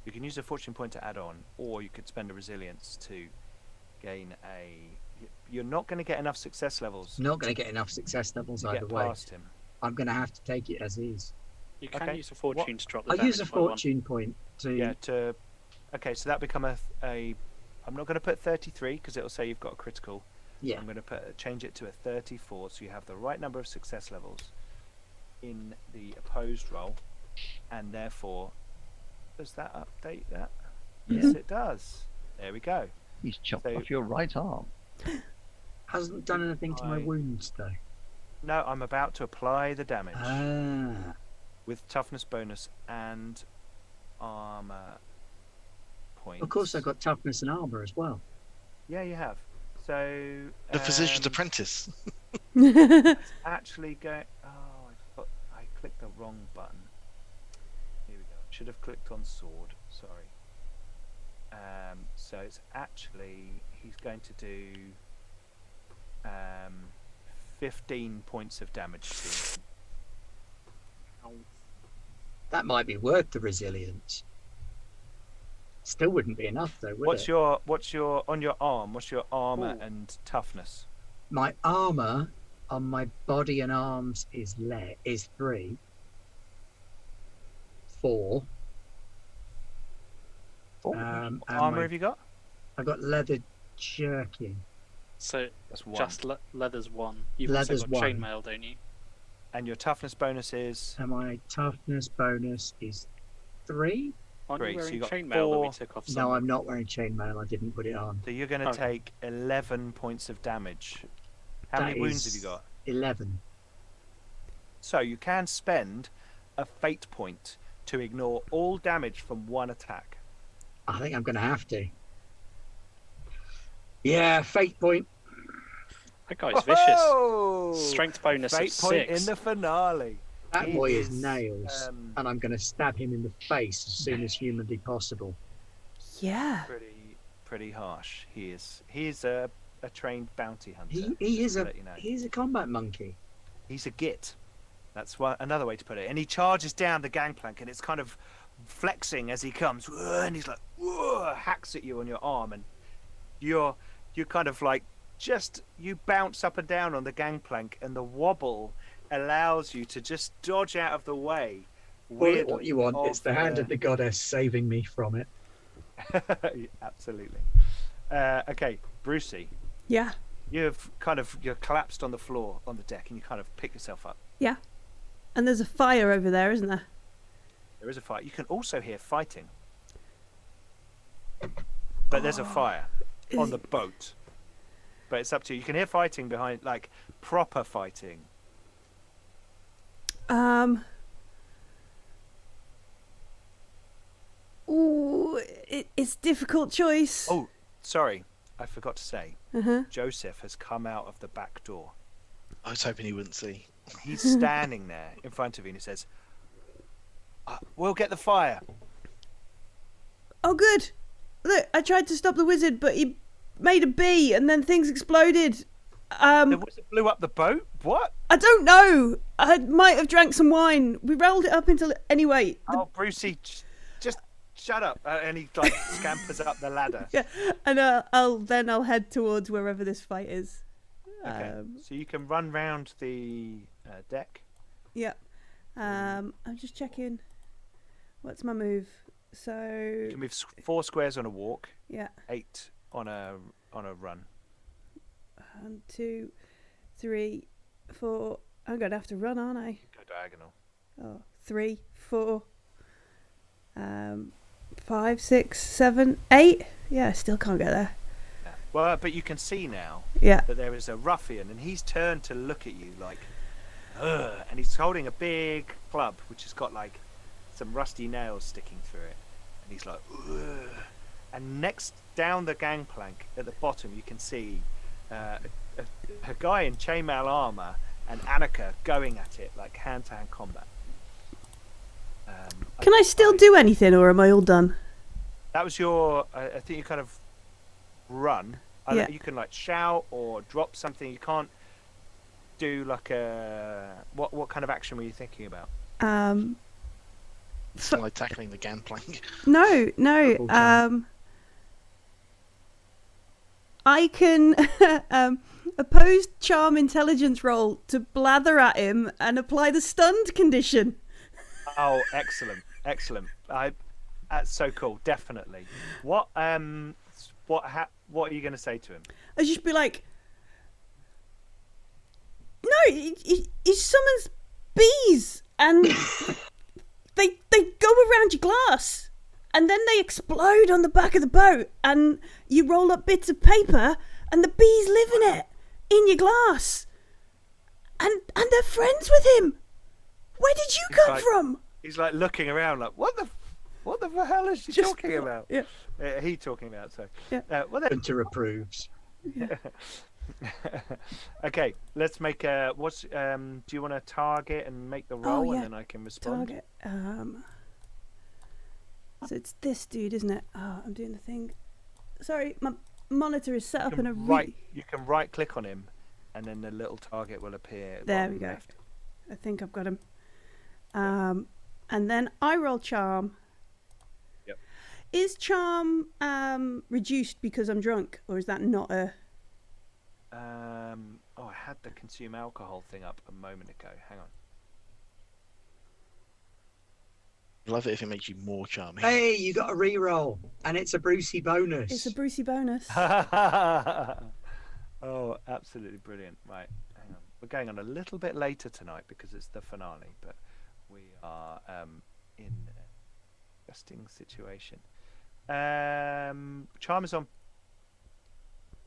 You can use a fortune point to add on, or you could spend a resilience to gain a. You're not going to get enough success levels Not going to get enough success levels to either get way. past him. I'm going to have to take it as is. You can Okay. use a fortune to drop the I'll use a damage by 1. fortune point to. Yeah. To. Okay, so that become a. I'm not going to put 33 because it'll say you've got a critical. Yeah. I'm going to change it to a 34, so you have the right number of success levels in the opposed roll, and therefore, does that update that? Yeah. Yes, it does. There we go. He's chopped So- off your right arm. Hasn't done anything to my I- wounds though. No, I'm about to apply the damage Ah. with toughness bonus and armor points. Of course, I got toughness and armor as well. Yeah, you have. So The physician's apprentice. actually going. Oh, I clicked the wrong button. Here we go. Should have clicked on sword. Sorry. So it's actually he's going to do 15 points of damage to him. That might be worth the resilience. Still wouldn't be enough though, would What's it? your on your arm? What's your armor Ooh. and toughness? My armor on my body and arms is 3. 4. And What armor my- have you got? I got leather jerkin. So That's 1. just leather's 1. You've Leather's also got 1. chainmail, don't you? And your toughness bonus is And my toughness bonus is 3. Aren't Great, you so wearing you got chainmail that we 4. took off No, someone? I'm not wearing chainmail. I didn't put it on. so you're going to Okay. take 11 points of damage How That many wounds have is you got? 11. So you can spend a fate point to ignore all damage from one attack. I think I'm going to have to. Yeah, fate point. That guy's vicious. Whoa! Strength bonus of Fate point 6. in the finale. That He boy is nails, um, and I'm going to stab him in the face as soon as humanly possible. Yeah. pretty harsh. He is a trained bounty hunter. He is just to a let you know. he's a combat monkey. He's a git. That's another way to put it. And he charges down the gangplank, and it's kind of flexing as he comes, and he's like, hacks at you on your arm, and you're kind of like you bounce up and down on the gangplank, and the wobble allows you to just dodge out of the way. Call it what you want. It's the hand of the goddess saving me from it. Absolutely. Okay, Brucey, Yeah. you're collapsed on the floor on the deck, and you kind of pick yourself up. Yeah. And there's a fire over there, isn't there? There is a fight. You can also hear fighting, but there's a fire on the boat. But it's up to you. You can hear fighting behind, like proper fighting. Ooh, it's difficult choice. Oh, sorry, I forgot to say. Uh-huh. Joseph has come out of the back door. I was hoping he wouldn't see. He's standing there in front of you, and he says, "We'll get the fire." Oh, good. Look, I tried to stop the wizard, but he made a bee, and then things exploded. The wizard blew up the boat. What? I don't know. I might have drank some wine. We rolled it up into anyway. Oh, Brucey, just shut up! And he like scampers up the ladder. Yeah, and I'll head towards wherever this fight is. Okay, so you can run round the deck. Yeah. I'm just checking. What's my move? So. You can move 4 squares on a walk. Yeah. 8 on a run. 1, 2, 3, 4. I'm gonna have to run, aren't I? Go diagonal. Oh, 3, 4. 5, 6, 7, 8. Yeah, I still can't get there. Yeah. Well, but you can see now. Yeah. That there is a ruffian, and he's turned to look at you like, ugh, and he's holding a big club which has got like some rusty nails sticking through it, and he's like, ugh. And next down the gangplank at the bottom, you can see a guy in chainmail armor and Annika going at it like hand-to-hand combat. Can I still do anything, or am I all done? That was your. I think you kind of run. Yeah. You can like shout or drop something. You can't do like a. What kind of action were you thinking about? Like tackling the gangplank. No. I can oppose charm intelligence roll to blather at him and apply the stunned condition. Oh, excellent. That's so cool. Definitely. What are you going to say to him? I'd just be like, no, he summons bees, and they go around your glass, and then they explode on the back of the boat, and you roll up bits of paper, and the bees live in it, in your glass, and they're friends with him. Where did you come from? He's like looking around, like what the hell is she talking about? Yeah. He talking about. So. Yeah. Hunter approves. Okay, let's make a. Do you want to target and make the roll, and then I can respond? Target. So it's this dude, isn't it? Oh, I'm doing the thing. Sorry, my monitor is set up in a You can right click on him, and then the little target will appear. There we go. Left. I think I've got him. And then I roll charm. Yep. Is charm reduced because I'm drunk, or is that not a? I had the consume alcohol thing up a moment ago. Hang on. I love it if it makes you more charming. Hey, you got a re-roll, and it's a Brucey bonus. It's a Brucey bonus. Oh, absolutely brilliant. Right, hang on. We're going on a little bit later tonight because it's the finale, but we are in an interesting situation. Charm is on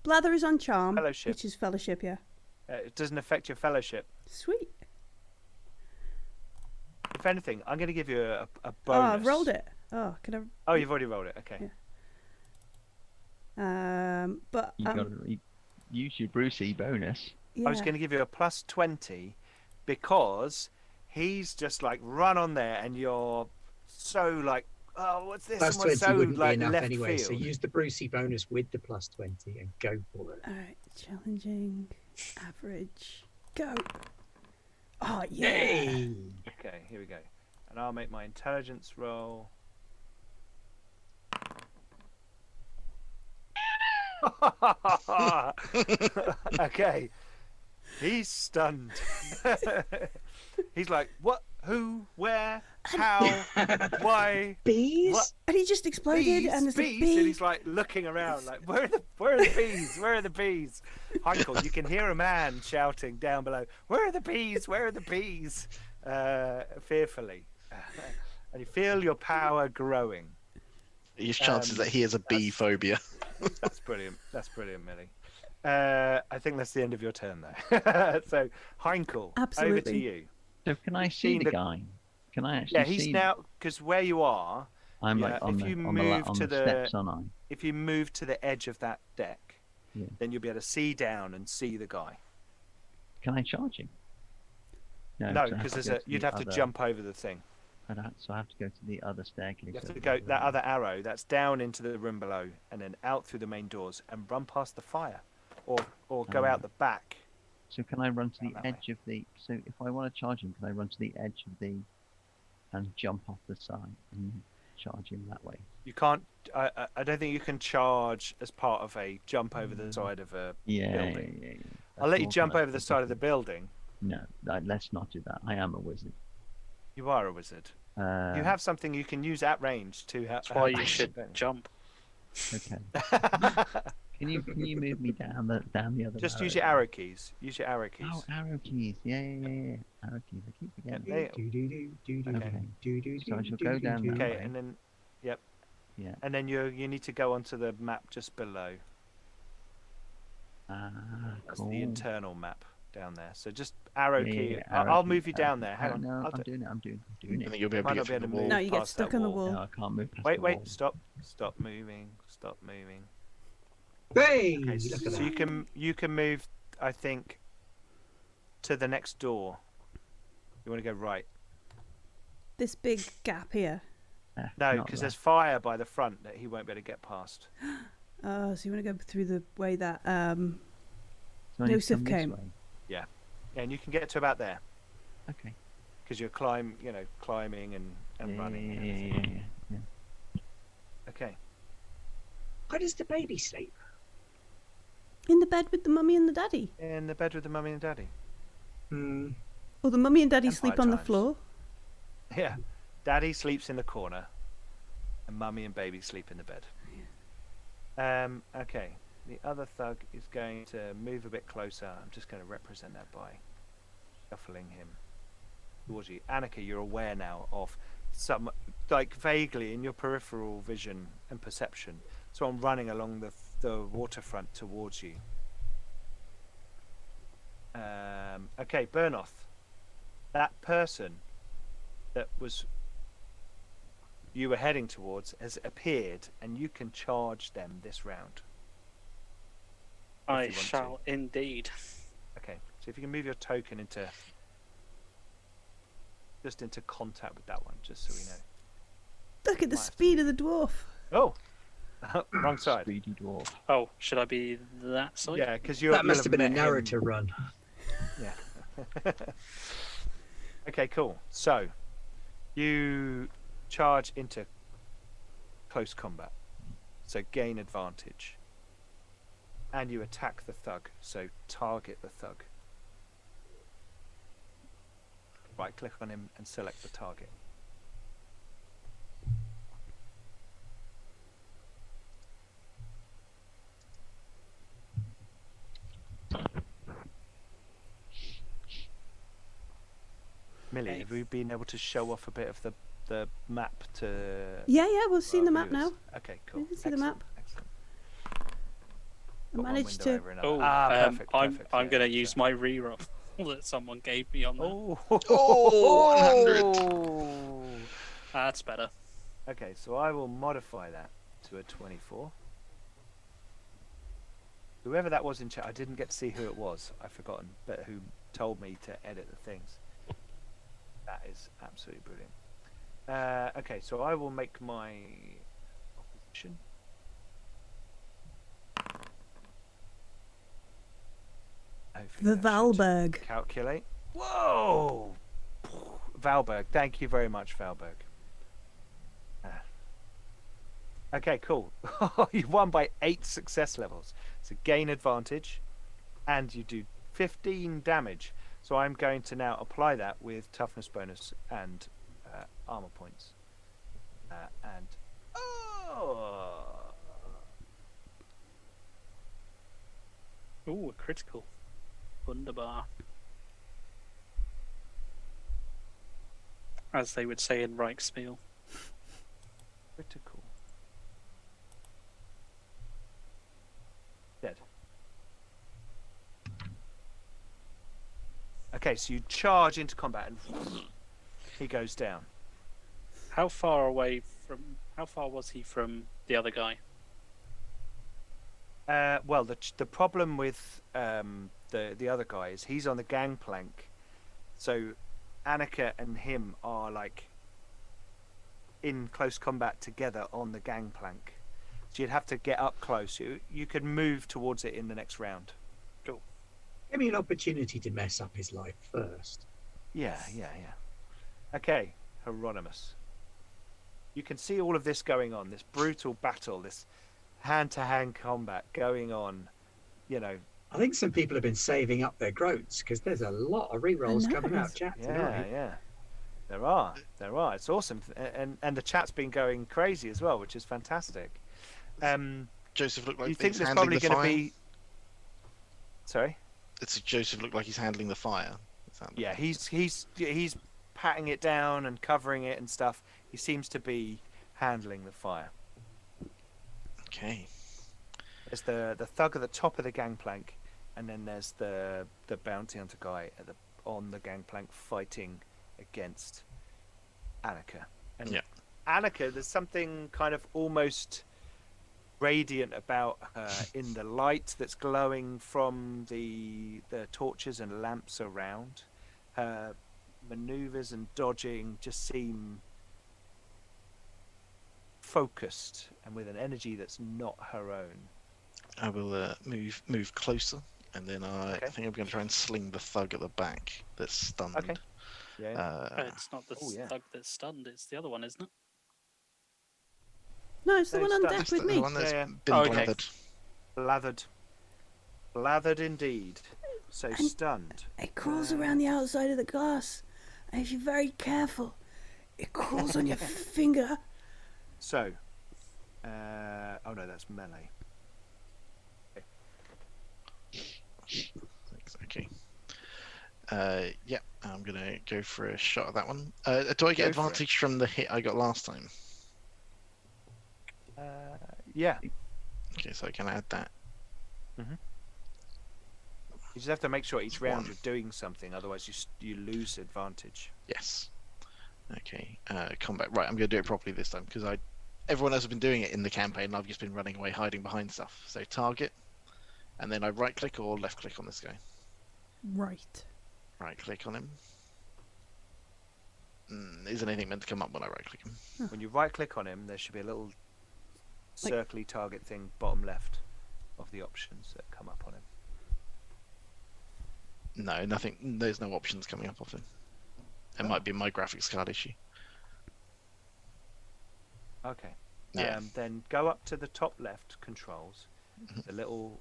Blather is on charm, Fellowship. which is fellowship, yeah. It doesn't affect your fellowship. Sweet. If anything, I'm going to give you a Oh, bonus. I've rolled it. Oh, can I? Oh, you've already rolled it. Okay. Yeah. But You got to use your Brucey bonus. yeah. I was going to give you a plus 20 because he's just like run on there and you're so like, oh, what's this? Plus And what's 20 so wouldn't like be enough left anyway, so field. use the Brucey bonus with the plus 20 and go for it. All right, challenging, average, go. Oh yeah. Hey! Okay, here we go. And I'll make my intelligence roll. Okay. He's stunned. He's like, what? Who? Where? How? Why? Bees? What? And he just exploded, Bees? and there's a Bees? bee. And he's like looking around, like, where are the bees? Where are the bees? Heinkel, you can hear a man shouting down below, where are the bees? Where are the bees? Fearfully. And you feel your power growing. His chances that he has a bee phobia. That's brilliant. That's brilliant, Millie. I think that's the end of your turn, though. So, Heinkel, over to Absolutely. you. So can I see Seen the the- guy? Can I actually Yeah, he's see? now because where you are. I'm yeah, like on if the you on the, move on to the the- steps, aren't I? If you move to the edge of that deck, Yeah. then you'll be able to see down and see the guy. Can I charge him? No, so I have because to there's go a to you'd the have to other- jump over the thing. So I have to go to the other staircase. You have over to go there. that other arrow that's down into the room below, and then out through the main doors and run past the fire, or go out the back. So can I run to Down the that way. edge of the? So if I want to charge him, can I run to the edge of the, and jump off the side and charge him that way? You can't. I don't think you can charge as part of a jump over the side of a Yeah. building. yeah. I'll That's let you more jump kind over the side of the building. No, let's not do that. I am a wizard. You are a wizard. You Uh, have something you can use at range to help. That's why you should jump. Okay. Can you move me down the other? Just arrow use your then? arrow keys. Use your arrow keys. Oh, arrow keys. Yeah. Arrow keys. I keep forgetting. There- Okay. So I shall go down that Okay, way. and then Yeah. and then you need to go onto the map just below. Ah, That's cool. the internal map down there. So just arrow Yeah, key. yeah, I'll arrow move key, you down arrow there. key. Hang Oh, on. no, I'll I'm do- doing it. I'm doing I it. think you'll be able Might to not get be through able the to wall. No, you get past stuck that on the wall. wall. No, I can't move past Wait, the wait, wall. stop moving. Hey! Okay, Look at so that. you can move, I think, to the next door. You want to go right? This big gap here. No, Not because left. there's fire by the front that he won't be able to get past. Oh, so you want to go through the way that So I need to Yusuf come this came. way. Yeah, and you can get to about there Okay. because you're climbing and running. and everything. Yeah. Okay. Where does the baby sleep? in the bed with the mummy and the daddy. In the bed with the mummy and daddy. Hmm. Or the mummy and daddy Empire sleep on the times. floor. Yeah, daddy sleeps in the corner, and mummy and baby sleep in the bed. Okay. The other thug is going to move a bit closer. I'm just going to represent that by shuffling him towards you. Annika, you're aware now of some, like vaguely in your peripheral vision and perception, someone running along the waterfront towards you. Okay, Bernoth. That person that was you were heading towards has appeared, and you can charge them this round. I you want to. shall indeed. Okay, so if you can move your token into contact with that one, just so we know. Look at the Might have to speed of the dwarf. Oh, wrong side. Speedy dwarf. Oh, should I be that side? Yeah, because you That must have been a narrator run. Yeah. Okay, cool. So you charge into close combat, so gain advantage, and you attack the thug, so target the thug. Right click on him and select the target. Millie, have we been able to show off a bit of the map to Yeah, we'll see our the map viewers? now. Okay, cool. We can see the Excellent, map. Excellent. Got one managed window to. over another. Oh, Perfect. I'm perfect. I'm Yeah, gonna that's use my reroll that someone gave me on that. Oh, 100. That's better. Okay, so I will modify that to a 24. Whoever that was in chat, I didn't get to see who it was. I've forgotten, but who told me to edit the things. That is absolutely brilliant. Okay, so I will make my opposition. Hopefully The that should Valberg. calculate. Whoa! Valberg, thank you very much, Valberg. Okay, cool. You won by 8 success levels. So gain advantage, and you do 15 damage. So I'm going to now apply that with toughness bonus and armor points. And Ooh, a critical. Wunderbar. As they would say in Reichsspiel. critical. Dead. Okay, so you charge into combat and he goes down. How far was he from the other guy? Well, the problem with the other guy is he's on the gangplank, so Annika and him are like in close combat together on the gangplank. So you'd have to get up close. You could move towards it in the next round. Give me an opportunity to mess up his life first. Yeah. Okay, Hieronymus. You can see all of this going on, this brutal battle, this hand-to-hand combat going on, you know. I think some people have been saving up their groats because there's a lot of rerolls know. coming out chat tonight. Yeah. There are. It's awesome. And the chat's been going crazy as well, which is fantastic. Joseph looked like You think he's there's handling probably the going to fire. be... Sorry? It's Joseph looked like he's handling the fire. Yeah, he's patting it down and covering it and stuff. He seems to be handling the fire. Okay. There's the thug at the top of the gangplank, and then there's the bounty hunter guy on the gangplank fighting against Annika. And Yeah. Annika, there's something kind of almost radiant about her in the light that's glowing from the torches and lamps around. Her maneuvers and dodging just seem focused and with an energy that's not her own. I will move closer, and then I Okay. think I'm going to try and sling the thug at the back that's stunned. Okay. Yeah. It's not the Oh, yeah. thug that's stunned, it's the other one, isn't it? No, it's the No, one on stunned. deck That's with the me. one that's Yeah. been Oh, okay. blathered. Blathered indeed. So And- stunned. It crawls around the outside of the glass. And if you're very careful, it crawls on your finger. So, oh no, that's melee. Okay. Yeah, I'm going to go for a shot at that one. Do I get Go for it. advantage from the hit I got last time? Yeah. Okay, so I can add that. You just have to make sure each round One. you're doing something, otherwise you lose advantage. Yes. Okay. Combat. Right, I'm going to do it properly this time because everyone else has been doing it in the campaign, and I've just been running away, hiding behind stuff. So target, and then I right click or left click on this guy. Right. Right click on him. Is anything meant to come up when I right click him? When you right click on him, there should be a little circly target thing bottom left of the options that come up on him. No, nothing. There's no options coming up off him. It might be my graphics card issue. Okay. Yeah. Then go up to the top left controls, Mhm. the little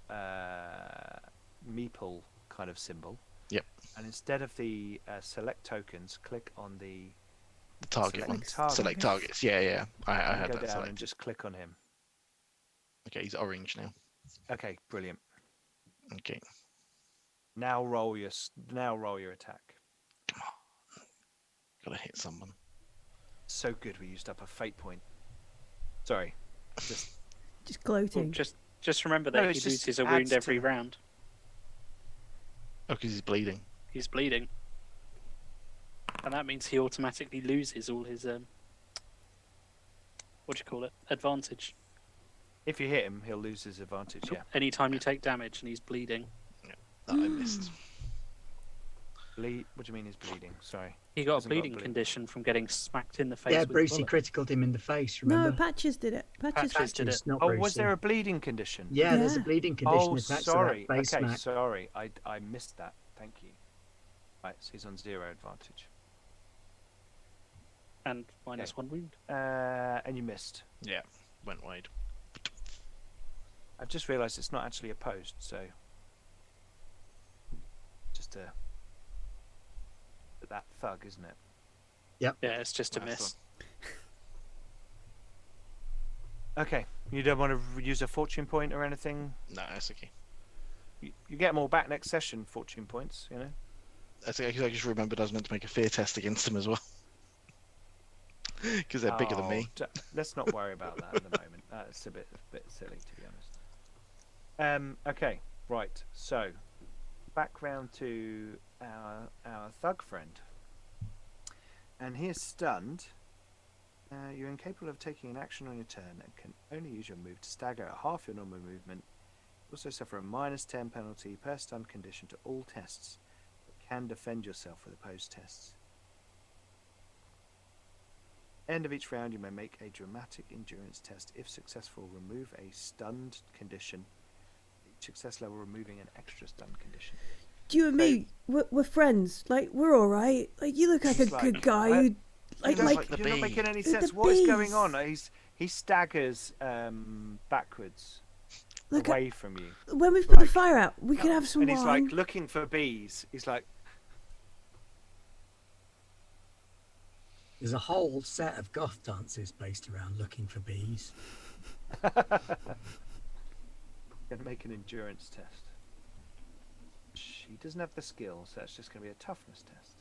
meeple kind of symbol. Yep. And instead of the select tokens, click on the The target one. select target. Select targets. Yeah. I and had go that down selected. and just click on him. Okay, he's orange now. Okay, brilliant. Okay. Now roll your attack. Gotta hit someone. So good we used up a fate point. Sorry. Just gloating. Just remember No, that it's he just loses a adds wound to- every round. Oh, because he's bleeding. He's bleeding. And that means he automatically loses all his what do you call it? Advantage. If you hit him, he'll lose his advantage. Yeah. Anytime you take damage and he's bleeding. That I missed. Bleed. What do you mean he's bleeding? Sorry. He got a Hasn't got bleeding bleed. condition from getting smacked in the face Yeah, with a Brucey bullet. criticaled him in the face, No, remember? Patches did it. Patches. Patches did it. Not Oh, Brucey. was there a bleeding condition? Yeah, there's a Yeah. bleeding condition Oh, attached sorry. to that face Okay, smack. sorry. I missed that. Thank you. Right, so he's on 0 advantage. And minus Okay. 1 wound. And you missed. Yeah, went wide. I've just realised it's not actually opposed, so just that thug, isn't it? Yeah, it's just a Nice miss. Okay, you don't want to use a fortune point or anything. No, that's okay. You get them all back next session. Fortune points, you know. That's okay, 'cause I just remembered I was meant to make a fear test against them as well. Because they're bigger than me. Let's not worry about that at the moment. That's a bit silly, to be honest. Okay, right. So, back round to our thug friend, and he is stunned. You're incapable of taking an action on your turn and can only use your move to stagger at half your normal movement. You also suffer a -10 penalty per stun condition to all tests, but can defend yourself with opposed tests. End of each round, you may make a dramatic endurance test. If successful, remove a stunned condition. Each success level removing an extra stun condition. You and me, we're friends. Like, we're all right. Like, you look like a It's like, good guy. I- Who, like, does like, like the You're not bee. making any The sense. What is going bees. on? He staggers backwards look at, away from you, when we've put the like- fire out, we could have some and he's wine. like looking for bees. He's like, There's a whole set of goth dances based around looking for bees. gonna make an endurance test. He doesn't have the skill, so it's just gonna be a toughness test.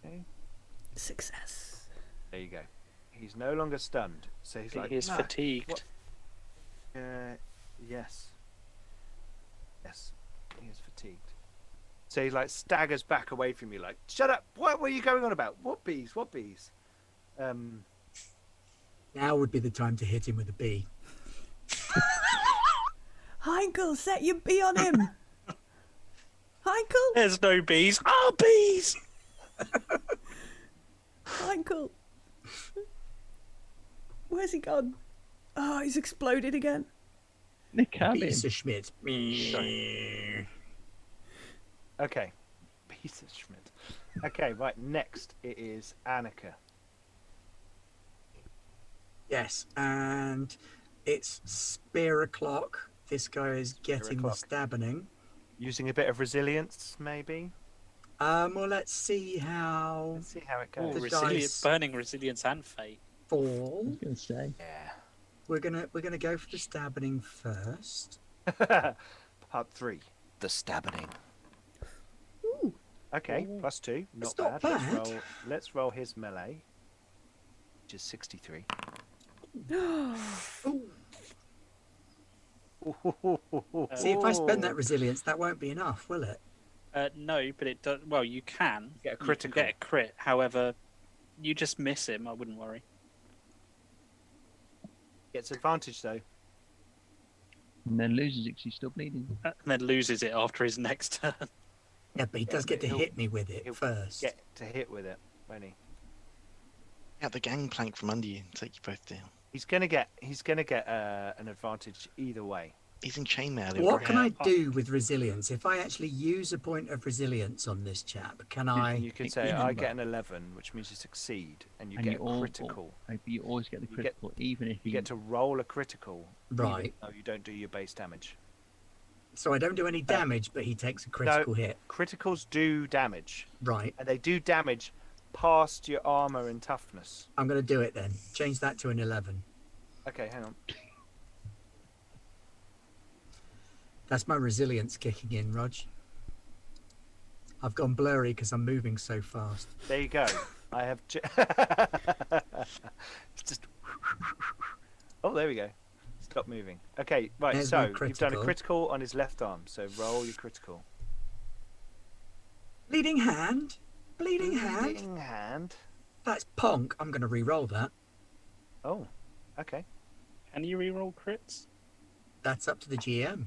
Okay, Success. there you go. He's no longer stunned, so he's like, He is "No, fatigued. what?" Yes. Yes, he is fatigued. So he like staggers back away from you, like, "Shut up! What were you going on about? What bees? What bees?" Now would be the time to hit him with a bee. Heinkel, set your bee on him. Heinkel, There's no bees. Ah, bees! Heinkel. Where's he gone? Oh, he's exploded again. Nick, have him. Lisa Schmidt. Okay, piece of Schmidt. Okay, right. Next, it is Annika. Yes, and it's spear o'clock. This guy is getting the o'clock. stabbing. Using a bit of resilience, maybe. Well, let's see how Let's see how it Ooh, goes. resilience, dice. burning resilience and fate. I fall. was going to say. Yeah. We're gonna go for the stabbing first. Part 3, the stabbing. Ooh. Okay, Ooh. +2, not It's not bad. bad. Let's roll his melee, which is 63. See, if I spend that resilience, that won't be enough, will it? No, but it does. Well, you can Get a You can critical. get a crit. However, you just miss him. I wouldn't worry. Gets advantage though. And then loses it 'cause he's still bleeding. And then loses it after his next turn. Yeah, but he does get to he'll- hit me with it he'll first. Get to hit with it, won't he? Out the gangplank from under you and take you both down. He's gonna get an advantage either way. He's in chainmail. he'll What break can I out. do with resilience? If I actually use a point of resilience on this chap, can I? You can pick say your I number. get an 11, which means you succeed, and you And get you a all- critical. You always get the You get- critical, even if You you get to roll a critical, even Right. though you don't do your base damage. So I don't do any damage, but he takes a critical hit. Criticals do damage, Right. and they do damage past your armor and toughness. I'm going to do it then. Change that to an 11. Okay, hang on. That's my resilience kicking in, Rog. I've gone blurry because I'm moving so fast. There you go. I have. It's just. Oh, there we go. Stop moving. Okay, right. There's my So you've done a critical. critical on his left arm. So roll your critical. Bleeding hand. Bleeding hand. Bleeding hand. That's Ponk. I'm going to re-roll that. Oh, okay. Can you reroll crits? That's up to the GM.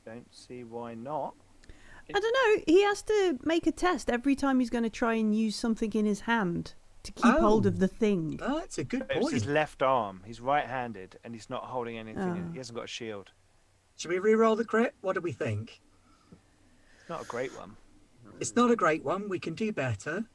Don't see why not. I don't know. He has to make a test every time he's going to try and use something in his hand to keep hold of the thing. Oh, that's a good It was his point. left arm. He's right-handed, and he's not holding anything. Oh. He hasn't got a shield. Should we re-roll the crit? What do we think? It's not a great one. It's not a great one. We can do better.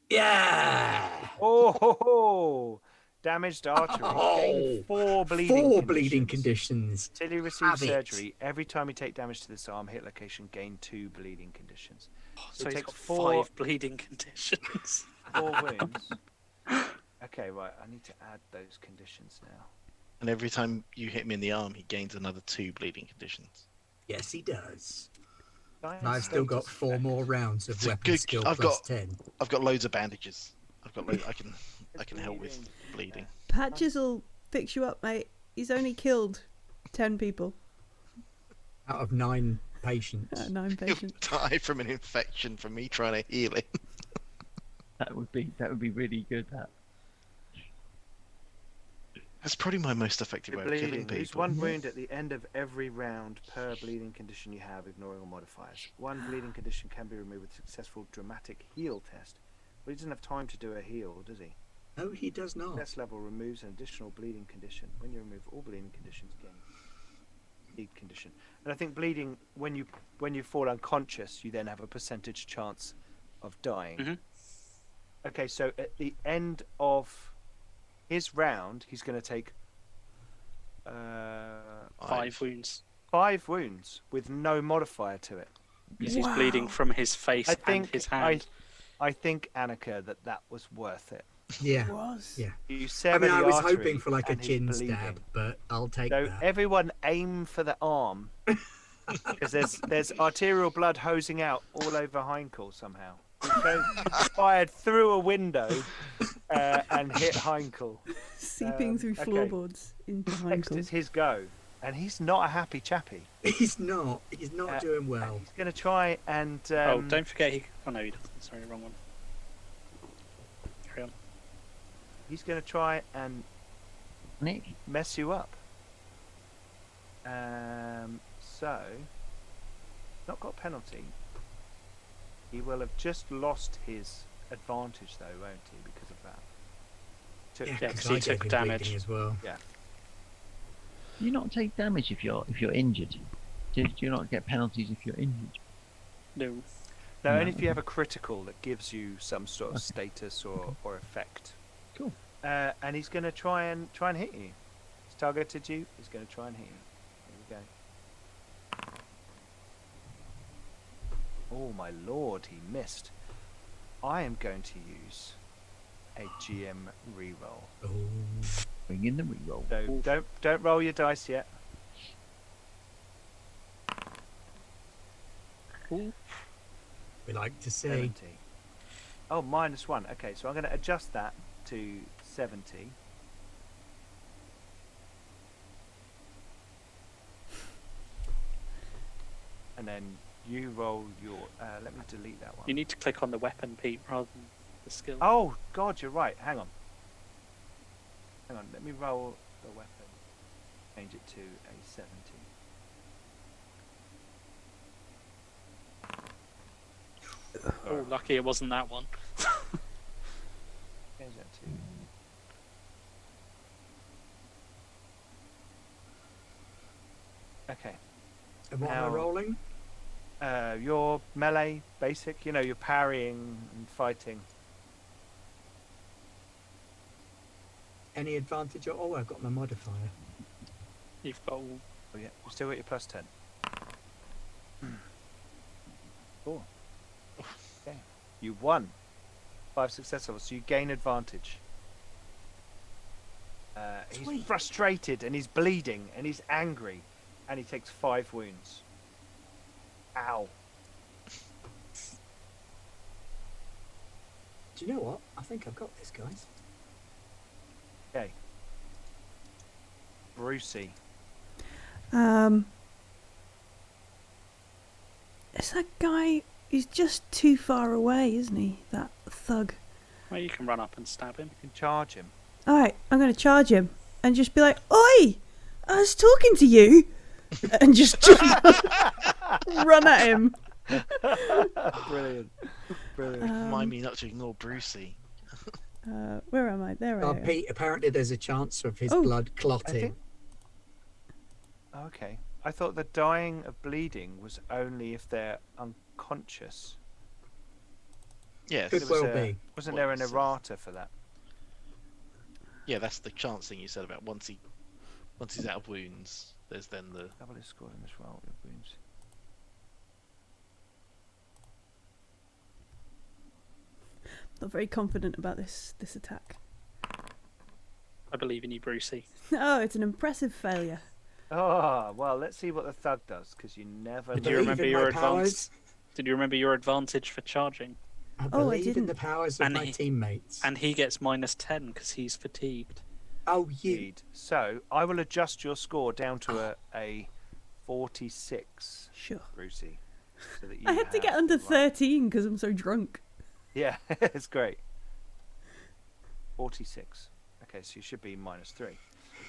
Yeah! Oh, ho, ho. Damaged artery. Gain 4 bleeding. Four bleeding conditions. Until you receive Have it. surgery, every time you take damage to this arm hit location, gain 2 bleeding conditions. So It he's takes got 4 5 bleeding conditions. 4 wounds. Okay, right. I need to add those conditions now. And every time you hit him in the arm, he gains another 2 bleeding conditions. Yes, he does. Science And I've still got status 4 effect. more rounds of It's a weapon good- skill I've plus got- 10. I've got loads of bandages. I can help with bleeding. Patches will fix you up, mate. He's only killed 10 people. Out of 9 patients. 9 He'll patients. die from an infection from me trying to heal him. That would be really good. That. That's probably my most effective way You're of killing bleeding. Lose people. 1 wound at the end of every round per bleeding condition you have, ignoring all modifiers. 1 bleeding condition can be removed with a successful dramatic heal test. But he doesn't have time to do a heal, does he? No, he does not. Success level removes an additional bleeding condition. When you remove all bleeding conditions, gain bleed condition. And I think bleeding, when you fall unconscious, you then have a percentage chance of dying. Mhm. Okay, so at the end of his round, he's going to take 5 wounds. 5 wounds with no modifier to it. Because he's bleeding from his face I and think his hand. I think, Annika, that was worth it. Yeah. Was. Yeah. You I sever mean, I the was artery hoping for like a and he's chin bleeding. stab, but I'll take So that. everyone aim for the arm, because there's arterial blood hosing out all over Heinkel somehow. It's fired through a window and hit Heinkel. Seeping through okay. floorboards into Next is Heinkel. his go, and he's not a happy chappy. He's not doing well. He's going to try and. Oh, don't forget he. Oh no, he doesn't. Sorry, wrong one. Carry on. He's going to try and Nick, mess you up. So, not got a penalty. He will have just lost his advantage, though, won't he? Because of that. Took- Yeah, Yeah, 'cause 'cause he I took gave him damage. bleeding as well. do you not take damage if you're injured? Do you not get penalties if you're injured? No. No, No. only if you have a critical that gives you some sort of status or effect. Cool. And he's going to try and hit you. He's targeted you. He's going to try and hit you. There we go. Oh my lord, he missed. I am going to use a GM reroll. Oh, Bring in the reroll. So don't roll your dice yet. we like to see. 70. Oh, -1. Okay, so I'm going to adjust that to 70. And then you roll your. Let me delete that one. You need to click on the weapon, Pete, rather than the skill. Oh God, you're right. Hang on. Let me roll the weapon. Change it to a 70. Oh, lucky it wasn't that one. Change that to. Okay. And what am I Now- rolling? Your melee basic. You know, you're parrying and fighting. Any advantage? Oh, I've got my modifier. You've got all. Oh yeah, you still got your +10. Cool. Okay. You won. 5 success levels, so you gain advantage. He's Sweet. frustrated and he's bleeding and he's angry, and he takes 5 wounds. Ow. Do you know what? I think I've got this, guys. Okay. Brucey. Is that guy? He's just too far away, isn't he? That thug. Well, you can run up and stab him. You can charge him. All right, I'm going to charge him and just be like, "Oi! I was talking to you," and just run at him. Brilliant. Brilliant. Remind me not to ignore Brucey. Where am I? There I am. Pete, apparently there's a chance of his Oh. blood clotting. Okay. I thought the dying of bleeding was only if they're unconscious. Yes. Could well be. Wasn't there an errata for that? Yeah, that's the chance thing you said about once he's out of wounds, there's then the... Double his score in this roll with wounds. Not very confident about this attack. I believe in you, Brucey. Oh, it's an impressive failure. Oh, well, let's see what the thug does, because you never Did know. you Believe remember in your my advantage? powers. Did you remember your advantage for charging? I Oh, I believe in didn't. the powers of And my he- teammates. And he gets -10 because he's fatigued. Oh, you. Indeed. So, I will adjust your score down to a 46, Sure. Brucey. So that you I had to get have under the right- 13 because I'm so drunk. Yeah, it's great. 46. Okay, so you should be -3.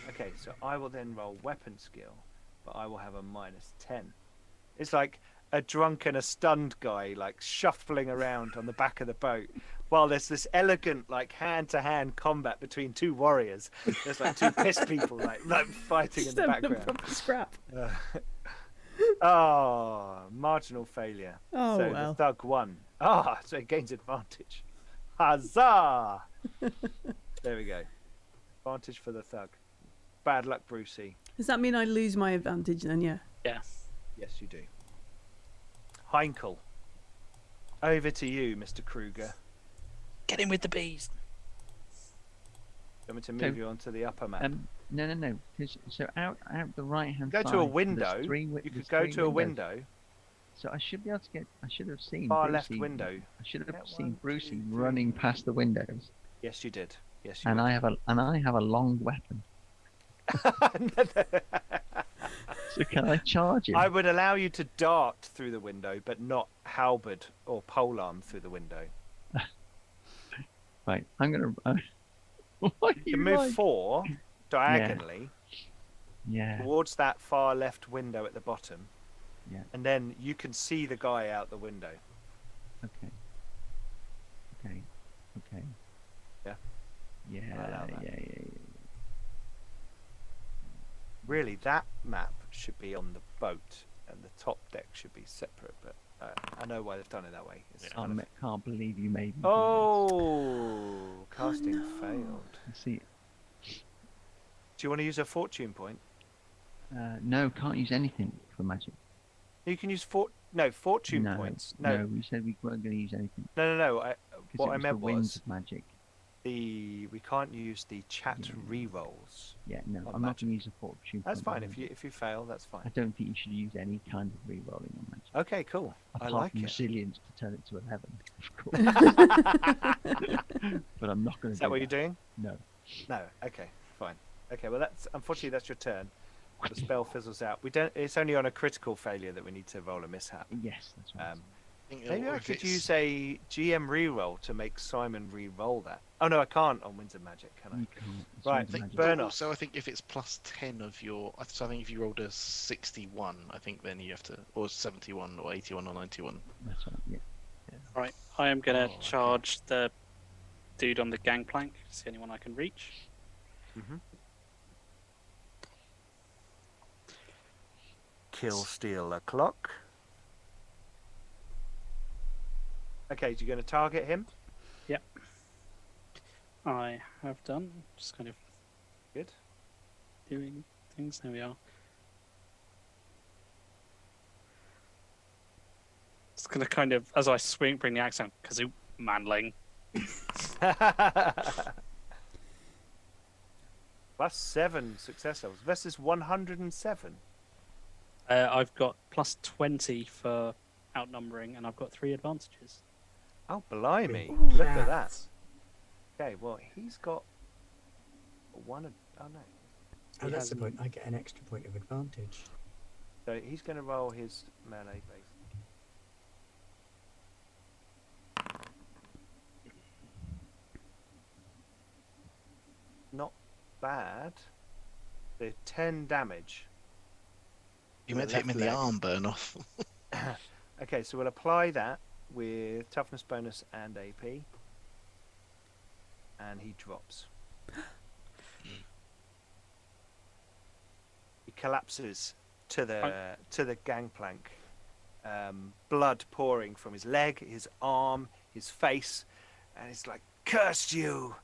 Okay, so I will then roll weapon skill, but I will have a -10. It's like a drunk and a stunned guy, like shuffling around on the back of the boat, while there's this elegant, like hand-to-hand combat between 2 warriors. There's like 2 pissed people, like fighting in Just the having a background. proper scrap. Oh, marginal failure. Oh, so well. the thug won. Ah, so he gains advantage. Huzzah! There we go. Advantage for the thug. Bad luck, Brucey. Does that mean I lose my advantage then? Yeah. Yeah. Yes, you do. Heinkel. Over to you, Mr. Kruger. Get in with the bees. Want me to move So, you onto the upper map? No. 'Cause- so out the right hand Go side. to a there's window. three You there's could go 3 to a windows. window. So I should be able to get. I should have seen Far Brucey, left window. I should Yeah, have seen 1, 2, Brucey 3. running past the windows, Yes, you did. Yes, you and did. I have a long weapon. So can I charge him? I would allow you to dart through the window, but not halberd or polearm through the window. Right, I'm gonna. What You can move like? 4 diagonally Yeah. towards that far left window at the bottom. Yeah. And then you can see the guy out the window. Okay. Yeah? Yeah. allow that. Yeah. Really, that map should be on the boat, and the top deck should be separate. But I know why they've done it that way. It's kind of... Can't believe you made me. Oh, casting no. failed. Do See, Do you want to use a fortune point? no, can't use anything for magic. You can use fortune no, points. No, we said we weren't going to use anything. No. Because What it I was meant the winds was of magic. we can't use the chat re-rolls. Yeah, no, on I'm not magic. going to use a fortune. That's point on fine. If magic. you fail, that's I fine. don't think you should use any kind of re-rolling on magic. Okay, cool. Apart I like from it. resilience to turn it to 11, of course. But I'm not going to. Is that what you're doing? No. No. Okay, fine. Okay, well unfortunately that's your turn. The spell fizzles out. We don't. It's only on a critical failure that we need to roll a mishap. Yes, that's right. I think Maybe I if could it's- use a GM re-roll to make Simon re-roll that. Oh no, I can't on Winds of Magic, can I? You can't. It's Right, winds of think magic. burn off. Also, I think if it's +10 of your, so I think if you rolled a 61, I think then you have to, or 71, or 81, or 91. That's right. Yeah. Right, I am going to Oh, okay. charge the dude on the gangplank. It's the only one I can reach. Mm-hmm. Kill, steal a clock. Okay, so you're going to target him. I have done. Just kind of Good. doing things. There we are. It's going to kind of, as I swing, bring the axe down. Kazoo, manling. +7 success levels versus 107. I've got plus 20 for outnumbering, and I've got 3 advantages. Oh, blimey. Ooh. Look at that. Okay, well, he's got one. Oh, no. Oh, He that's the hasn't- point. I get an extra point of advantage. So he's going to roll his melee base. Not bad. So 10 damage. You to meant to hit him in the left leg. arm, burn off. Okay, so we'll apply that with toughness bonus and AP. And he drops. He collapses to the gangplank. Blood pouring from his leg, his arm, his face, and he's like, "Curse you!"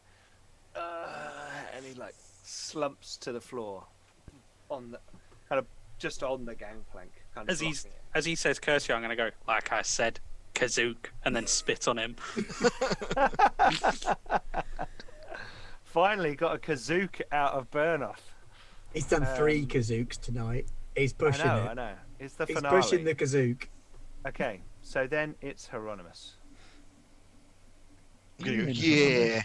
And he like slumps to the floor, on the kind of just on the gangplank. Kind of As blocking it. he says curse you, I'm going to go, like I said, Kazook, and then spit on him. Finally got a Kazook out of Burnoff. He's done 3 kazooks tonight. He's pushing I it. know. It's the He's finale. pushing the kazook. Okay, so then it's Hieronymus. I'm gonna go, yeah.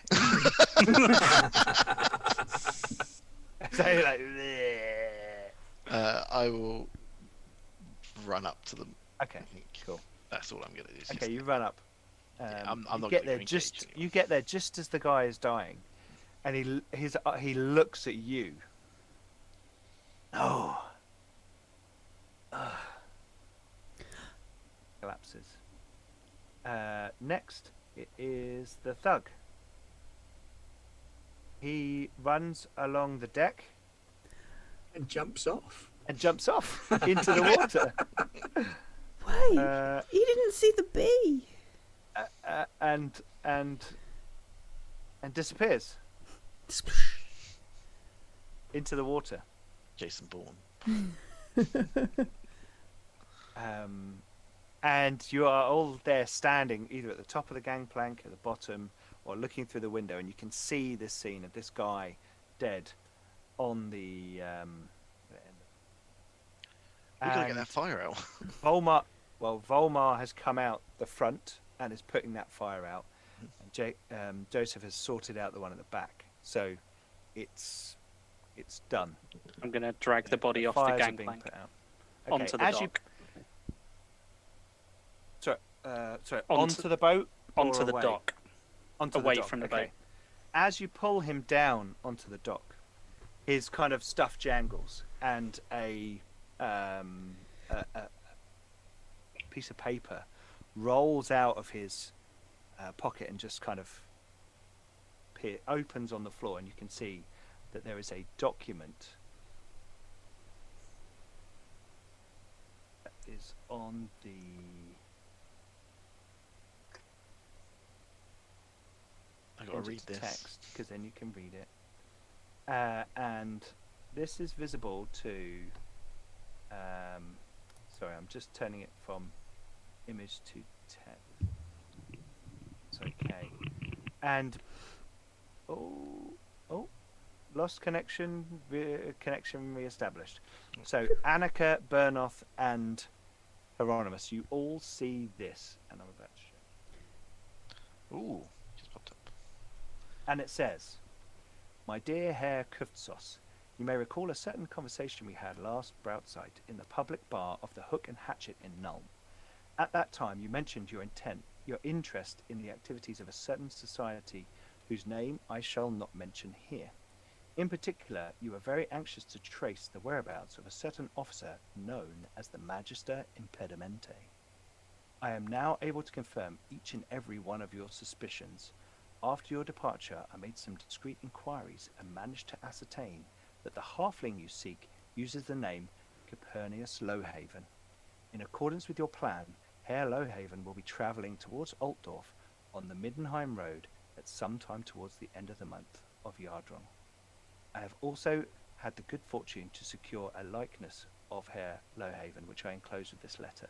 So you're like, "Bleh." I will run up to them. Okay, I think. cool. That's all I'm gonna do. is Okay, just- you run up. Yeah, I'm you not get gonna there engage just anyone. you get there just as the guy is dying, and he looks at you. No. Collapses. Next, it is the thug. He runs along the deck And jumps off. and jumps off into the water. Wait, he didn't see the bee. And disappears into the water. Jason Bourne. And you are all there standing either at the top of the gangplank, at the bottom, or looking through the window, and you can see this scene of this guy dead on the end. We gotta get And that fire out. Volmar has come out the front and is putting that fire out. And Joseph has sorted out the one at the back, so it's done. I'm going to drag the body off the Fires are being gangplank put out. onto the as you- dock. onto the boat, or Onto the away? dock. Onto Away the dock. from the okay. boat. As you pull him down onto the dock, his kind of stuff jangles, and a piece of paper rolls out of his pocket and just kind of opens on the floor, and you can see that there is a document that is on the I gotta read this. text, because then you can read it. And this is visible to. Sorry, I'm just turning it from image to text. Sorry, K. And lost connection. Connection reestablished. So Annika, Bernoth, and Hieronymus, you all see this, and I'm about to show. Ooh, just popped up. And it says, "My dear Herr Kuftsos, you may recall a certain conversation we had last Broutside in the public bar of the Hook and Hatchet in Nuln. At that time, you mentioned your interest in the activities of a certain society whose name I shall not mention here. In particular, you were very anxious to trace the whereabouts of a certain officer known as the Magister Impedimenta. I am now able to confirm each and every one of your suspicions. After your departure, I made some discreet inquiries and managed to ascertain that the halfling you seek uses the name Copernicus Lowhaven. In accordance with your plan, Herr Lowhaven will be travelling towards Altdorf on the Middenheim Road at some time towards the end of the month of Yardrong. I have also had the good fortune to secure a likeness of Herr Lowhaven, which I enclose with this letter.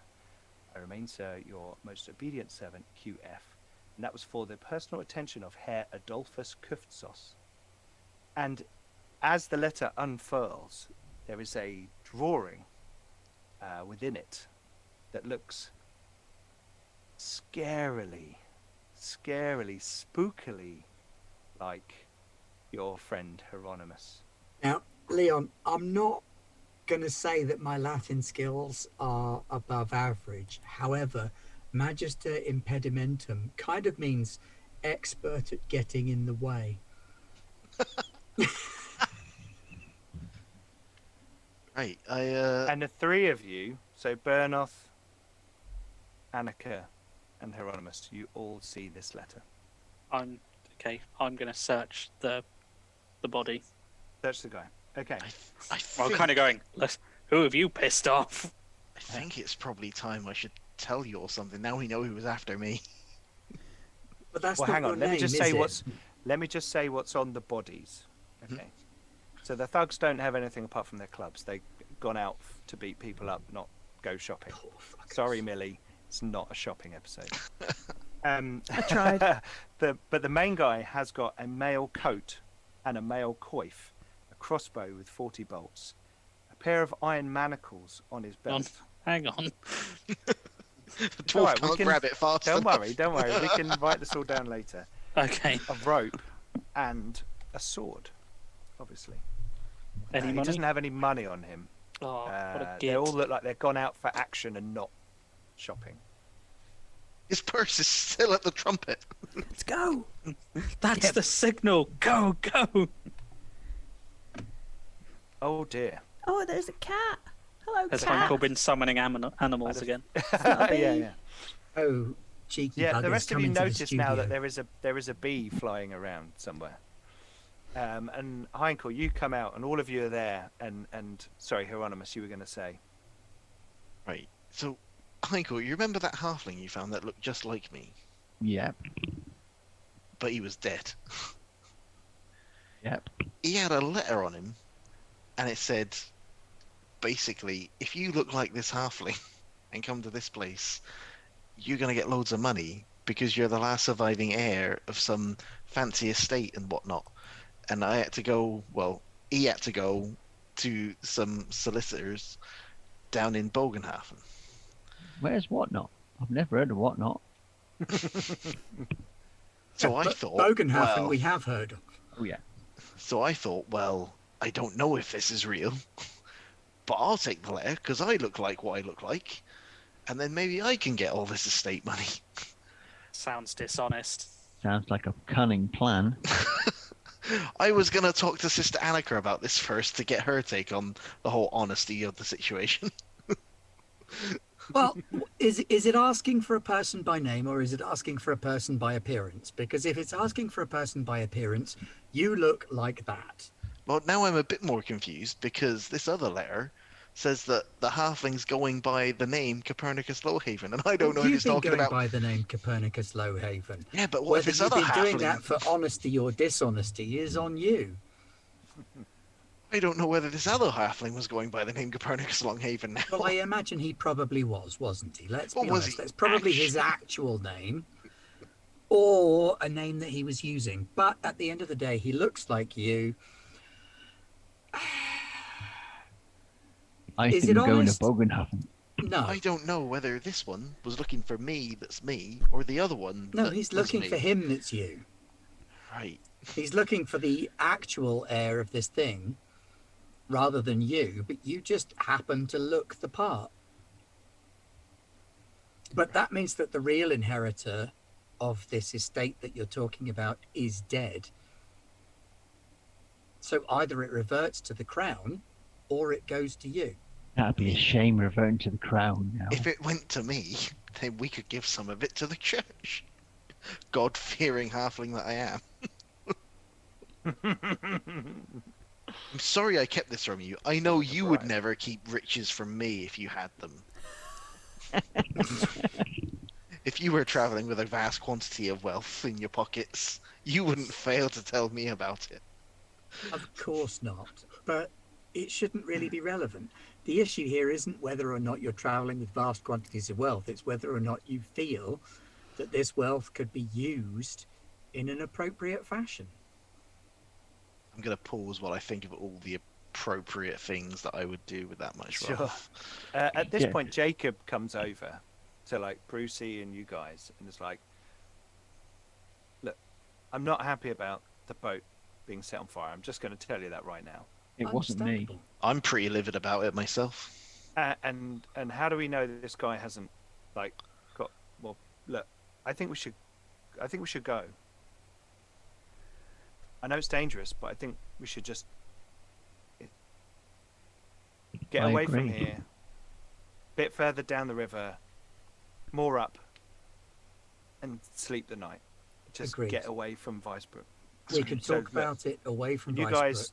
I remain, sir, your most obedient servant, QF." And that was for the personal attention of Herr Adolphus Kuftsos. And as the letter unfurls, there is a drawing within it that looks scarily, spookily like your friend Hieronymus. Now, Leon, I'm not going to say that my Latin skills are above average. However, Magister Impedimentum kind of means expert at getting in the way. Right, And the three of you, so Bernoth, Annika, and Hieronymus, you all see this letter. I'm okay. I'm going to search the body. Search the guy. Okay. I I'm think, kind of going. Who have you pissed off? I think it's probably time I should tell you or something. Now we know who was after me. But that's Well, not hang your on. Let me name, just is say it? what's on the bodies. Mhm. Okay. So the thugs don't have anything apart from their clubs. They've gone out to beat people up, not go shopping. Poor fuckers. Sorry, Millie. It's not a shopping episode. I tried. But the main guy has got a mail coat and a mail coif, a crossbow with 40 bolts, a pair of iron manacles on his belt. Hang on. The dwarf Alright, we can't can- grab it fast Don't enough. worry, don't worry. We can write this all down later. Okay. A rope and a sword, obviously. Any He money? doesn't have any money on him. Oh, what a They git. all look like they're gone out for action and not shopping. His purse is still at the trumpet. Let's go. That's the signal. Go, go. Oh dear. Oh, there's a cat. Hello, Has cat. Uncle been summoning animals again? not a yeah, bee. yeah. Oh, cheeky Yeah, buggers, the rest of come you into the notice now that studio. there is a bee flying around somewhere. And Heinkel, you come out, and all of you are there. And sorry, Hieronymus, you were going to say. Right. So, Heinkel, you remember that halfling you found that looked just like me, Yep. but he was dead? Yep. He had a letter on him, and it said, basically, if you look like this halfling and come to this place, you're going to get loads of money because you're the last surviving heir of some fancy estate and whatnot. And I had to go, well, he had to go to some solicitors down in Bogenhafen. Where's Whatnot? I've never heard of Whatnot. So I But thought, Bogenhafen well, we have heard of. Oh yeah. so I thought, well, I don't know if this is real, but I'll take the letter because I look like what I look like, and then maybe I can get all this estate money. Sounds dishonest. Sounds like a cunning plan. I was going to talk to Sister Annika about this first to get her take on the whole honesty of the situation. Well, is it asking for a person by name or is it asking for a person by appearance? Because if it's asking for a person by appearance, you look like that. Well, now I'm a bit more confused because this other letter says that the halfling's going by the name Copernicus Lowhaven, and I don't know if You've he's been talking going about. by the name Copernicus Lowhaven. Yeah, but what if Whether this you've other been doing halfling? that for honesty or dishonesty is on you. I don't know whether this other halfling was going by the name Copernicus Longhaven now. Well, I imagine he probably was, wasn't he? Let's Or be was honest. he That's probably his actual name or a name that he was using. But at the end of the day, he looks like you. I Is think it I'm going to honest? Bogenhafen. No, I don't know whether this one was looking for me, that's me, or the other one. no, that he's was looking me. for him that's you. Right. He's looking for the actual heir of this thing rather than you, but you just happen to look the part. But that means that the real inheritor of this estate that you're talking about is dead. So either it reverts to the crown or it goes to you. That'd be a shame reverting to the crown now. If it went to me, then we could give some of it to the church. God-fearing halfling that I am. I'm sorry I kept this from you. I know you would Right. never keep riches from me if you had them. If you were traveling with a vast quantity of wealth in your pockets, you wouldn't fail to tell me about it. Of course not. But it shouldn't really be relevant. The issue here isn't whether or not you're traveling with vast quantities of wealth. It's whether or not you feel that this wealth could be used in an appropriate fashion. I'm going to pause while I think of all the appropriate things that I would do with that much Sure. wrath. At this Yeah. point, Jacob comes over to like Brucey and you guys, and is like, "Look, I'm not happy about the boat being set on fire. I'm just going to tell you that right now. It wasn't me. Understandable. I'm pretty livid about it myself. And how do we know that this guy hasn't like got? Well, look, I think we should go. I know it's dangerous, but I think we should just get I away from agree. here. Bit further down the river, more up, and sleep the night. Just Agreed. get away from Vicebrook. We can So, talk about it away from Can you Vicebrook. guys,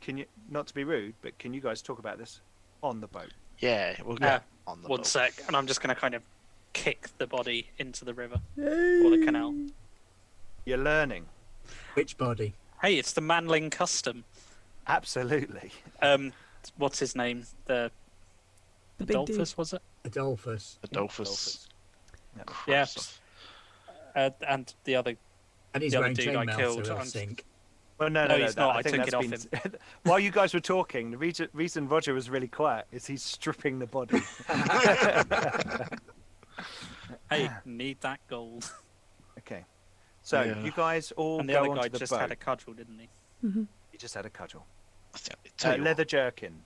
can you, not to be rude, but can you guys talk about this on the boat? Yeah, we'll get on the One boat. sec, and I'm just going to kind of kick the body into the river or the canal. You're learning. Which body? Hey, it's the Manling custom. Absolutely. What's his name? The The big dude. Adolphus, was it? Adolphus. Adolphus. Yeah. Yeah. Christ. And the other. And he's The other wearing dude I chainmail, killed, so he'll I'm- sink. Well, no, No, he's not. I think took it that's off been- While you guys were talking, the reason Roger was really quiet is he's stripping the body. Hey, need that gold. Okay. So Yeah. you guys all And the go other onto guy the just boat. had a cudgel, didn't he? He just had a cudgel. Tell you what, Leather jerkin.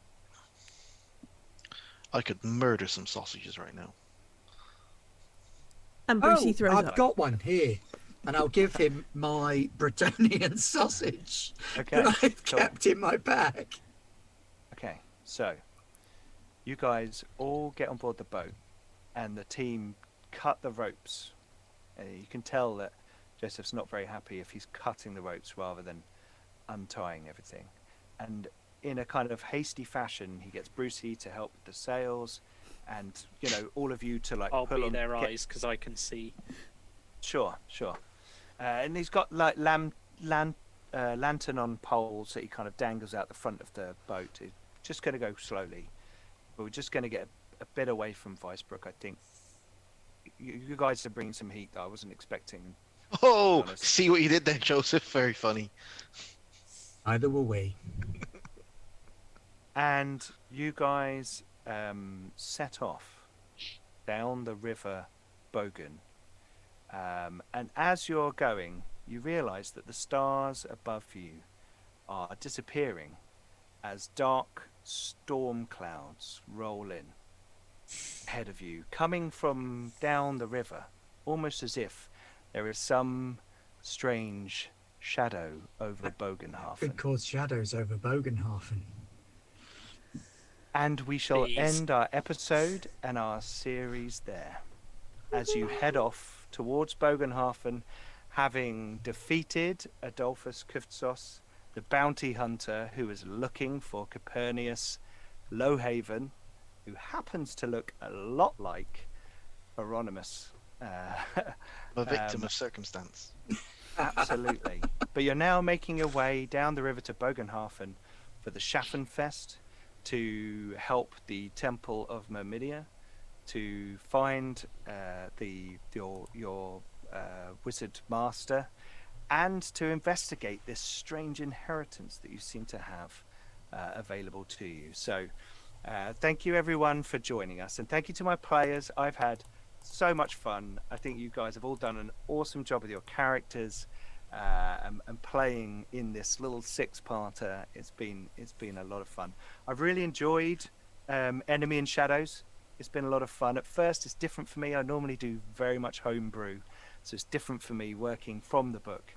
I could murder some sausages right now. And Brucey Oh, throws I've up. got one here. And I'll give him my Bretonian sausage Okay. that I've cool. kept in my bag. Okay. So you guys all get on board the boat, and the team cut the ropes. You can tell that Joseph's not very happy if he's cutting the ropes rather than untying everything. And in a kind of hasty fashion, he gets Brucey to help with the sails, and all of you to like I'll pull be on. their get- eyes because I can see. Sure. And he's got like lantern on poles that he kind of dangles out the front of the boat. It's just going to go slowly. But we're just going to get a bit away from Vicebrook, I think. You guys are bringing some heat that I wasn't expecting. Oh, Honest. see what you did there, Joseph? Very funny. Either will we. And you guys set off down the river Bogan. And as you're going, you realise that the stars above you are disappearing as dark storm clouds roll in ahead of you, coming from down the river, almost as if there is some strange shadow over Bogenhafen. Could cause shadows over Bogenhafen. And we shall Please. end our episode and our series there. As you head off towards Bogenhafen, having defeated Adolphus Kuftsos, the bounty hunter who is looking for Copernicus Lowhaven, who happens to look a lot like Hieronymus. A victim of circumstance. Absolutely. But you're now making your way down the river to Bogenhafen for the Schaffenfest, to help the Temple of Myrmidia, to find your wizard master, and to investigate this strange inheritance that you seem to have available to you. So thank you everyone for joining us, and thank you to my players. I've had so much fun. I think you guys have all done an awesome job with your characters and playing in this little six-parter. It's been a lot of fun. I've really enjoyed Enemy in Shadows. It's been a lot of fun. At first, it's different for me. I normally do very much homebrew, so it's different for me working from the book.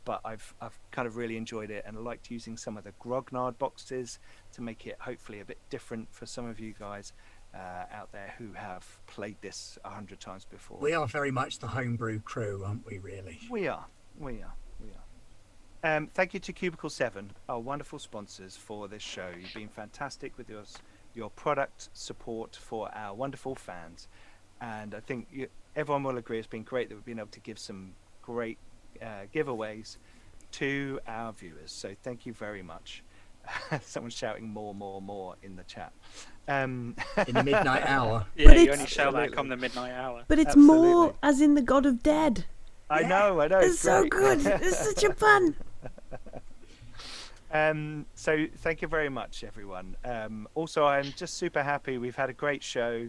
But I've kind of really enjoyed it, and I liked using some of the grognard boxes to make it hopefully a bit different for some of you guys out there who have played this 100 times before. We are very much the homebrew crew, aren't we, really? We are. Thank you to Cubicle 7, our wonderful sponsors for this show. You've been fantastic with your product support for our wonderful fans. And I think everyone will agree it's been great that we've been able to give some great giveaways to our viewers. So thank you very much. Someone's shouting more in the chat. In the midnight hour. Yeah, But you it's- only shout that Absolutely. come the midnight hour. But it's Absolutely. more as in the God of Dead. I know. It's so great. good. It's such a fun. So thank you very much, everyone. Also, I'm just super happy. We've had a great show.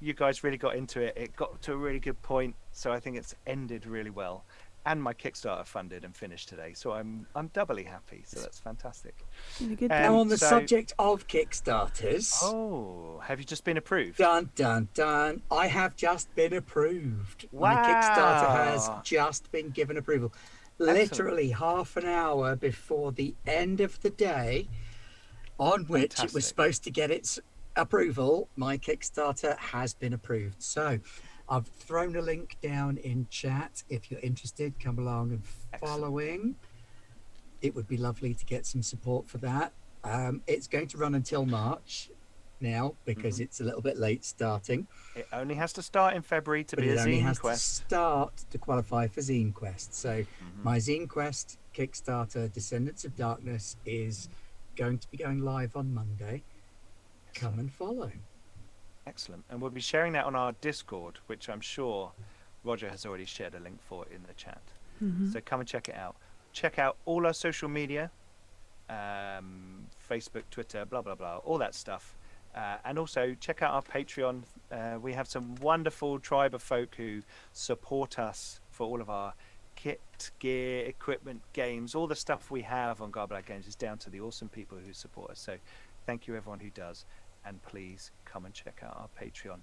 You guys really got into it. It got to a really good point. So I think it's ended really well. And my Kickstarter funded and finished today. So I'm doubly happy. So that's fantastic. Been a good Now, on the so- subject of Kickstarters, Oh, have you just been approved? dun dun dun, I have just been approved. My Kickstarter has Wow. just been given approval. Excellent. Literally half an hour before the end of the day on which it Fantastic. was supposed to get its approval, my Kickstarter has been approved. So I've thrown a link down in chat. If you're interested, come along and following. It would be lovely to get some support for that. It's going to run until March now because it's a little bit late starting. It only has to start in February to But be it a only zine has quest. to start to qualify for Zine Quest. So my Zine Quest Kickstarter, Descendants of Darkness, is going to be going live on Monday. Come and follow. Excellent. And we'll be sharing that on our Discord, which I'm sure Roger has already shared a link for in the chat. So come and check it out. Check out all our social media, Facebook, Twitter, blah, blah, blah, all that stuff. And also check out our Patreon. We have some wonderful tribe of folk who support us for all of our kit, gear, equipment, games. All the stuff we have on Garblag Games is down to the awesome people who support us. So thank you everyone who does. And please come and check out our Patreon.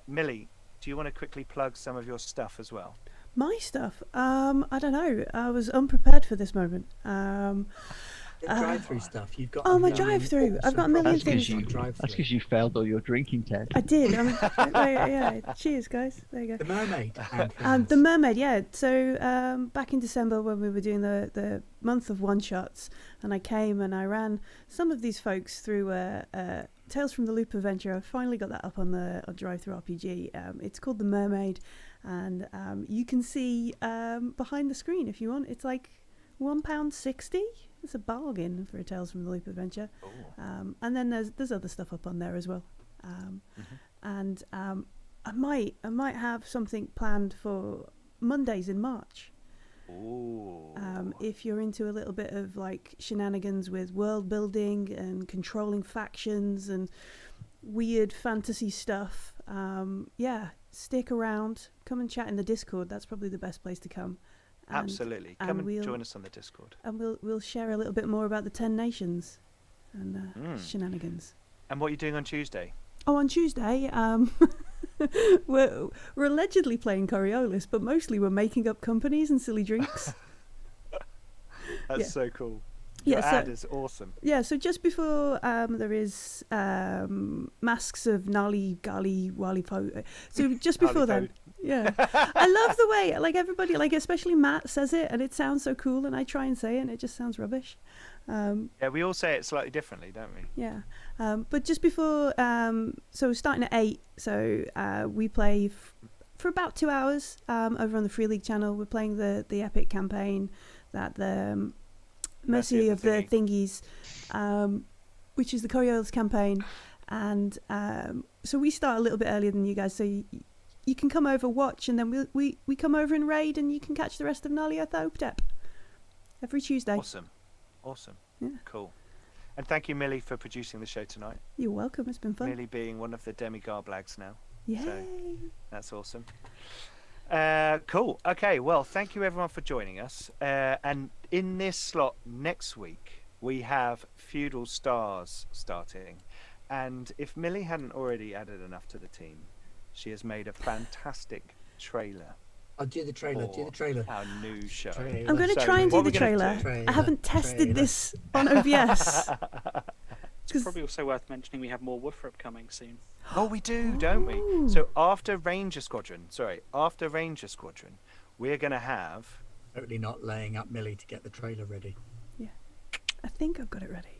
Millie, do you want to quickly plug some of your stuff as well? My stuff? I don't know. I was unprepared for this moment. The drive-through stuff. You've got. Oh, a my million drive-through. I've got a awesome million That's projects because things. on you. That's drive-through. because you failed all your drinking tests. I did. Yeah. Cheers, guys. There you go. The mermaid. and The things. mermaid, yeah. So back in December when we were doing the month of one shots, and I came and I ran some of these folks through Tales from the Loop adventure. I finally got that up on Drive Through RPG. It's called The Mermaid, and you can see behind the screen if you want. It's like £1.60. It's a bargain for a Tales from the Loop adventure. And then there's other stuff up on there as well. And I might have something planned for Mondays in March. If you're into a little bit of like shenanigans with world building and controlling factions and weird fantasy stuff, stick around. Come and chat in the Discord. That's probably the best place to come. Absolutely. Come and join us on the Discord. And we'll share a little bit more about the 10 nations and shenanigans. And what are you doing on Tuesday? Oh, on Tuesday, we're allegedly playing Coriolis, but mostly we're making up companies and silly drinks. That's Yeah. so cool. Yeah, Your so- ad is awesome. Yeah, so just before there is Masks of Nali, Gali, Wali Po. So just before then, yeah. I love the way, like everybody, like especially Matt says it, and it sounds so cool, and I try and say it, and it just sounds rubbish. Yeah, we all say it slightly differently, don't we? Yeah, but just before, so we're starting at 8, so we play for about 2 hours over on the Free League channel. We're playing the epic campaign that the Mercy of the Thingies, which is the Coriolis campaign, and so we start a little bit earlier than you guys, so you can come over, watch, and then we come over and raid, and you can catch the rest of Nalia Thoptep every Tuesday. Awesome. Yeah. Cool. And thank you, Millie, for producing the show tonight. You're welcome. It's been fun. Millie being one of the demigarblags now. Yay! So that's awesome. Cool. Okay, well, thank you everyone for joining us. And in this slot next week, we have Feudal Stars starting. And if Millie hadn't already added enough to the team, she has made a fantastic trailer. I'll do the trailer. Do the for trailer. Our new show. Trailer. I'm going to So try and do what the we're gonna trailer. do- I haven't tested Trailer. this on OBS. It's probably also worth mentioning we have more WFRP coming soon. Oh, we do, don't we? Ooh. So after Ranger Squadron, we're going to have... Totally not laying up Millie to get the trailer ready. I think I've got it ready.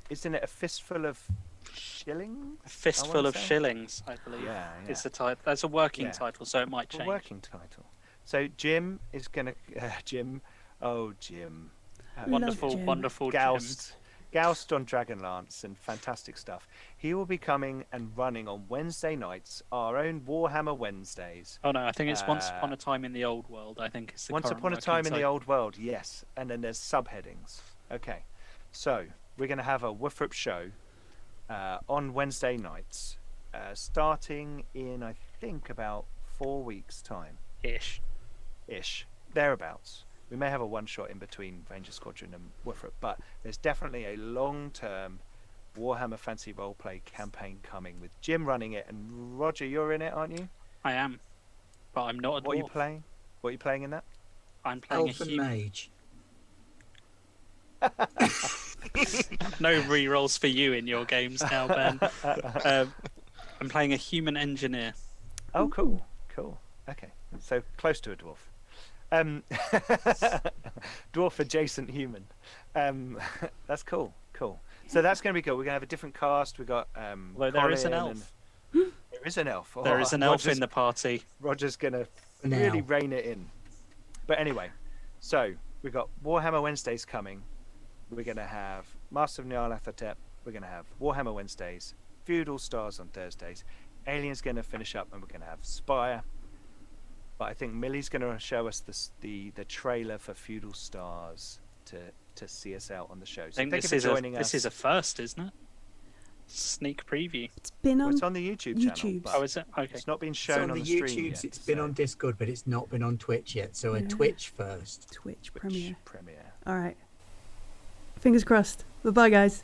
Isn't it a fistful of shillings? A Fistful of say. Shillings, I believe. Yeah, Is the title. That's a working Yeah. title, so it might A change. working title. So Jim is going to... Jim. Love Wonderful, Jim. wonderful Jim. Goust on Dragonlance and fantastic stuff. He will be coming and running on Wednesday nights, our own Warhammer Wednesdays. Oh no, I think it's Once Upon a Time in the Old World. I think it's the Once current upon a working time in the title. old world, yes. And then there's subheadings. Okay. So we're going to have a WFRP show on Wednesday nights, starting in, I think, about 4 weeks' time. Ish. Thereabouts. We may have a one-shot in between Ranger Squadron and WFRP, but there's definitely a long-term Warhammer Fantasy Roleplay campaign coming with Jim running it, and Roger, you're in it, aren't you? I am, but I'm not a dwarf. What are you playing? What are you playing in that? I'm playing Elf a and human. Mage. No re-rolls for you in your games now, Ben. I'm playing a human engineer. Oh, cool. Okay, so close to a dwarf. Dwarf adjacent human. That's cool. So that's going to be good. We're going to have a different cast. We got Although there is an Colin elf. there is an elf. There is an elf Roger's- in the party. Roger's going to For now. really rein it in. But anyway, so we've got Warhammer Wednesdays coming. We're going to have Master of Nyarlathotep. We're going to have Warhammer Wednesdays, Feudal Stars on Thursdays. Alien's going to finish up, and we're going to have Spire. But I think Millie's going to show us the trailer for Feudal Stars to see us out on the show. I So think thank this you is for joining us. this is a first, isn't it? Sneak preview. It's been Well, on. it's on the YouTube channel. YouTube. but Oh, is it? Okay. It's not been It's shown on the stream YouTubes. yet, It's been so on Discord, but it's not been on Twitch yet. So a Yeah. Twitch first. Twitch Twitch premiere. premiere. All right. Fingers crossed. Bye bye, guys.